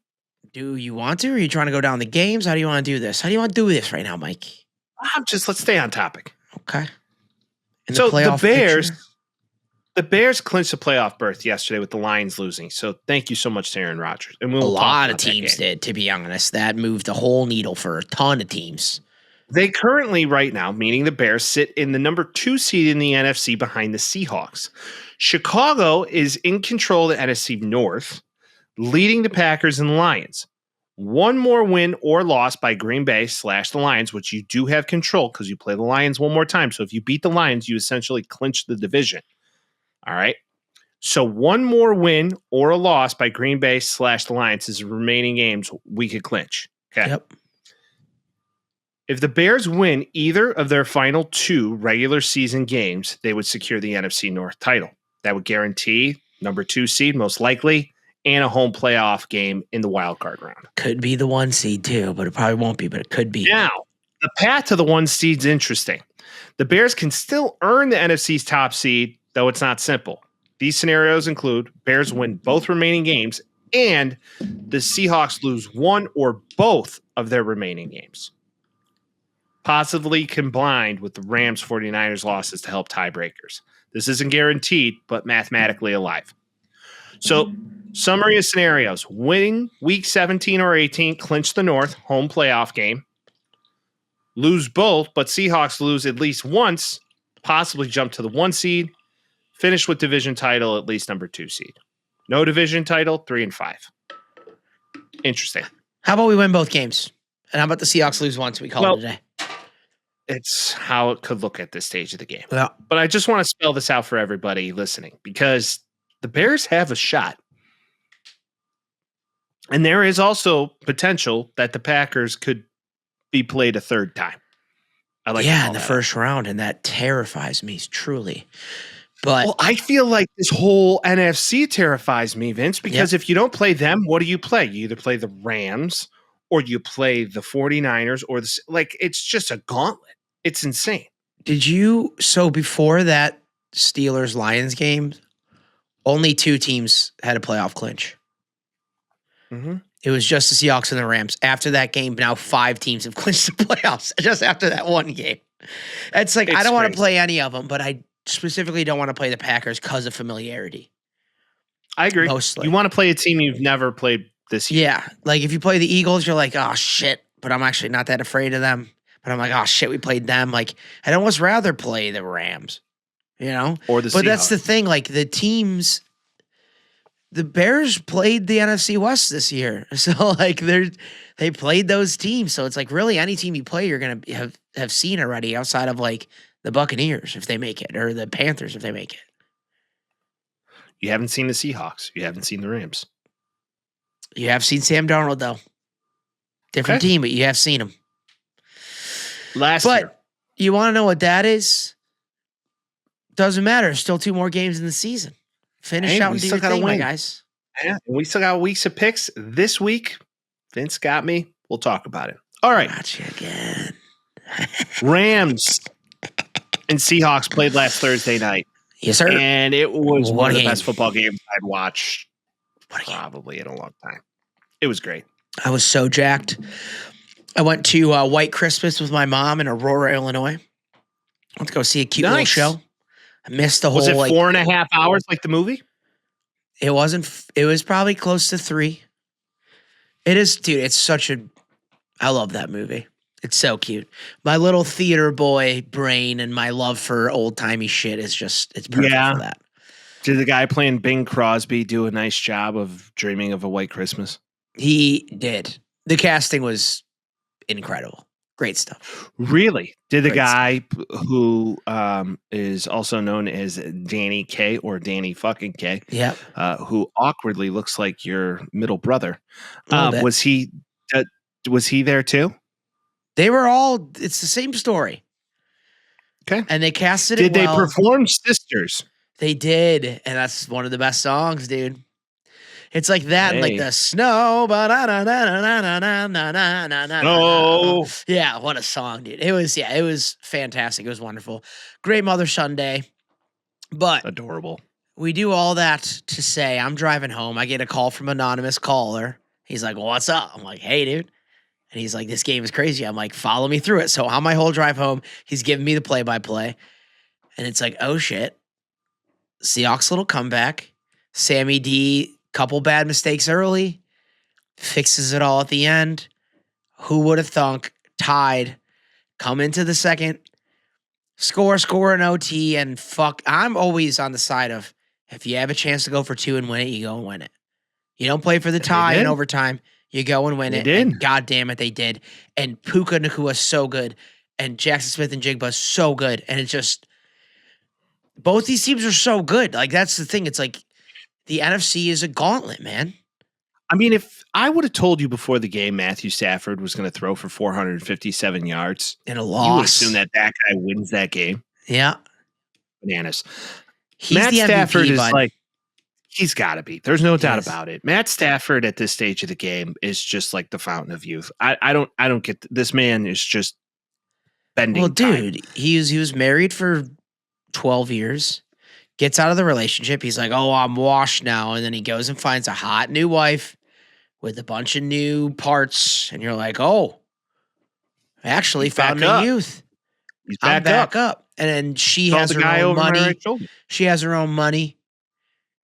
[SPEAKER 3] Do you want to, or are you trying to go down the games? How do you want to do this? How do you want to do this right now, Mike?
[SPEAKER 1] Let's stay on topic.
[SPEAKER 3] Okay.
[SPEAKER 1] So the Bears clinched a playoff berth yesterday with the Lions losing. So thank you so much to Aaron Rodgers. And
[SPEAKER 3] a lot of teams did, to be honest. That moved the whole needle for a ton of teams.
[SPEAKER 1] They currently, right now, meaning the Bears, sit in the number 2 seed in the NFC behind the Seahawks. Chicago is in control of the NFC North, leading the Packers and the Lions. One more win or loss by Green Bay / the Lions, which you do have control because you play the Lions one more time. So if you beat the Lions, you essentially clinch the division. All right. So one more win or a loss by Green Bay / the Lions is the remaining games we could clinch. Okay.
[SPEAKER 3] Yep.
[SPEAKER 1] If the Bears win either of their final 2 regular season games, they would secure the NFC North title. That would guarantee number 2 seed, most likely, and a home playoff game in the wild card round.
[SPEAKER 3] Could be the 1 seed too, but it probably won't be, but it could be.
[SPEAKER 1] Now, the path to the 1 seed's interesting. The Bears can still earn the NFC's top seed, though it's not simple. These scenarios include Bears win both remaining games and the Seahawks lose one or both of their remaining games, possibly combined with the Rams 49ers losses to help tiebreakers. This isn't guaranteed, but mathematically alive. So, summary of scenarios. Winning week 17 or 18, clinch the North, home playoff game. Lose both, but Seahawks lose at least once, possibly jump to the 1 seed. Finish with division title, at least number 2 seed. No division title, 3 and 5. Interesting.
[SPEAKER 3] How about we win both games? And how about the Seahawks lose once? We call it a day.
[SPEAKER 1] It's how it could look at this stage of the game.
[SPEAKER 3] Yeah.
[SPEAKER 1] But I just want to spell this out for everybody listening because the Bears have a shot. And there is also potential that the Packers could be played a third time.
[SPEAKER 3] In the first round, and that terrifies me truly. But
[SPEAKER 1] I feel like this whole NFC terrifies me, Vince, because if you don't play them, what do you play? You either play the Rams or you play the 49ers or it's just a gauntlet. It's insane.
[SPEAKER 3] So before that Steelers-Lions game, only 2 teams had a playoff clinch.
[SPEAKER 1] Mm-hmm.
[SPEAKER 3] It was just the Seahawks and the Rams. After that game, now 5 teams have clinched the playoffs just after that one game. It's like, I don't want to play any of them, but I specifically don't want to play the Packers because of familiarity.
[SPEAKER 1] I agree.
[SPEAKER 3] Mostly.
[SPEAKER 1] You want to play a team you've never played this year.
[SPEAKER 3] Yeah. Like if you play the Eagles, you're like, oh shit, but I'm actually not that afraid of them. But I'm like, oh shit, we played them. Like, I'd almost rather play the Rams,
[SPEAKER 1] Or the Seahawks.
[SPEAKER 3] But that's the thing. Like the teams, the Bears played the NFC West this year. So like they played those teams. So it's like really any team you play, you're going to have seen already outside of like the Buccaneers if they make it or the Panthers if they make it.
[SPEAKER 1] You haven't seen the Seahawks. You haven't seen the Rams.
[SPEAKER 3] You have seen Sam Darnold though. Different team, but you have seen him.
[SPEAKER 1] Last year.
[SPEAKER 3] You want to know what that is? Doesn't matter. Still 2 more games in the season. Finish out and do your thing, my guys.
[SPEAKER 1] Yeah, we still got weeks of picks. This week, Vince got me. We'll talk about it. All right.
[SPEAKER 3] Got you again.
[SPEAKER 1] Rams and Seahawks played last Thursday night.
[SPEAKER 3] Yes, sir.
[SPEAKER 1] And it was one of the best football games I'd watched probably in a long time. It was great.
[SPEAKER 3] I was so jacked. I went to White Christmas with my mom in Aurora, Illinois. I went to go see a cute little show. I missed the whole.
[SPEAKER 1] Was it 4.5 hours like the movie?
[SPEAKER 3] It wasn't. It was probably close to 3. It is, dude. It's such a. I love that movie. It's so cute. My little theater boy brain and my love for old timey shit is just. It's perfect for that.
[SPEAKER 1] Did the guy playing Bing Crosby do a nice job of dreaming of a white Christmas?
[SPEAKER 3] He did. The casting was incredible. Great stuff.
[SPEAKER 1] Really? Did the guy who is also known as Danny K or Danny fucking K, who awkwardly looks like your middle brother, was he there too?
[SPEAKER 3] They were all. It's the same story.
[SPEAKER 1] Okay,
[SPEAKER 3] and they casted
[SPEAKER 1] it. Did
[SPEAKER 3] well.
[SPEAKER 1] they perform Sisters?
[SPEAKER 3] They did, and that's one of the best songs, dude. It's like that, and like the snow,
[SPEAKER 1] Oh,
[SPEAKER 3] yeah, what a song, dude! It was fantastic. It was wonderful. Great Mother Sunday, but
[SPEAKER 1] adorable.
[SPEAKER 3] We do all that to say, I'm driving home. I get a call from an anonymous caller. He's like, well, "What's up?" I'm like, "Hey, dude," and he's like, "This game is crazy." I'm like, "Follow me through it." So on my whole drive home, he's giving me the play-by-play, and it's like, oh shit, Seahawks little comeback, Sammy D. Couple bad mistakes early, fixes it all at the end. Who would have thunk? Tied, come into the second, score an OT, and fuck. I'm always on the side of if you have a chance to go for 2 and win it, you go and win it. You don't play for the tie in overtime. You go and win it. And God damn it, they did. And Puka Nacua so good, and Jackson Smith and Jigba so good, and it just both these teams are so good. Like that's the thing. It's like. The NFC is a gauntlet, man.
[SPEAKER 1] I mean, if I would have told you before the game Matthew Stafford was going to throw for 457 yards
[SPEAKER 3] in a loss,
[SPEAKER 1] you would assume that guy wins that game.
[SPEAKER 3] Yeah.
[SPEAKER 1] Bananas.
[SPEAKER 3] He's
[SPEAKER 1] Matt
[SPEAKER 3] the MVP,
[SPEAKER 1] Stafford is
[SPEAKER 3] bud.
[SPEAKER 1] like, he's got to be. There's no doubt about it. Matt Stafford at this stage of the game is just like the fountain of youth. I don't get this man is just bending.
[SPEAKER 3] Well, dude, he was married for 12 years. Gets out of the relationship. He's like, oh, I'm washed now. And then he goes and finds a hot new wife with a bunch of new parts. And you're like, oh, I actually found a youth.
[SPEAKER 1] He's
[SPEAKER 3] back up. And then she has her own money. She has her own money.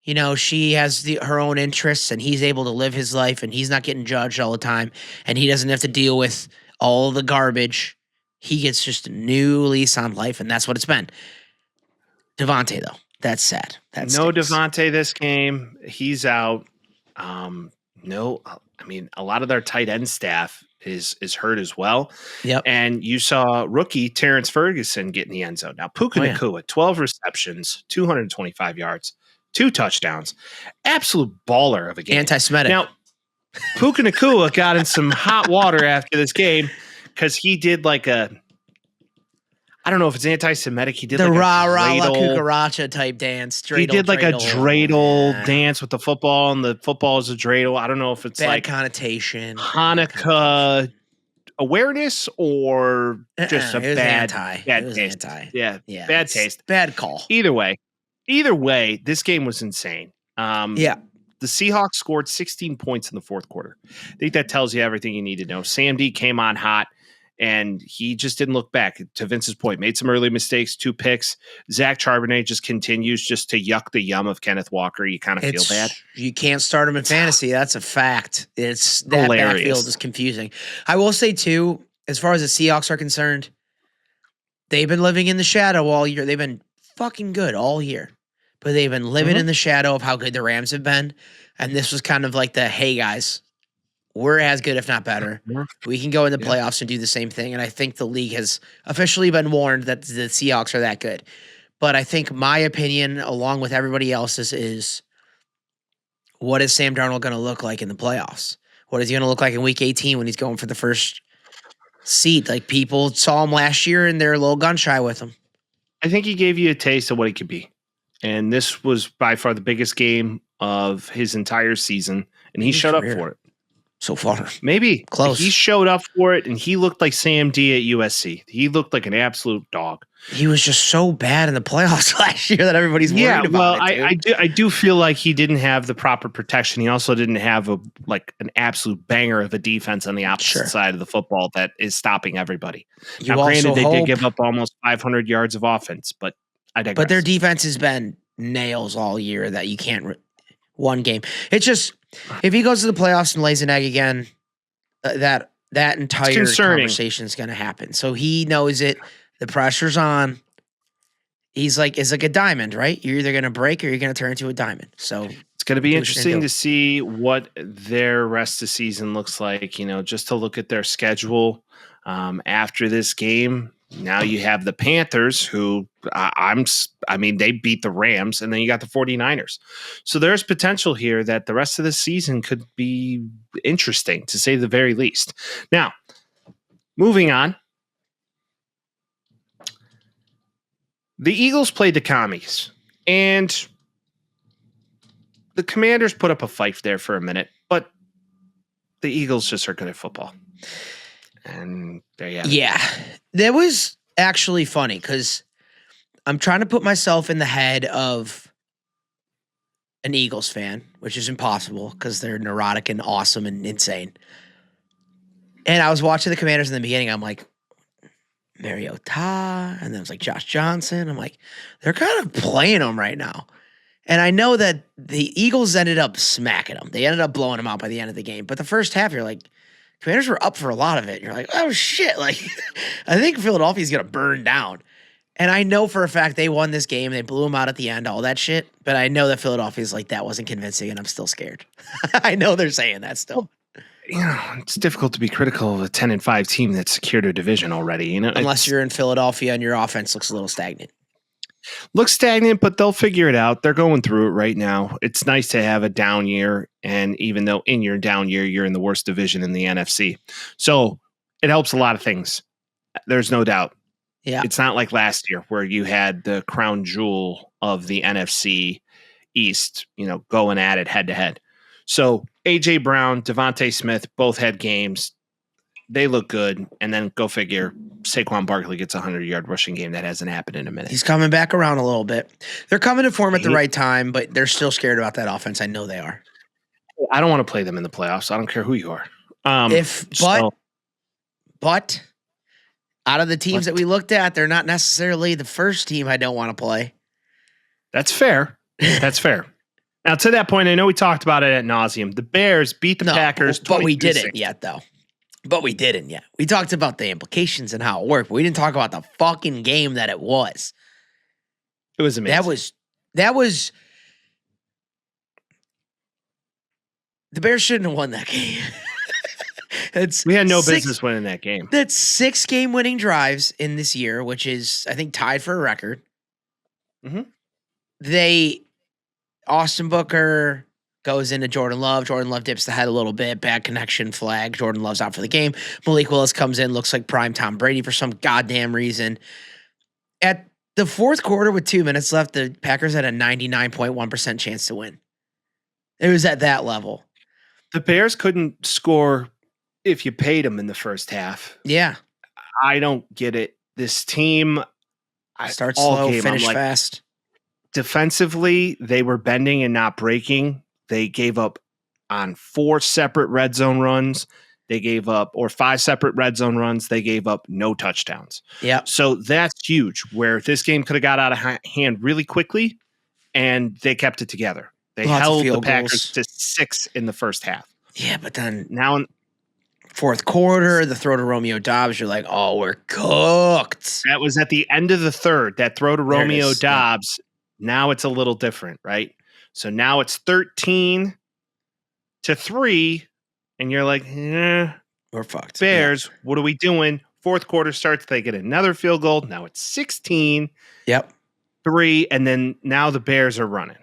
[SPEAKER 3] You know, she has her own interests, and he's able to live his life, and he's not getting judged all the time. And he doesn't have to deal with all the garbage. He gets just a new lease on life, and that's what it's been. Devontae, though. That's sad. That's
[SPEAKER 1] no Devontae this game. He's out. No, I mean, a lot of their tight end staff is hurt as well.
[SPEAKER 3] Yep.
[SPEAKER 1] And you saw rookie Terrence Ferguson get in the end zone. Now, Puka Nacua, 12 receptions, 225 yards, 2 touchdowns. Absolute baller of a game.
[SPEAKER 3] Anti-Semitic.
[SPEAKER 1] Now, Puka Nacua got in some hot water after this game because he did like a I don't know if it's anti-Semitic. He did
[SPEAKER 3] the
[SPEAKER 1] like
[SPEAKER 3] rah-rah la cucaracha type dance.
[SPEAKER 1] He did like a dreidel dance with the football, and the football is a dreidel. I don't know if it's
[SPEAKER 3] bad
[SPEAKER 1] like
[SPEAKER 3] connotation,
[SPEAKER 1] Hanukkah awareness, or just a bad taste. Yeah, bad taste.
[SPEAKER 3] Bad call.
[SPEAKER 1] Either way, this game was insane. The Seahawks scored 16 points in the fourth quarter. I think that tells you everything you need to know. Sam D came on hot. And he just didn't look back. To Vince's point, made some early mistakes, 2 picks. Zach Charbonnet just continues just to yuck the yum of Kenneth Walker. You kind of feel bad.
[SPEAKER 3] You can't start him in fantasy. That's a fact. It's that hilarious. Backfield is confusing. I will say, too, as far as the Seahawks are concerned, they've been living in the shadow all year. They've been fucking good all year. But they've been living in the shadow of how good the Rams have been. And this was kind of like the, hey, guys, we're as good, if not better. We can go in the playoffs and do the same thing. And I think the league has officially been warned that the Seahawks are that good. But I think my opinion, along with everybody else's, is what is Sam Darnold going to look like in the playoffs? What is he going to look like in Week 18 when he's going for the first seed? Like, people saw him last year and they're a little gun shy with him.
[SPEAKER 1] I think he gave you a taste of what he could be. And this was by far the biggest game of his entire season. And he shut up for it.
[SPEAKER 3] so far.
[SPEAKER 1] Maybe.
[SPEAKER 3] Close.
[SPEAKER 1] He showed up for it, and he looked like Sam D at USC. He looked like an absolute dog.
[SPEAKER 3] He was just so bad in the playoffs last year that everybody's worried about it.
[SPEAKER 1] I do feel like he didn't have the proper protection. He also didn't have an absolute banger of a defense on the opposite side of the football that is stopping everybody. Now, granted, they did give up almost 500 yards of offense, but I digress.
[SPEAKER 3] But their defense has been nails all year that you can't one game. It's just if he goes to the playoffs and lays an egg again, that entire conversation is going to happen. So he knows it. The pressure's on. It's like a diamond, right? You're either going to break or you're going to turn into a diamond. So
[SPEAKER 1] it's going to be interesting to see what their rest of season looks like. Just to look at their schedule after this game. Now you have the Panthers, who they beat the Rams, and then you got the 49ers. So there's potential here that the rest of the season could be interesting, to say the very least. Now, moving on. The Eagles played the Commies, and the Commanders put up a fight there for a minute, but the Eagles just are good at football. And there you have it.
[SPEAKER 3] Yeah, that was actually funny because I'm trying to put myself in the head of an Eagles fan, which is impossible because they're neurotic and awesome and insane. And I was watching the Commanders in the beginning. I'm like, Mariota, and then it was like Josh Johnson. I'm like, they're kind of playing them right now. And I know that the Eagles ended up smacking them. They ended up blowing them out by the end of the game. But the first half, you're like, Commanders were up for a lot of it. You're like, oh, shit. Like, I think Philadelphia's going to burn down. And I know for a fact they won this game. They blew them out at the end, all that shit. But I know that Philadelphia's like, that wasn't convincing, and I'm still scared. I know they're saying that still.
[SPEAKER 1] It's difficult to be critical of a 10-5 team that's secured a division already.
[SPEAKER 3] Unless you're in Philadelphia and your offense looks a little stagnant.
[SPEAKER 1] Looks stagnant, but they'll figure it out. They're going through it right now. It's nice to have a down year, and even though in your down year, you're in the worst division in the NFC. So it helps a lot of things. There's no doubt.
[SPEAKER 3] Yeah.
[SPEAKER 1] It's not like last year where you had the crown jewel of the NFC East, going at it head to head. So A.J. Brown, Devontae Smith, both had games. They look good. And then go figure, Saquon Barkley gets a 100-yard rushing game. That hasn't happened in a minute.
[SPEAKER 3] He's coming back around a little bit. They're coming to form at the right time, but they're still scared about that offense. I know they are.
[SPEAKER 1] I don't want to play them in the playoffs. I don't care who you are.
[SPEAKER 3] But out of the teams that we looked at, they're not necessarily the first team I don't want to play.
[SPEAKER 1] That's fair. That's fair. Now, to that point, I know we talked about it ad nauseum. The Bears beat the Packers.
[SPEAKER 3] But we didn't yet, though. We talked about the implications and how it worked, but we didn't talk about the fucking game that it was.
[SPEAKER 1] It was amazing.
[SPEAKER 3] That was the Bears shouldn't have won that game.
[SPEAKER 1] We had no business winning that game.
[SPEAKER 3] That's 6 game-winning drives in this year, which is, I think, tied for a record.
[SPEAKER 1] Mm-hmm.
[SPEAKER 3] Austin Booker goes into Jordan Love. Jordan Love dips the head a little bit. Bad connection flag. Jordan Love's out for the game. Malik Willis comes in, looks like prime Tom Brady for some goddamn reason. At the fourth quarter with 2 minutes left, the Packers had a 99.1% chance to win. It was at that level.
[SPEAKER 1] The Bears couldn't score if you paid them in the first half.
[SPEAKER 3] Yeah.
[SPEAKER 1] I don't get it. This team
[SPEAKER 3] starts slow, finish fast.
[SPEAKER 1] Defensively, they were bending and not breaking. They gave up on 4 separate red zone runs. They gave up, or 5 separate red zone runs. They gave up no touchdowns.
[SPEAKER 3] Yeah.
[SPEAKER 1] So that's huge, where this game could have got out of hand really quickly, and they kept it together. They held the Packers to 6 in the first half.
[SPEAKER 3] Yeah, but then
[SPEAKER 1] now in
[SPEAKER 3] fourth quarter, the throw to Romeo Doubs, you're like, oh, we're cooked.
[SPEAKER 1] That was at the end of the third. That throw to Romeo Doubs. Yeah. Now it's a little different, right? So now it's 13-3, and you're like, we're
[SPEAKER 3] fucked.
[SPEAKER 1] Bears, What are we doing? Fourth quarter starts, they get another field goal. Now it's 16-3, and then now the Bears are running.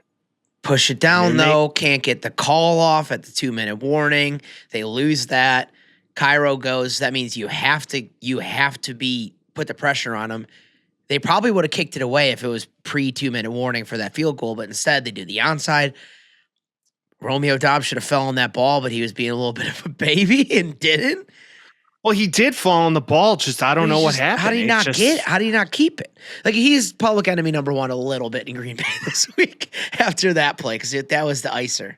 [SPEAKER 3] Push it down, though. Can't get the call off at the 2-minute warning. They lose that. Cairo goes, that means you have to put the pressure on them. They probably would have kicked it away if it was pre 2-minute warning for that field goal, but instead they do the onside. Romeo Dobbs should have fell on that ball, but he was being a little bit of a baby and didn't.
[SPEAKER 1] Well, he did fall on the ball. Just I don't know what happened.
[SPEAKER 3] How did he not get it? How did he not keep it? Like, he's public enemy number one a little bit in Green Bay this week after that play because that was the icer.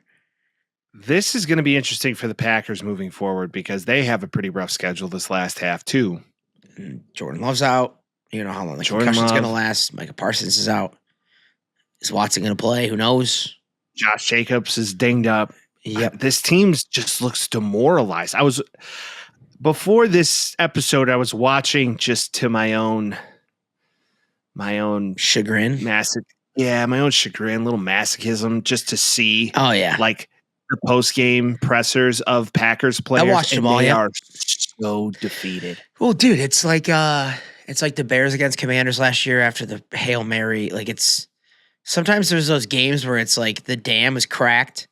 [SPEAKER 1] This is going to be interesting for the Packers moving forward because they have a pretty rough schedule this last half too.
[SPEAKER 3] Jordan Love's out. You know how long the concussion's going to last. Micah Parsons is out. Is Watson going to play? Who knows?
[SPEAKER 1] Josh Jacobs is dinged up.
[SPEAKER 3] Yep.
[SPEAKER 1] This team just looks demoralized. Before this episode, I was watching just to my own
[SPEAKER 3] chagrin.
[SPEAKER 1] My own chagrin, little masochism, just to see.
[SPEAKER 3] Oh yeah,
[SPEAKER 1] like the post game pressers of Packers players.
[SPEAKER 3] I watched them all.
[SPEAKER 1] They are so defeated.
[SPEAKER 3] Well, dude, it's like the Bears against Commanders last year after the Hail Mary. Like sometimes there's those games where it's like the dam is cracked.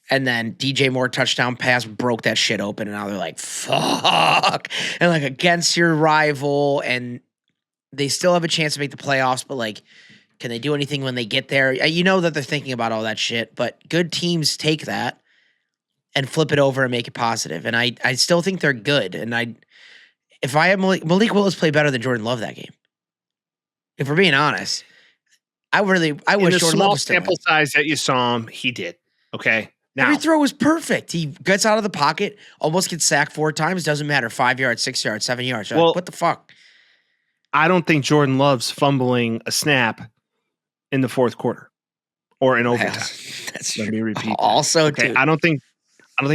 [SPEAKER 3] And then DJ Moore touchdown pass broke that shit open, and now they're like, fuck. And like against your rival, and they still have a chance to make the playoffs, but like, can they do anything when they get there? You know that they're thinking about all that shit, but good teams take that and flip it over and make it positive. And I still think they're good. And if I had Malik Willis play better than Jordan Love that game, if we're being honest, I wish Jordan Love was still
[SPEAKER 1] sample size that you saw him, he did. Okay. Now,
[SPEAKER 3] every throw was perfect. He gets out of the pocket, almost gets sacked 4 times. Doesn't matter. 5 yards, 6 yards, 7 yards. Well, like, what the fuck?
[SPEAKER 1] I don't think Jordan Love's fumbling a snap in the fourth quarter or in overtime.
[SPEAKER 3] That's
[SPEAKER 1] Let me repeat.
[SPEAKER 3] Also,
[SPEAKER 1] okay,
[SPEAKER 3] dude.
[SPEAKER 1] I don't think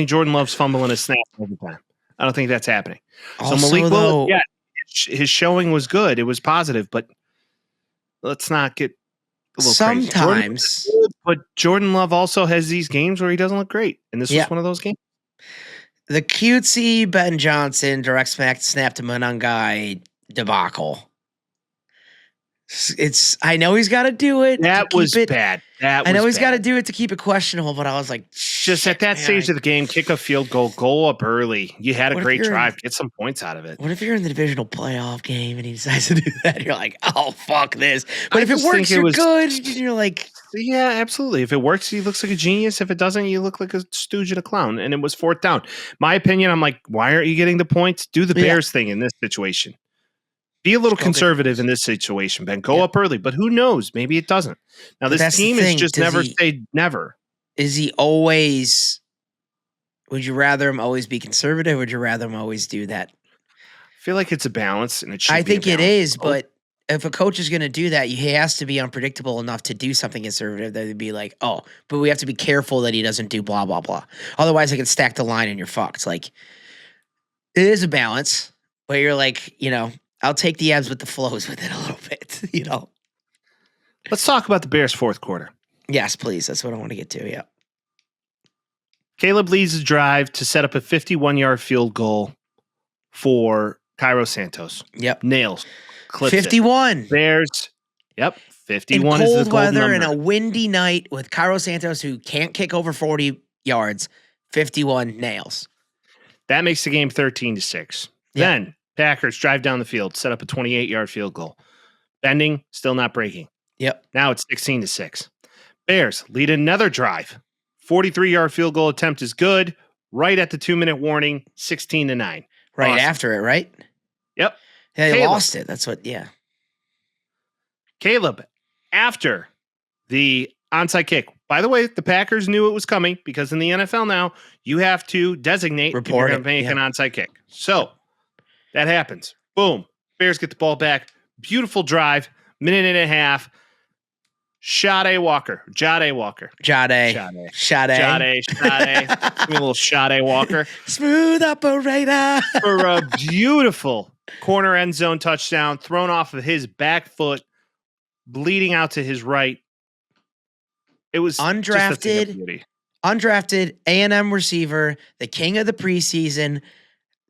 [SPEAKER 1] Jordan Love's fumbling a snap in overtime. I don't think that's happening.
[SPEAKER 3] Also,
[SPEAKER 1] so Malik Willis, his showing was good. It was positive, but let's not get
[SPEAKER 3] sometimes.
[SPEAKER 1] But Jordan Love also has these games where he doesn't look great, and this was one of those games.
[SPEAKER 3] The cutesy Ben Johnson direct snap to Munanga debacle. I know he's got to do it.
[SPEAKER 1] That was bad.
[SPEAKER 3] I know he's got to do it to keep it questionable, but I was like,
[SPEAKER 1] just at that stage of the game, kick a field goal, go up early. You had a great drive, get some points out of it.
[SPEAKER 3] What if you're in the divisional playoff game and he decides to do that? You're like, oh, fuck this. But if it works, you're good. You're like,
[SPEAKER 1] yeah, absolutely. If it works, he looks like a genius. If it doesn't, you look like a stooge and a clown. And it was 4th down. My opinion, I'm like, why aren't you getting the points? Do the Bears thing in this situation. Be a little conservative in this situation, Ben. Go up early, but who knows? Maybe it doesn't. Now, this team has just never stayed never.
[SPEAKER 3] Is he always – would you rather him always be conservative or would you rather him always do that?
[SPEAKER 1] I feel like it's a balance, and it should
[SPEAKER 3] I think it is, but if a coach is going to do that, he has to be unpredictable enough to do something conservative that would be like, oh, but we have to be careful that he doesn't do blah, blah, blah. Otherwise, I can stack the line and you're fucked. Like, it is a balance where you're like, you know – I'll take the ebbs with the flows with it a little bit, you know.
[SPEAKER 1] Let's talk about the Bears' fourth quarter.
[SPEAKER 3] Yes, please. That's what I want to get to, yeah.
[SPEAKER 1] Caleb leads a drive to set up a 51-yard field goal for Cairo Santos.
[SPEAKER 3] Yep.
[SPEAKER 1] Nails. Clips
[SPEAKER 3] 51.
[SPEAKER 1] It. Bears. Yep. 51
[SPEAKER 3] in
[SPEAKER 1] is the
[SPEAKER 3] cold weather
[SPEAKER 1] number.
[SPEAKER 3] and a windy night with Cairo Santos, who can't kick over 40 yards. 51 nails.
[SPEAKER 1] That makes the game 13-6.
[SPEAKER 3] Yeah.
[SPEAKER 1] Then Packers drive down the field, set up a 28-yard field goal. Bending, still not breaking.
[SPEAKER 3] Yep.
[SPEAKER 1] Now it's 16-6. Bears lead another drive. 43-yard field goal attempt is good. Right at the 2-minute warning, 16-9.
[SPEAKER 3] Right
[SPEAKER 1] awesome.
[SPEAKER 3] after it, right?
[SPEAKER 1] Yep.
[SPEAKER 3] Yeah, they lost it. That's what, yeah.
[SPEAKER 1] Caleb, after the onside kick. By the way, the Packers knew it was coming because in the NFL now, you have to designate if you're going to make an onside kick. So that happens. Boom. Bears get the ball back. Beautiful drive. Minute and a half. Jade Walker. Give me a little Jade Walker.
[SPEAKER 3] Smooth operator.
[SPEAKER 1] For a beautiful corner end zone touchdown thrown off of his back foot, bleeding out to his right. It was
[SPEAKER 3] undrafted A&M receiver, the king of the preseason.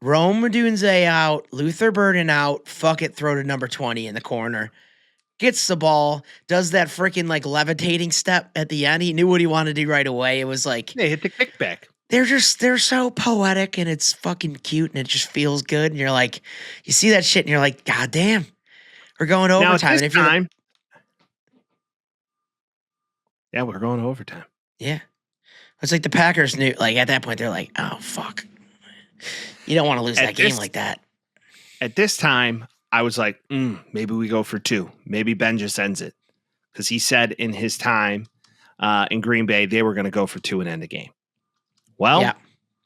[SPEAKER 3] Rome Odunze out, Luther Burden out. Fuck it, throw to number 20 in the corner. Gets the ball, does that freaking like levitating step at the end. He knew what he wanted to do right away. It was like
[SPEAKER 1] they hit the kickback.
[SPEAKER 3] They're so poetic and it's fucking cute and it just feels good. And you're like, you see that shit and you're like, God damn, we're going to overtime.
[SPEAKER 1] Yeah, we're going to overtime.
[SPEAKER 3] Yeah. It's like the Packers knew, like at that point, they're like, oh, fuck. You don't want to lose that game like that.
[SPEAKER 1] At this time, I was like, maybe we go for 2. Maybe Ben just ends it. Because he said in his time in Green Bay, they were going to go for 2 and end the game. Well,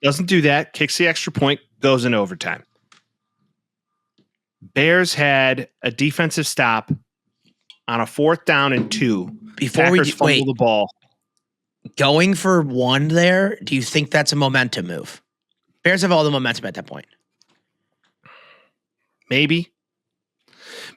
[SPEAKER 1] doesn't do that. Kicks the extra point, goes in overtime. Bears had a defensive stop on a 4th down and 2.
[SPEAKER 3] Before
[SPEAKER 1] Packers fumble the ball.
[SPEAKER 3] Going for 1 there, do you think that's a momentum move? Bears have all the momentum at that point.
[SPEAKER 1] Maybe.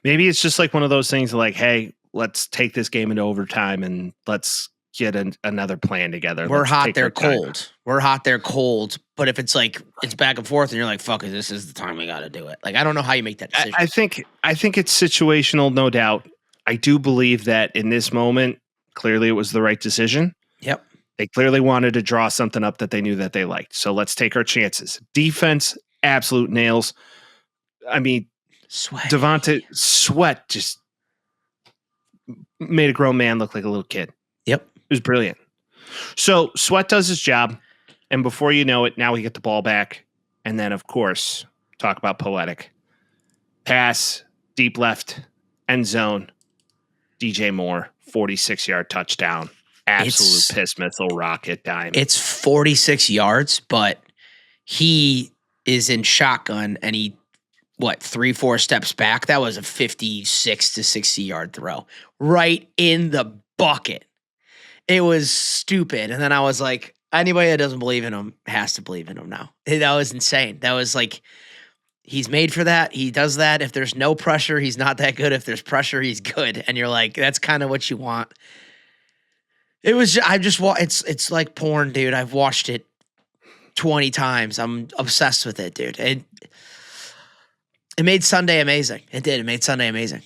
[SPEAKER 1] Maybe it's just like one of those things like, hey, let's take this game into overtime and let's get another plan together.
[SPEAKER 3] We're hot, they're cold. We're hot, they're cold. But if it's like it's back and forth and you're like, fuck it, this is the time we got to do it. Like, I don't know how you make that decision.
[SPEAKER 1] I think it's situational, no doubt. I do believe that in this moment, clearly it was the right decision.
[SPEAKER 3] Yep.
[SPEAKER 1] They clearly wanted to draw something up that they knew that they liked. So let's take our chances. Defense, absolute nails. I mean, Devontae Sweat just made a grown man look like a little kid.
[SPEAKER 3] Yep.
[SPEAKER 1] It was brilliant. So Sweat does his job. And before you know it, now we get the ball back. And then, of course, talk about poetic. Pass, deep left, end zone. DJ Moore, 46-yard touchdown. Absolute piss missile rocket dime.
[SPEAKER 3] It's 46 yards, but he is in shotgun and he, 3-4 steps back? That was a 56 to 60-yard throw. Right in the bucket. It was stupid. And then I was like, anybody that doesn't believe in him has to believe in him now. That was insane. That was like, he's made for that. He does that. If there's no pressure, he's not that good. If there's pressure, he's good. And you're like, that's kind of what you want. It was, it's like porn, dude. I've watched it 20 times. I'm obsessed with it, dude. It made Sunday amazing. It did. It made Sunday amazing.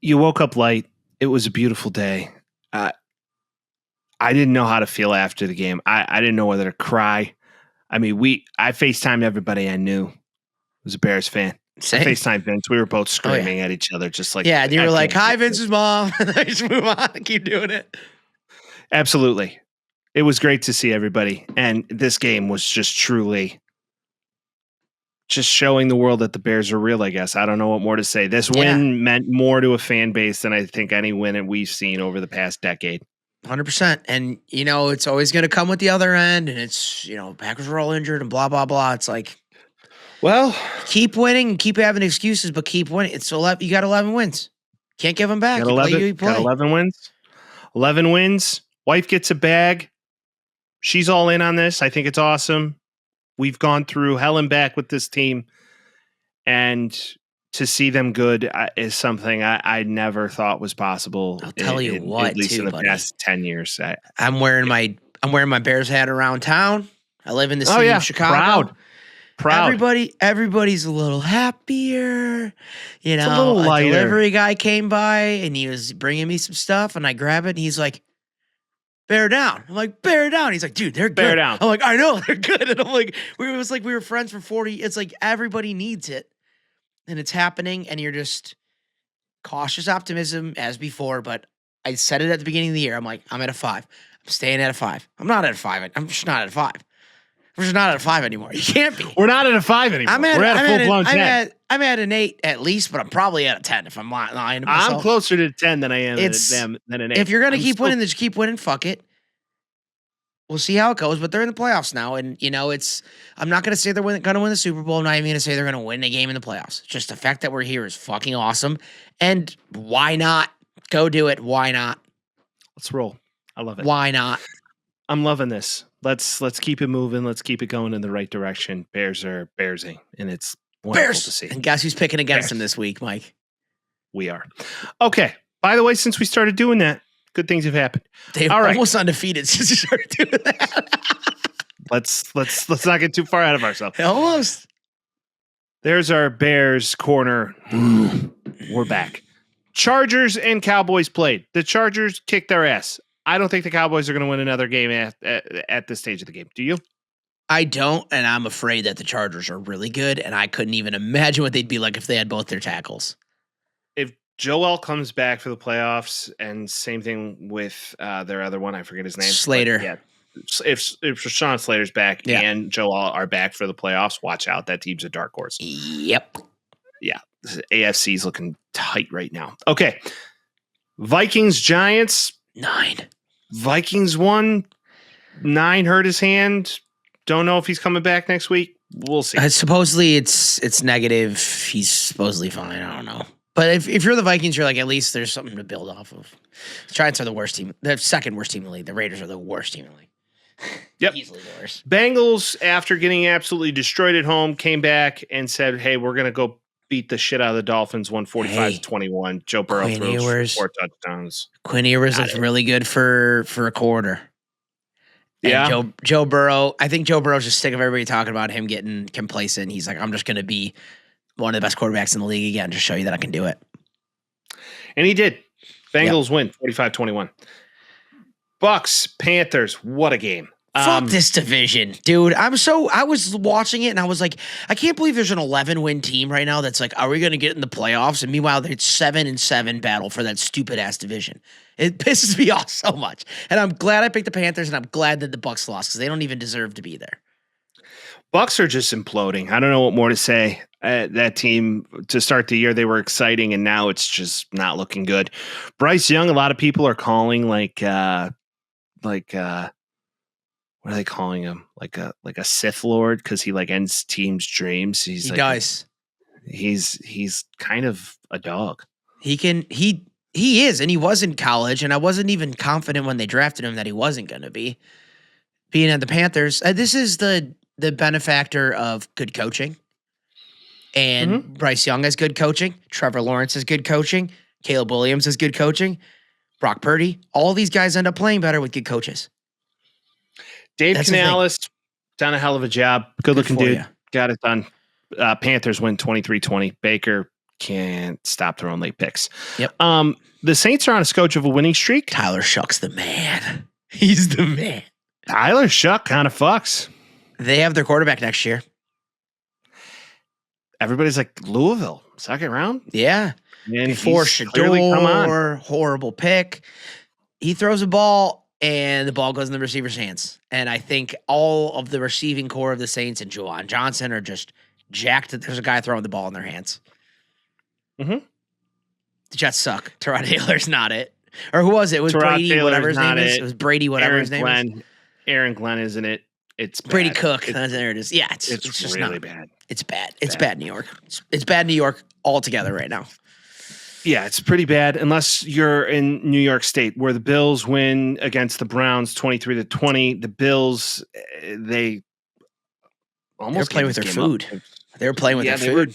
[SPEAKER 1] You woke up light. It was a beautiful day. I didn't know how to feel after the game. I didn't know whether to cry. I mean, I FaceTimed everybody I knew was a Bears fan.
[SPEAKER 3] Same.
[SPEAKER 1] I FaceTimed Vince. We were both screaming at each other, just like,
[SPEAKER 3] and you were like, "Hi, Vince's mom." And I just move on and keep doing it.
[SPEAKER 1] Absolutely. It was great to see everybody. And this game was just truly just showing the world that the Bears are real, I guess. I don't know what more to say. This win meant more to a fan base than I think any win that we've seen over the past decade.
[SPEAKER 3] 100%. And, it's always going to come with the other end. And it's, Packers were all injured and blah, blah, blah. It's like,
[SPEAKER 1] well,
[SPEAKER 3] keep winning, keep having excuses, but keep winning. It's 11. You got 11 wins. Can't give them back.
[SPEAKER 1] Got 11 wins. 11 wins. Wife gets a bag. She's all in on this. I think it's awesome. We've gone through hell and back with this team. And to see them good is something I never thought was possible.
[SPEAKER 3] I'll tell you what,
[SPEAKER 1] at least in the past 10 years.
[SPEAKER 3] I'm wearing my Bears hat around town. I live in the city of Chicago.
[SPEAKER 1] Proud.
[SPEAKER 3] Everybody's a little happier.
[SPEAKER 1] It's a little lighter.
[SPEAKER 3] A delivery guy came by and he was bringing me some stuff and I grab it and he's like, "Bear down." I'm like, "Bear down." He's like, "Dude, they're good."
[SPEAKER 1] Bear down.
[SPEAKER 3] I'm like, "I know they're good." And I'm like, we were friends for 40. It's like everybody needs it. And it's happening, and you're just cautious optimism as before. But I said it at the beginning of the year. I'm like, I'm at a 5. I'm staying at a 5. I'm not at a 5. I'm just not at a 5. We're just not at a 5 anymore. You can't be.
[SPEAKER 1] We're not at a 5 anymore. We're at a full-blown 10.
[SPEAKER 3] I'm at an 8 at least, but I'm probably at a 10 if I'm lying to myself.
[SPEAKER 1] I'm closer to 10 than I am than an 8.
[SPEAKER 3] If you're going to keep winning, then just keep winning. Fuck it. We'll see how it goes, but they're in the playoffs now, and I'm not going to say they're going to win the Super Bowl. I'm not even going to say they're going to win a game in the playoffs. Just the fact that we're here is fucking awesome, and why not go do it? Why not?
[SPEAKER 1] Let's roll. I love it.
[SPEAKER 3] Why not?
[SPEAKER 1] I'm loving this. Let's keep it moving. Let's keep it going in the right direction. Bears are Bearsing, and it's wonderful to see.
[SPEAKER 3] And guess who's picking against them this week, Mike?
[SPEAKER 1] We are. Okay. By the way, since we started doing that, good things have happened.
[SPEAKER 3] They're almost undefeated since you started doing that.
[SPEAKER 1] Let's not get too far out of ourselves.
[SPEAKER 3] Almost.
[SPEAKER 1] There's our Bears corner. We're back. Chargers and Cowboys played. The Chargers kicked their ass. I don't think the Cowboys are going to win another game at this stage of the game. Do you?
[SPEAKER 3] I don't, and I'm afraid that the Chargers are really good, and I couldn't even imagine what they'd be like if they had both their tackles.
[SPEAKER 1] If Joel comes back for the playoffs, and same thing with their other one, I forget his name.
[SPEAKER 3] Slater.
[SPEAKER 1] Yeah, if Rashawn Slater's back and Joe are back for the playoffs, watch out. That team's a dark horse.
[SPEAKER 3] Yep.
[SPEAKER 1] Yeah. AFC's looking tight right now. Okay. Vikings, Giants.
[SPEAKER 3] 9.
[SPEAKER 1] Vikings won. 9 hurt his hand. Don't know if he's coming back next week. We'll see.
[SPEAKER 3] Supposedly it's negative. He's supposedly fine. I don't know. But if you're the Vikings, you're like, at least there's something to build off of. The Giants are the worst team. The second worst team in the league. The Raiders are the worst team in the league.
[SPEAKER 1] Yep.
[SPEAKER 3] Easily the worst.
[SPEAKER 1] Bengals, after getting absolutely destroyed at home, came back and said, hey, we're going to go beat the shit out of the Dolphins, 145-21. Joe Burrow throws 4 touchdowns.
[SPEAKER 3] Quinn Ewers looks really good for a quarter.
[SPEAKER 1] Yeah.
[SPEAKER 3] And Joe Burrow, I think Joe Burrow's just sick of everybody talking about him getting complacent. He's like, I'm just going to be one of the best quarterbacks in the league again, just show you that I can do it. And
[SPEAKER 1] he did. Bengals win 45-21. Bucks, Panthers, what a game.
[SPEAKER 3] Fuck this division, dude. I was watching it and I was like, I can't believe there's an 11-win team right now that's like, are we going to get in the playoffs? And meanwhile, it's 7-7 battle for that stupid ass division. It pisses me off so much. And I'm glad I picked the Panthers and I'm glad that the Bucks lost because they don't even deserve to be there.
[SPEAKER 1] Bucks are just imploding. I don't know what more to say. That team to start the year, they were exciting and now it's just not looking good. Bryce Young, a lot of people are calling like what are they calling him? Like a Sith Lord because he like ends teams' dreams. He's kind of a dog.
[SPEAKER 3] He is, and he was in college, and I wasn't even confident when they drafted him that he wasn't going to be. Being at the Panthers, this is the benefactor of good coaching. And Bryce Young has good coaching. Trevor Lawrence has good coaching. Caleb Williams has good coaching. Brock Purdy. All these guys end up playing better with good coaches.
[SPEAKER 1] Dave Canales done a hell of a job. Good looking dude.
[SPEAKER 3] You.
[SPEAKER 1] Got it done. Panthers win 23-20. Baker can't stop throwing late picks.
[SPEAKER 3] Yep.
[SPEAKER 1] The Saints are on a scotch of a winning streak.
[SPEAKER 3] Tyler Shuck's the man. He's the man.
[SPEAKER 1] Tyler Shuck kind of fucks.
[SPEAKER 3] They have their quarterback next year.
[SPEAKER 1] Everybody's like Louisville, second round.
[SPEAKER 3] Yeah.
[SPEAKER 1] And
[SPEAKER 3] before Shador, horrible pick. He throws a ball and the ball goes in the receiver's hands. And I think all of the receiving core of the Saints and Juwan Johnson are just jacked that there's a guy throwing the ball in their hands.
[SPEAKER 1] Mm-hmm.
[SPEAKER 3] The Jets suck. Tyrod Taylor's not it. Or who was it? It was Brady, Taylor's whatever his name is. It was Brady, whatever his name is.
[SPEAKER 1] Aaron Glenn, isn't it? It's bad.
[SPEAKER 3] Brady Cook. There it is. Yeah, it's just
[SPEAKER 1] really
[SPEAKER 3] not
[SPEAKER 1] bad.
[SPEAKER 3] It's bad. It's bad New York. It's bad New York altogether right now.
[SPEAKER 1] Yeah, it's pretty bad unless you're in New York State where the Bills win against the Browns 23-20. The Bills, they almost
[SPEAKER 3] playing with their food. They were playing with their food.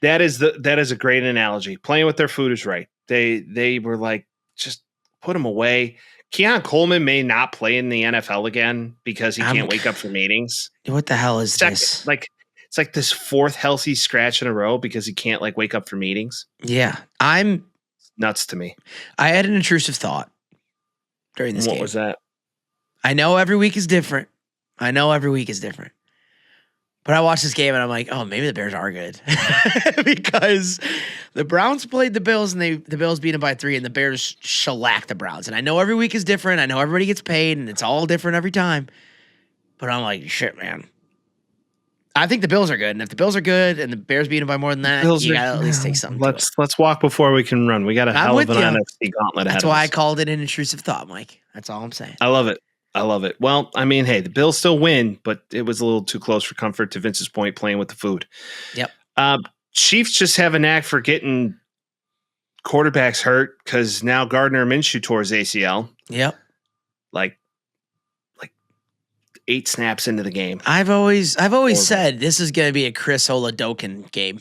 [SPEAKER 1] That is a great analogy. Playing with their food is right. They were like, just put them away. Keon Coleman may not play in the NFL again because he can't wake up for meetings.
[SPEAKER 3] What the hell is this?
[SPEAKER 1] It's like this 4th healthy scratch in a row because he can't like wake up for meetings.
[SPEAKER 3] Yeah, I'm
[SPEAKER 1] nuts to me.
[SPEAKER 3] I had an intrusive thought during this game.
[SPEAKER 1] What was that?
[SPEAKER 3] I know every week is different. But I watched this game and I'm like, oh, maybe the Bears are good. Because the Browns played the Bills and the Bills beat them by 3 and the Bears shellacked the Browns. And I know every week is different. I know everybody gets paid and it's all different every time. But I'm like, shit, man. I think the Bills are good. And if the Bills are good and the Bears beat them by more than that, you got to at least take something.
[SPEAKER 1] Let's walk before we can run. We got a hell of an NFC gauntlet ahead.
[SPEAKER 3] That's why I called it an intrusive thought, Mike. That's all I'm saying.
[SPEAKER 1] I love it. Well, I mean, hey, the Bills still win, but it was a little too close for comfort, to Vince's point, playing with the food.
[SPEAKER 3] Yep.
[SPEAKER 1] Chiefs just have a knack for getting quarterbacks hurt because now Gardner Minshew tore his ACL.
[SPEAKER 3] Yep.
[SPEAKER 1] Like 8 snaps into the game.
[SPEAKER 3] I've always said this is going to be a Chris Oladokin game.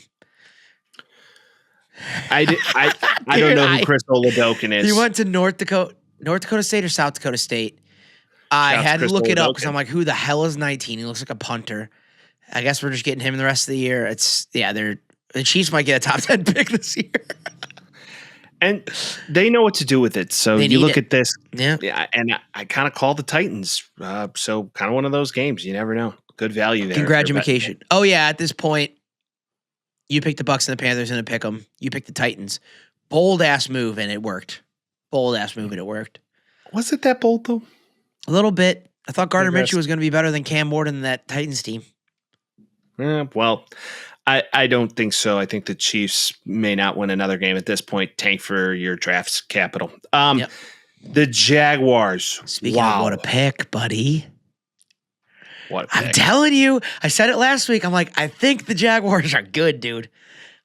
[SPEAKER 1] I don't know who Chris Oladokin is.
[SPEAKER 3] He went to North Dakota State or South Dakota State. I had to look it up because I'm like, who the hell is 19? He looks like a punter. I guess we're just getting him the rest of the year. The Chiefs might get a top 10 pick this year.
[SPEAKER 1] And they know what to do with it. So you look at this.
[SPEAKER 3] Yeah.
[SPEAKER 1] And I kind of call the Titans. So kind of one of those games. You never know. Good value there.
[SPEAKER 3] Congratulations. Oh, yeah. At this point, you picked the Bucks and the Panthers and a pick 'em. You picked the Titans. Bold ass move, and it worked. Was it that bold, though? A little bit. I thought Gardner Minshew was going to be better than Cam Ward in that Titans team.
[SPEAKER 1] Well, I don't think so. I think the Chiefs may not win another game at this point. Tank for your draft's capital. The Jaguars.
[SPEAKER 3] Speaking of what a pick, buddy.
[SPEAKER 1] What a pick.
[SPEAKER 3] I'm telling you, I said it last week. I'm like, I think the Jaguars are good, dude.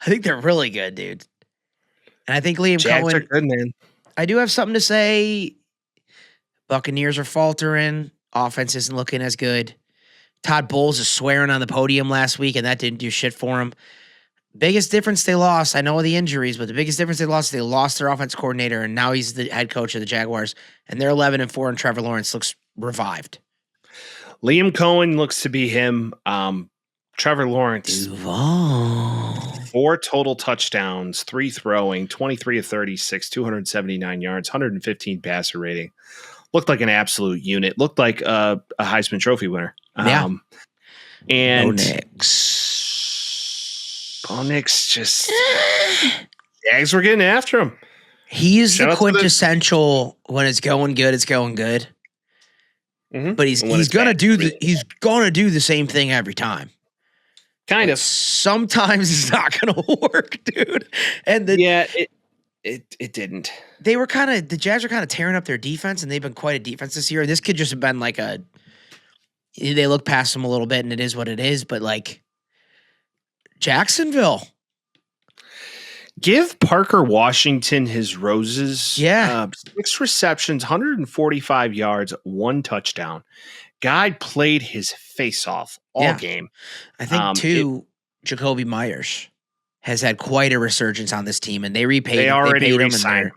[SPEAKER 3] I think they're really good, dude. And I think Liam
[SPEAKER 1] Jags
[SPEAKER 3] Cohen.
[SPEAKER 1] are good, man.
[SPEAKER 3] I do have something to say. Buccaneers are faltering. Offense isn't looking as good. Todd Bowles is swearing on the podium last week, and that didn't do shit for him. Biggest difference they lost, I know the injuries, but the biggest difference they lost their offense coordinator, and now he's the head coach of the Jaguars, and they're 11-4, and Trevor Lawrence looks revived.
[SPEAKER 1] Liam Cohen looks to be him. Trevor Lawrence, 4 total touchdowns, 3 throwing, 23 of 36, 279 yards, 115 passer rating. Looked like an absolute unit. Looked like a Heisman Trophy winner. And Bo Nix just Jags were getting after him.
[SPEAKER 3] He's the quintessential when it's going good, it's going good.
[SPEAKER 1] Mm-hmm.
[SPEAKER 3] But he's gonna do the same thing every time.
[SPEAKER 1] Kind of.
[SPEAKER 3] Sometimes it's not gonna work, dude. And
[SPEAKER 1] it didn't.
[SPEAKER 3] The Jags are kind of tearing up their defense, and they've been quite a defense this year. This could just have been like they look past them a little bit, and it is what it is. But like Jacksonville,
[SPEAKER 1] give Parker Washington his roses.
[SPEAKER 3] Yeah,
[SPEAKER 1] 6 receptions, 145 yards, 1 touchdown. Guy played his face off all game.
[SPEAKER 3] I think Jacoby Myers has had quite a resurgence on this team, and they paid him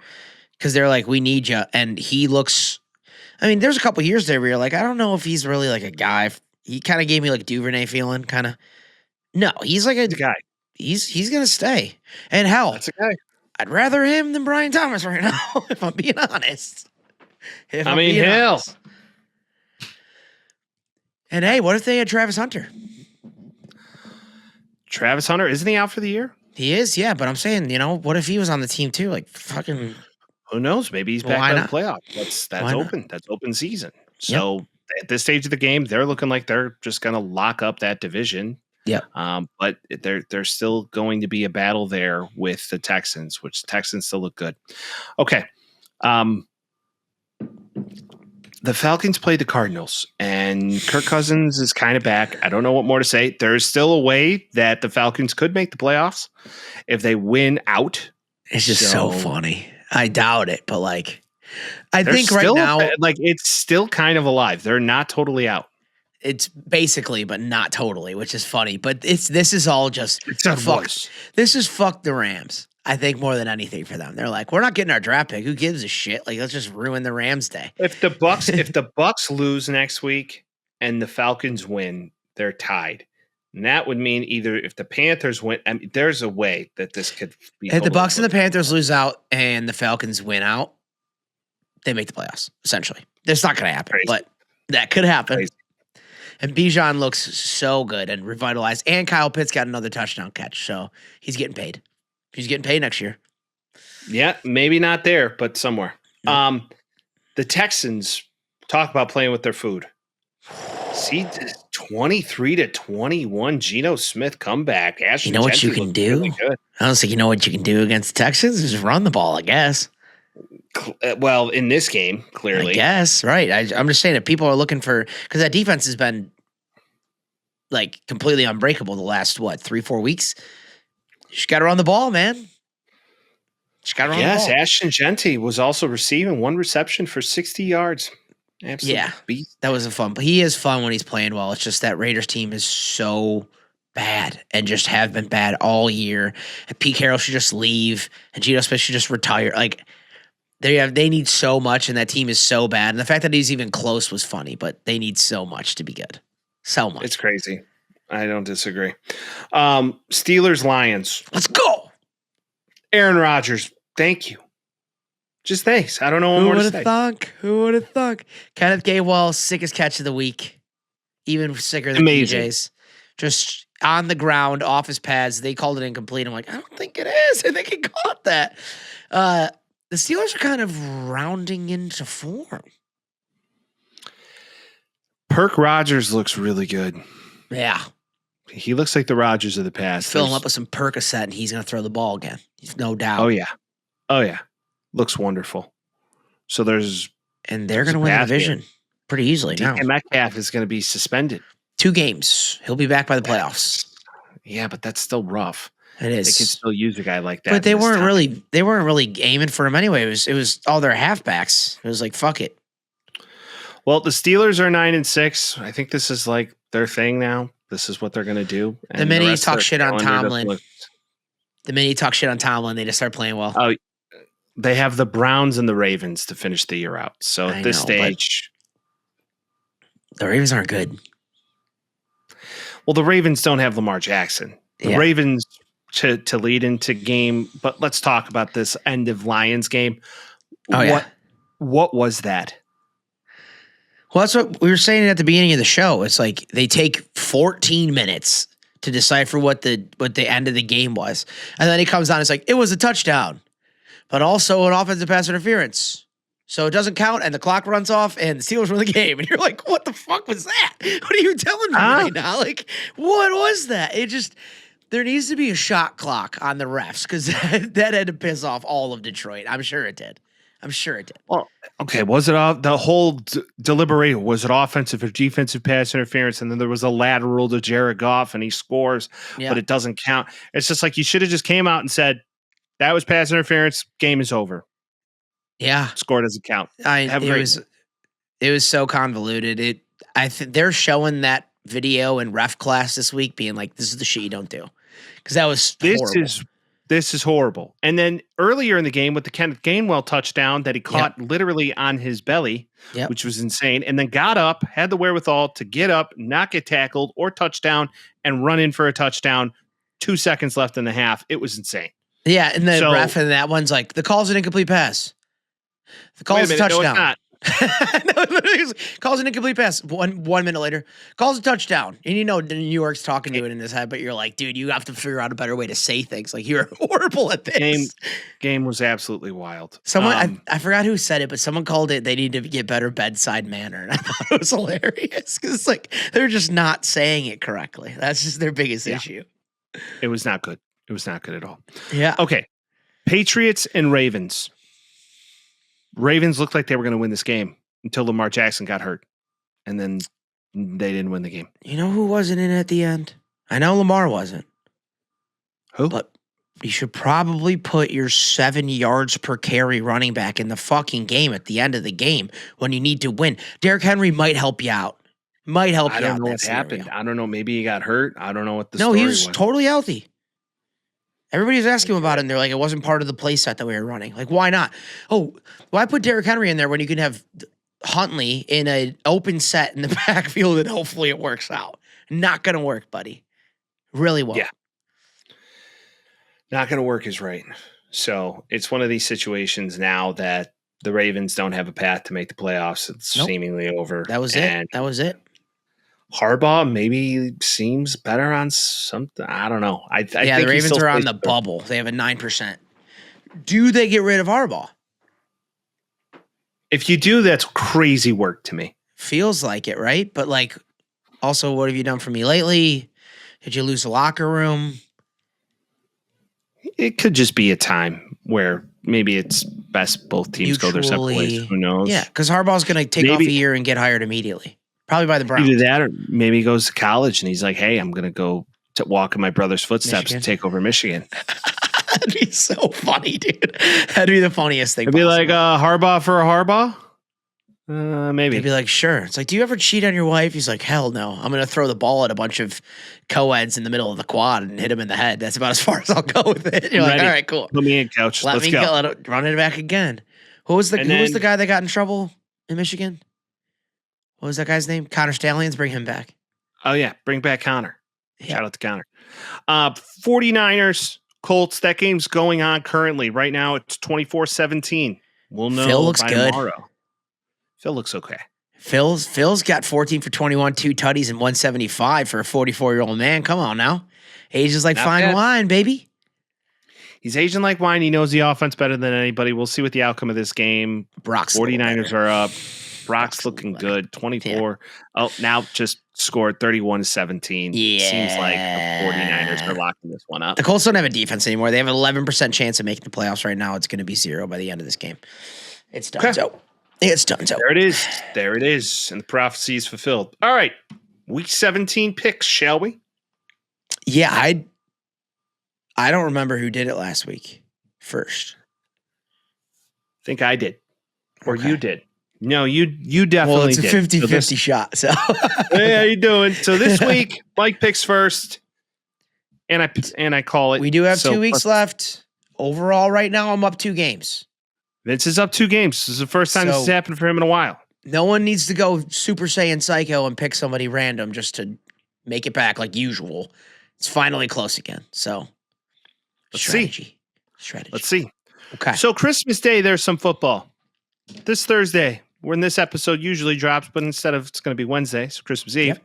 [SPEAKER 3] because they're like, we need you, and he looks. I mean, there's a couple years there where you're like, I don't know if he's really like a guy. He kind of gave me like Duvernay feeling, kind of. No, he's like a
[SPEAKER 1] guy.
[SPEAKER 3] He's gonna stay, and hell,
[SPEAKER 1] that's a guy.
[SPEAKER 3] I'd rather him than Brian Thomas right now, if I'm being honest.
[SPEAKER 1] Hell.
[SPEAKER 3] And hey, what if they had Travis Hunter?
[SPEAKER 1] Travis Hunter, isn't he out for the year?
[SPEAKER 3] He is, yeah. But I'm saying, what if he was on the team too? Like fucking.
[SPEAKER 1] Who knows? Maybe he's back in the playoffs. That's open. That's open season. So at this stage of the game, they're looking like they're just going to lock up that division.
[SPEAKER 3] Yeah.
[SPEAKER 1] But there's still going to be a battle there with the Texans, which Texans still look good. Okay. The Falcons played the Cardinals, and Kirk Cousins is kind of back. I don't know what more to say. There's still a way that the Falcons could make the playoffs if they win out.
[SPEAKER 3] It's just so funny. I doubt it, but like, I think right now,
[SPEAKER 1] it's still kind of alive. They're not totally out.
[SPEAKER 3] It's basically, but not totally, which is funny. But this is all just
[SPEAKER 1] fuck.
[SPEAKER 3] This is fuck the Rams. I think more than anything for them, they're like, we're not getting our draft pick. Who gives a shit? Like, let's just ruin the Rams' day.
[SPEAKER 1] If the Bucks lose next week and the Falcons win, they're tied. And that would mean either if the Panthers win, I mean, there's a way that this could be.
[SPEAKER 3] If the Bucks and the Panthers lose out and the Falcons win out, they make the playoffs. Essentially, that's not going to happen, but that could happen.
[SPEAKER 1] Crazy.
[SPEAKER 3] And Bijan looks so good and revitalized. And Kyle Pitts got another touchdown catch, so he's getting paid. He's getting paid next year.
[SPEAKER 1] Yeah, maybe not there, but somewhere. The Texans talk about playing with their food. See, 23-21, Geno Smith comeback.
[SPEAKER 3] You know what you can do? Really I don't think you know what you can do against the Texans. Just run the ball, I guess.
[SPEAKER 1] Well, in this game, clearly.
[SPEAKER 3] I guess, right. I'm just saying that people are looking for – because that defense has been, like, completely unbreakable the last, 3-4 weeks. You just got to run the ball, man. Just got to run the ball.
[SPEAKER 1] Yes, Ashton Genty was also receiving 1 reception for 60 yards. Absolutely.
[SPEAKER 3] Yeah, that was a fun. But he is fun when he's playing well. It's just that Raiders team is so bad and just have been bad all year. And Pete Carroll should just leave, and Geno Smith should just retire. Like they need so much, and that team is so bad. And the fact that he's even close was funny, but they need so much to be good. So much.
[SPEAKER 1] It's crazy. I don't disagree. Steelers, Lions.
[SPEAKER 3] Let's go.
[SPEAKER 1] Aaron Rodgers. Thank you. Just thanks. I don't know what more to say.
[SPEAKER 3] Who would have thunk? Kenneth Gainwell, sickest catch of the week. Even sicker than DJ's. Just on the ground, off his pads. They called it incomplete. I'm like, I don't think it is. I think he caught that. The Steelers are kind of rounding into form.
[SPEAKER 1] Perk Rogers looks really good.
[SPEAKER 3] Yeah.
[SPEAKER 1] He looks like the Rogers of the past.
[SPEAKER 3] Fill him up with some Percocet and he's going to throw the ball again. No doubt.
[SPEAKER 1] Oh, yeah. Looks wonderful. So
[SPEAKER 3] and they're going to win the division pretty easily now.
[SPEAKER 1] And Metcalf is going to be suspended.
[SPEAKER 3] 2 games. He'll be back by the playoffs.
[SPEAKER 1] Yeah, but that's still rough.
[SPEAKER 3] It is.
[SPEAKER 1] They can still use a guy like that.
[SPEAKER 3] But they weren't really aiming for him anyway. It was all their halfbacks. It was like, fuck it.
[SPEAKER 1] Well, the Steelers are 9-6. I think this is like their thing now. This is what they're going to do.
[SPEAKER 3] The minute you talk shit on Tomlin, they just start playing well.
[SPEAKER 1] Oh, they have the Browns and the Ravens to finish the year out. So at this stage,
[SPEAKER 3] the Ravens aren't good.
[SPEAKER 1] Well, the Ravens don't have Lamar Jackson. The Ravens to lead into game. But let's talk about this end of Lions game. What was that?
[SPEAKER 3] Well, that's what we were saying at the beginning of the show. It's like they take 14 minutes to decipher what the end of the game was. And then it comes down, it's like, it was a touchdown, but also an offensive pass interference. So it doesn't count, and the clock runs off, and the Steelers win the game. And you're like, what the fuck was that? What are you telling me right now? Like, what was that? There needs to be a shot clock on the refs, because that had to piss off all of Detroit. I'm sure it did.
[SPEAKER 1] Well, okay. Was it the whole deliberation? Was it offensive or defensive pass interference? And then there was a lateral to Jared Goff and he scores, but it doesn't count. It's just like you should have just came out and said, that was pass interference. Game is over.
[SPEAKER 3] Yeah.
[SPEAKER 1] Score doesn't count.
[SPEAKER 3] It was so convoluted. They're showing that video in ref class this week being like, this is the shit you don't do. Because that was horrible.
[SPEAKER 1] This is horrible. And then earlier in the game with the Kenneth Gainwell touchdown that he caught literally on his belly, which was insane, and then got up, had the wherewithal to get up, not get tackled or touchdown, and run in for a touchdown 2 seconds left in the half. It was insane.
[SPEAKER 3] Yeah, and the ref in that one's like, the call's an incomplete pass. The call's a touchdown. No, it's not. Calls an incomplete pass. 1 minute later, calls a touchdown. And New York's talking to it in his head, but you're like, dude, you have to figure out a better way to say things. Like, you're horrible at this.
[SPEAKER 1] Game was absolutely wild.
[SPEAKER 3] Someone, I forgot who said it, but someone called it, they need to get better bedside manner. And I thought it was hilarious because it's like, they're just not saying it correctly. That's just their biggest issue.
[SPEAKER 1] It was not good. It was not good at all.
[SPEAKER 3] Yeah.
[SPEAKER 1] Okay. Patriots and Ravens. Ravens looked like they were going to win this game until Lamar Jackson got hurt. And then they didn't win the game.
[SPEAKER 3] You know who wasn't in at the end? I know Lamar wasn't.
[SPEAKER 1] Who?
[SPEAKER 3] But you should probably put your 7 yards per carry running back in the fucking game at the end of the game when you need to win. Derrick Henry might help you out. I
[SPEAKER 1] don't know what happened. I don't know. Maybe he got hurt. I don't know what the story was.
[SPEAKER 3] No, he was totally healthy. Everybody was asking him about it, and they're like, it wasn't part of the play set that we were running. Like, why not? Oh, why put Derrick Henry in there when you can have Huntley in an open set in the backfield and hopefully it works out? Not going to work, buddy. Really won't.
[SPEAKER 1] Yeah. Not going to work is right. So it's one of these situations now that the Ravens don't have a path to make the playoffs. It's seemingly over.
[SPEAKER 3] That was it.
[SPEAKER 1] Harbaugh maybe seems better on something. I don't know. I think
[SPEAKER 3] the Ravens are on the bubble. They have a 9%. Do they get rid of Harbaugh?
[SPEAKER 1] If you do, that's crazy work to me.
[SPEAKER 3] Feels like it, right? But like, also, what have you done for me lately? Did you lose the locker room?
[SPEAKER 1] It could just be a time where maybe it's best both teams go their separate ways. Who knows?
[SPEAKER 3] Yeah, because Harbaugh's going to take off a year and get hired immediately. Probably by the Browns.
[SPEAKER 1] Either that or maybe he goes to college and he's like, hey, I'm going to go to walk in my brother's footsteps and take over Michigan.
[SPEAKER 3] That'd be so funny, dude. That'd be the funniest thing.
[SPEAKER 1] It'd be like Harbaugh for a Harbaugh? Maybe.
[SPEAKER 3] They'd be like, sure. It's like, do you ever cheat on your wife? He's like, hell no. I'm going to throw the ball at a bunch of co-eds in the middle of the quad and hit him in the head. That's about as far as I'll go with it. You're like, all right, cool.
[SPEAKER 1] Put me in, coach. Let's go.
[SPEAKER 3] Run it back again. Who was the guy that got in trouble in Michigan? What was that guy's name? Connor Stallions. Bring him back.
[SPEAKER 1] Oh, yeah. Bring back Connor. Yeah. Shout out to Connor. 49ers, Colts. That game's going on currently. Right now, it's 24-17. We'll know
[SPEAKER 3] Phil looks
[SPEAKER 1] by
[SPEAKER 3] good.
[SPEAKER 1] Tomorrow. Phil looks okay.
[SPEAKER 3] Phil's got 14 for 21, 2 tutties, and 175 for a 44-year-old man. Come on now. Ages like fine wine, baby.
[SPEAKER 1] He's aging like wine. He knows the offense better than anybody. We'll see what the outcome of this game.
[SPEAKER 3] Brock's
[SPEAKER 1] 49ers are up. Brock's looking good. 24. Yeah. Oh, now just scored 31-17.
[SPEAKER 3] Yeah.
[SPEAKER 1] Seems like the 49ers are locking this one up.
[SPEAKER 3] The Colts don't have a defense anymore. They have an 11% chance of making the playoffs right now. It's going to be 0 by the end of this game. It's done. So it's done. So
[SPEAKER 1] there it is. There it is. And the prophecy is fulfilled. All right. Week 17 picks, shall we?
[SPEAKER 3] Yeah, I don't remember who did it last week first.
[SPEAKER 1] I think I did. Or you did. No, you definitely did.
[SPEAKER 3] Well, it's a 50-50 shot. So
[SPEAKER 1] hey, how you doing? So this week, Mike picks first. And I call it.
[SPEAKER 3] We do have 2 weeks left. Overall, right now, I'm up 2 games.
[SPEAKER 1] Vince is up 2 games. This is the first time this has happened for him in a while.
[SPEAKER 3] No one needs to go Super Saiyan Psycho and pick somebody random just to make it back like usual. It's finally close again. So, strategy.
[SPEAKER 1] Let's see.
[SPEAKER 3] Okay.
[SPEAKER 1] So, Christmas Day, there's some football. This Thursday, when this episode usually drops, but instead of it's going to be Wednesday, so Christmas Eve,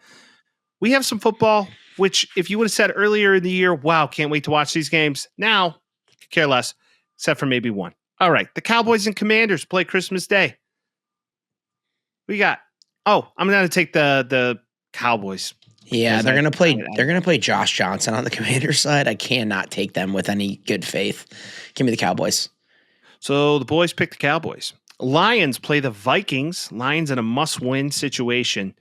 [SPEAKER 1] we have some football, which if you would have said earlier in the year, wow, can't wait to watch these games. Now, care less, except for maybe one. All right. The Cowboys and Commanders play Christmas Day. We got. Oh, I'm going to take the Cowboys.
[SPEAKER 3] Yeah, they're going to play. They're going to play Josh Johnson on the Commanders side. I cannot take them with any good faith. Give me the Cowboys.
[SPEAKER 1] So the boys pick the Cowboys. Lions play the Vikings. Lions in a must-win situation.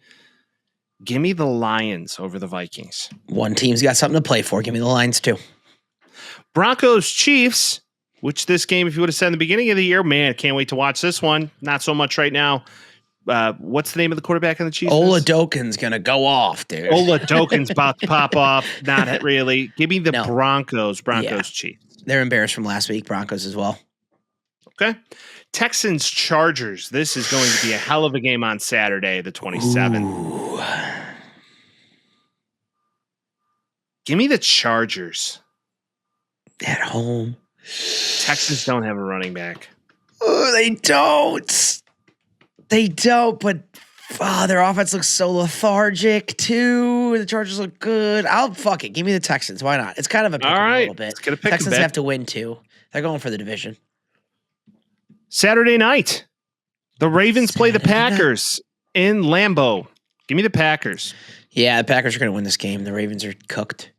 [SPEAKER 1] Give me the Lions over the Vikings.
[SPEAKER 3] One team's got something to play for. Give me the Lions too.
[SPEAKER 1] Broncos Chiefs. Which this game, if you would have said in the beginning of the year, man, can't wait to watch this one. Not so much right now. What's the name of the quarterback in the Chiefs?
[SPEAKER 3] Oladokin's going to go off, dude.
[SPEAKER 1] Oladokin's about to pop off. Not really. Give me the Broncos. Chiefs.
[SPEAKER 3] They're embarrassed from last week. Broncos as well.
[SPEAKER 1] Okay. Texans Chargers. This is going to be a hell of a game on Saturday, the 27th.
[SPEAKER 3] Ooh.
[SPEAKER 1] Give me the Chargers.
[SPEAKER 3] At home.
[SPEAKER 1] Texans don't have a running back.
[SPEAKER 3] Oh, they don't. They don't, but their offense looks so lethargic, too. The Chargers look good. I'll fuck it. Give me the Texans. Why not? It's kind of a pick a little bit.
[SPEAKER 1] Let's get a pick
[SPEAKER 3] Texans have to win, too. They're going for the division.
[SPEAKER 1] Saturday night, the Ravens play the Packers in Lambeau. Give me the Packers.
[SPEAKER 3] Yeah, the Packers are going to win this game. The Ravens are cooked.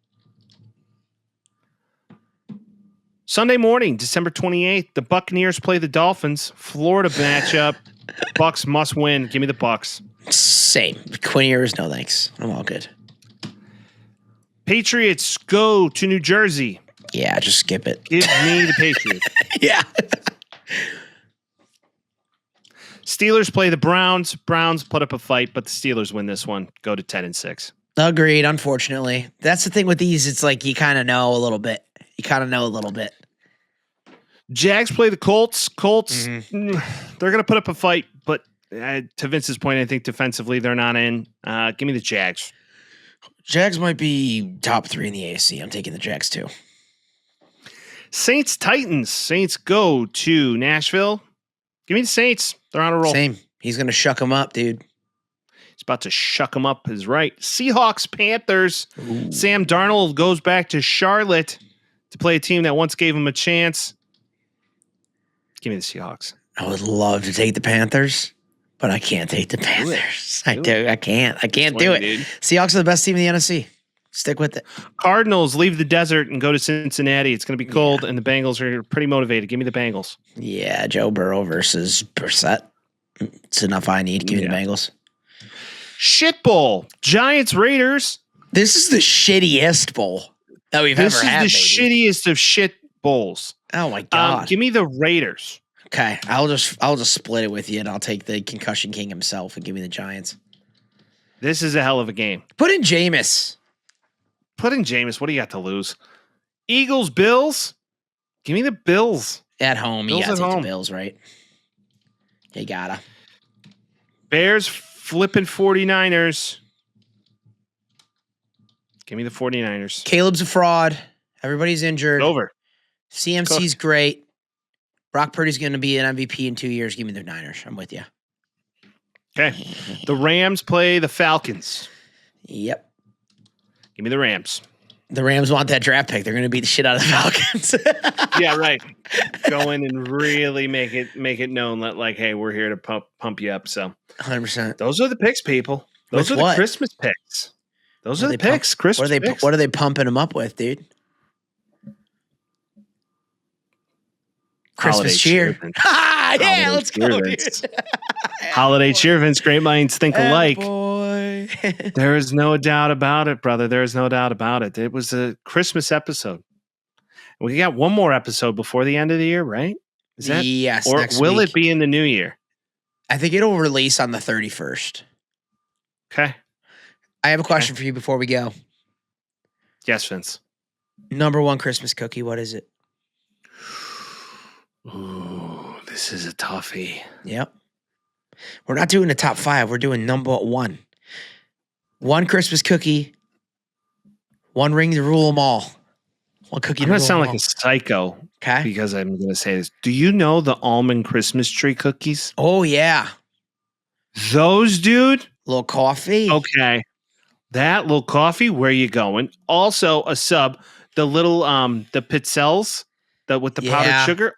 [SPEAKER 1] Sunday morning, December 28th, the Buccaneers play the Dolphins. Florida matchup. Bucks must win. Give me the Bucks.
[SPEAKER 3] Same. Quinn Ewers, no thanks. I'm all good.
[SPEAKER 1] Patriots go to New Jersey.
[SPEAKER 3] Yeah, just skip it.
[SPEAKER 1] Give me the Patriots.
[SPEAKER 3] Yeah.
[SPEAKER 1] Steelers play the Browns. Browns put up a fight, but the Steelers win this one. Go to 10-6.
[SPEAKER 3] Agreed, unfortunately. That's the thing with these. It's like you kind of know a little bit.
[SPEAKER 1] Jags play the Colts. Colts, they're going to put up a fight, but to Vince's point, I think defensively they're not in. Give me the Jags.
[SPEAKER 3] Jags might be top 3 in the AFC. I'm taking the Jags too.
[SPEAKER 1] Saints Titans. Saints go to Nashville. Give me the Saints. They're on a roll.
[SPEAKER 3] Same. He's going to shuck them up, dude.
[SPEAKER 1] He's about to shuck them up is right. Seahawks Panthers.
[SPEAKER 3] Ooh.
[SPEAKER 1] Sam Darnold goes back to Charlotte to play a team that once gave him a chance. Give me the Seahawks.
[SPEAKER 3] I would love to take the Panthers, but I can't take the Panthers. I can't do it. Dude. Seahawks are the best team in the NFC. Stick with it.
[SPEAKER 1] Cardinals leave the desert and go to Cincinnati. It's going to be cold, and the Bengals are pretty motivated. Give me the Bengals.
[SPEAKER 3] Yeah, Joe Burrow versus Brissett. It's enough I need. Give me the Bengals.
[SPEAKER 1] Shit bowl. Giants Raiders.
[SPEAKER 3] This is the shittiest bowl that we've ever had.
[SPEAKER 1] This is the shittiest of shit bowls.
[SPEAKER 3] Oh my god!
[SPEAKER 1] Give me the Raiders.
[SPEAKER 3] Okay, I'll just split it with you, and I'll take the concussion king himself and give me the Giants.
[SPEAKER 1] This is a hell of a game.
[SPEAKER 3] Put in Jameis.
[SPEAKER 1] What do you got to lose? Eagles Bills. Give me the Bills.
[SPEAKER 3] At home, you gotta take the Bills, right? You gotta.
[SPEAKER 1] Bears flipping 49ers. Give me the 49ers.
[SPEAKER 3] Caleb's a fraud. Everybody's injured.
[SPEAKER 1] Over.
[SPEAKER 3] CMC's great. Brock Purdy's going to be an MVP in 2 years. Give me the Niners. I'm with you.
[SPEAKER 1] Okay. The Rams play the Falcons.
[SPEAKER 3] Yep.
[SPEAKER 1] Give me the Rams.
[SPEAKER 3] The Rams want that draft pick. They're going to beat the shit out of the Falcons.
[SPEAKER 1] Yeah, right. Go in and really make it known that, like, hey, we're here to pump you up. So
[SPEAKER 3] 100%.
[SPEAKER 1] those are the picks, people. Those are the Christmas picks. Those are the picks. Christmas picks.
[SPEAKER 3] What are they pumping them up with, dude? Christmas cheer. Yeah, let's go, dude.
[SPEAKER 1] Holiday cheer, Vince. Great minds think alike.
[SPEAKER 3] Boy.
[SPEAKER 1] There is no doubt about it, brother. There is no doubt about it. It was a Christmas episode. We got one more episode before the end of the year, right? Is that
[SPEAKER 3] yes?
[SPEAKER 1] Or
[SPEAKER 3] next
[SPEAKER 1] will
[SPEAKER 3] week.
[SPEAKER 1] it be in the new year?
[SPEAKER 3] I think it'll release on the 31st.
[SPEAKER 1] Okay.
[SPEAKER 3] I have a question for you before we go.
[SPEAKER 1] Yes, Vince.
[SPEAKER 3] Number one Christmas cookie. What is it?
[SPEAKER 1] Ooh, this is a toughie.
[SPEAKER 3] Yep. We're not doing the top 5. We're doing number 1. One Christmas cookie. One ring to rule them all. One cookie.
[SPEAKER 1] I'm going to sound like a psycho.
[SPEAKER 3] Okay.
[SPEAKER 1] Because I'm going to say this. Do you know the almond Christmas tree cookies?
[SPEAKER 3] Oh, yeah.
[SPEAKER 1] Those, dude?
[SPEAKER 3] Little coffee.
[SPEAKER 1] Okay. That little coffee, where you going? Also, a sub, the little, the pizzelles. With the powdered sugar,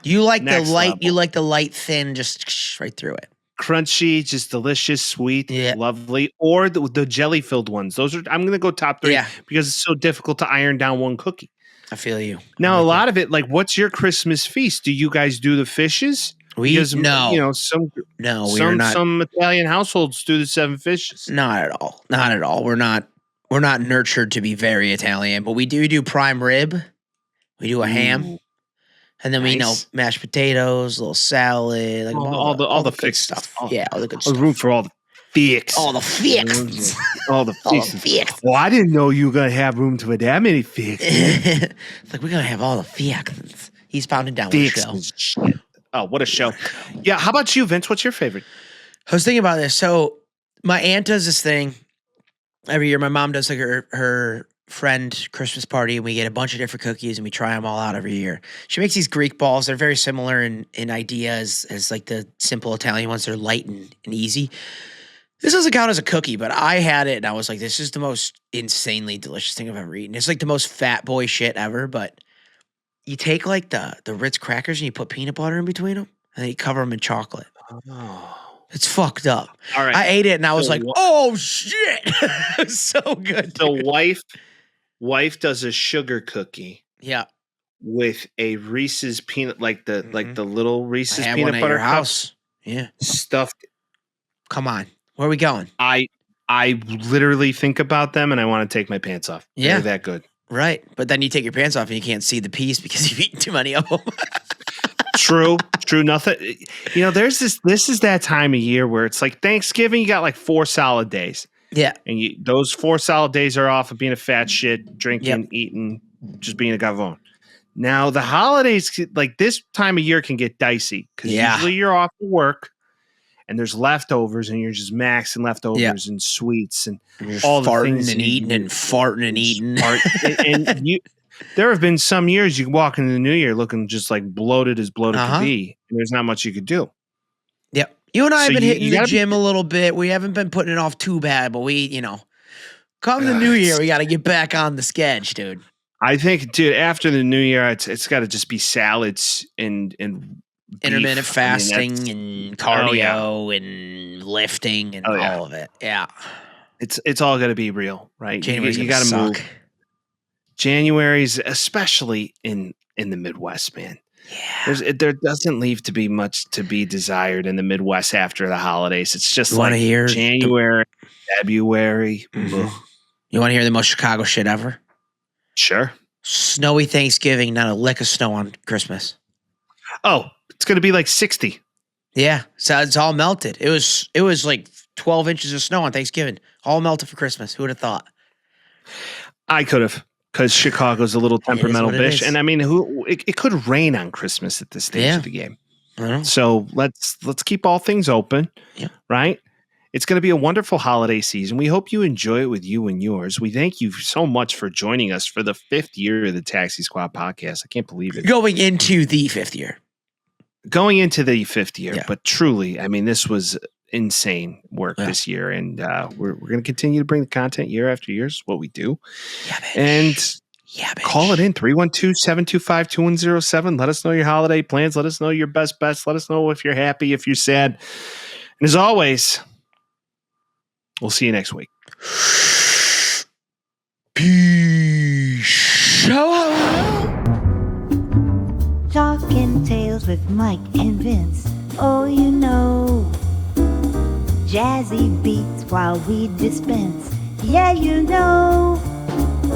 [SPEAKER 3] you like the light.
[SPEAKER 1] Level.
[SPEAKER 3] You like the light, thin, just right through it.
[SPEAKER 1] Crunchy, just delicious, sweet, lovely. Or the jelly filled ones. Those are. I'm gonna go top 3 because it's so difficult to iron down one cookie.
[SPEAKER 3] I feel you.
[SPEAKER 1] Now a lot of it, like, what's your Christmas feast? Do you guys do the fishes?
[SPEAKER 3] No.
[SPEAKER 1] You know, some Italian households do the 7 fishes.
[SPEAKER 3] Not at all. Not at all. We're not nurtured to be very Italian, but we do prime rib. We do a ham, and then we mashed potatoes, a little salad, like all the good stuff. All the good stuff.
[SPEAKER 1] Room for all the fix.
[SPEAKER 3] All the fix.
[SPEAKER 1] All the fix. Well, I didn't know you were gonna have room for that many fix.
[SPEAKER 3] Like, we're gonna have all the fix. He's pounding down with the show.
[SPEAKER 1] Oh, what a show! Yeah, how about you, Vince? What's your favorite?
[SPEAKER 3] I was thinking about this. So my aunt does this thing every year. My mom does like her friend Christmas party, and we get a bunch of different cookies and we try them all out every year. She makes these Greek balls. They're very similar in idea as like the simple Italian ones. They're light and easy. This doesn't count as a cookie, but I had it and I was like, this is the most insanely delicious thing I've ever eaten. It's like the most fat boy shit ever, but you take like the Ritz crackers and you put peanut butter in between them and then you cover them in chocolate.
[SPEAKER 1] Oh.
[SPEAKER 3] It's fucked up.
[SPEAKER 1] All right.
[SPEAKER 3] I ate it and I was like, oh shit. It's so good.
[SPEAKER 1] The wife does a sugar cookie.
[SPEAKER 3] Yeah.
[SPEAKER 1] With a Reese's peanut, like the little Reese's peanut butter
[SPEAKER 3] at your house. Yeah.
[SPEAKER 1] Stuffed.
[SPEAKER 3] Come on. Where are we going?
[SPEAKER 1] I literally think about them and I want to take my pants off.
[SPEAKER 3] Yeah.
[SPEAKER 1] They're that good.
[SPEAKER 3] Right. But then you take your pants off and you can't see the piece because you've eaten too many of them.
[SPEAKER 1] True. Nothing. You know, this is that time of year where it's like Thanksgiving, you got like 4 solid days.
[SPEAKER 3] Yeah.
[SPEAKER 1] And those 4 solid days are off of being a fat shit, drinking, eating, just being a gavone. Now, the holidays, like this time of year, can get dicey because usually you're off of work and there's leftovers and you're just maxing leftovers and sweets and all the things.
[SPEAKER 3] And eating and farting and eating.
[SPEAKER 1] And there have been some years you can walk into the new year looking just like bloated as bloated could be, and there's not much you could do.
[SPEAKER 3] Yep. You and I have been hitting the gym a little bit. We haven't been putting it off too bad, but we, come the new year, we got to get back on the sketch, dude.
[SPEAKER 1] I think, dude, after the new year, it's got to just be salads and
[SPEAKER 3] intermittent fasting and cardio and lifting and all of it. Yeah.
[SPEAKER 1] It's all got to be real, right?
[SPEAKER 3] January's
[SPEAKER 1] you got to move.
[SPEAKER 3] suck.
[SPEAKER 1] January's, especially in the Midwest, man.
[SPEAKER 3] Yeah.
[SPEAKER 1] There doesn't leave to be much to be desired in the Midwest after the holidays. It's just like January, February.
[SPEAKER 3] Mm-hmm. You want to hear the most Chicago shit ever?
[SPEAKER 1] Sure.
[SPEAKER 3] Snowy Thanksgiving, not a lick of snow on Christmas.
[SPEAKER 1] Oh, it's going to be like 60.
[SPEAKER 3] Yeah. So it's all melted. It was like 12 inches of snow on Thanksgiving. All melted for Christmas. Who would have thought?
[SPEAKER 1] I could have. Because Chicago's a little temperamental bitch. And I mean, it could rain on Christmas at this stage of the game. So let's keep all things open, right? It's going to be a wonderful holiday season. We hope you enjoy it with you and yours. We thank you so much for joining us for the 5th year of the Taxi Squad podcast. I can't believe it.
[SPEAKER 3] Going into the 5th year.
[SPEAKER 1] But truly, I mean, this was insane work this year, and we're going to continue to bring the content year after year. Is what we do.
[SPEAKER 3] Yeah, bitch.
[SPEAKER 1] And call it in 312-725-2107. Let us know your holiday plans. Let us know your best bets. Let us know if you're happy, if you're sad. And as always, we'll see you next week.
[SPEAKER 3] Peace.
[SPEAKER 5] Talking Tales with Mike and Vince. Oh, you know. Jazzy beats while we dispense. Yeah, you know.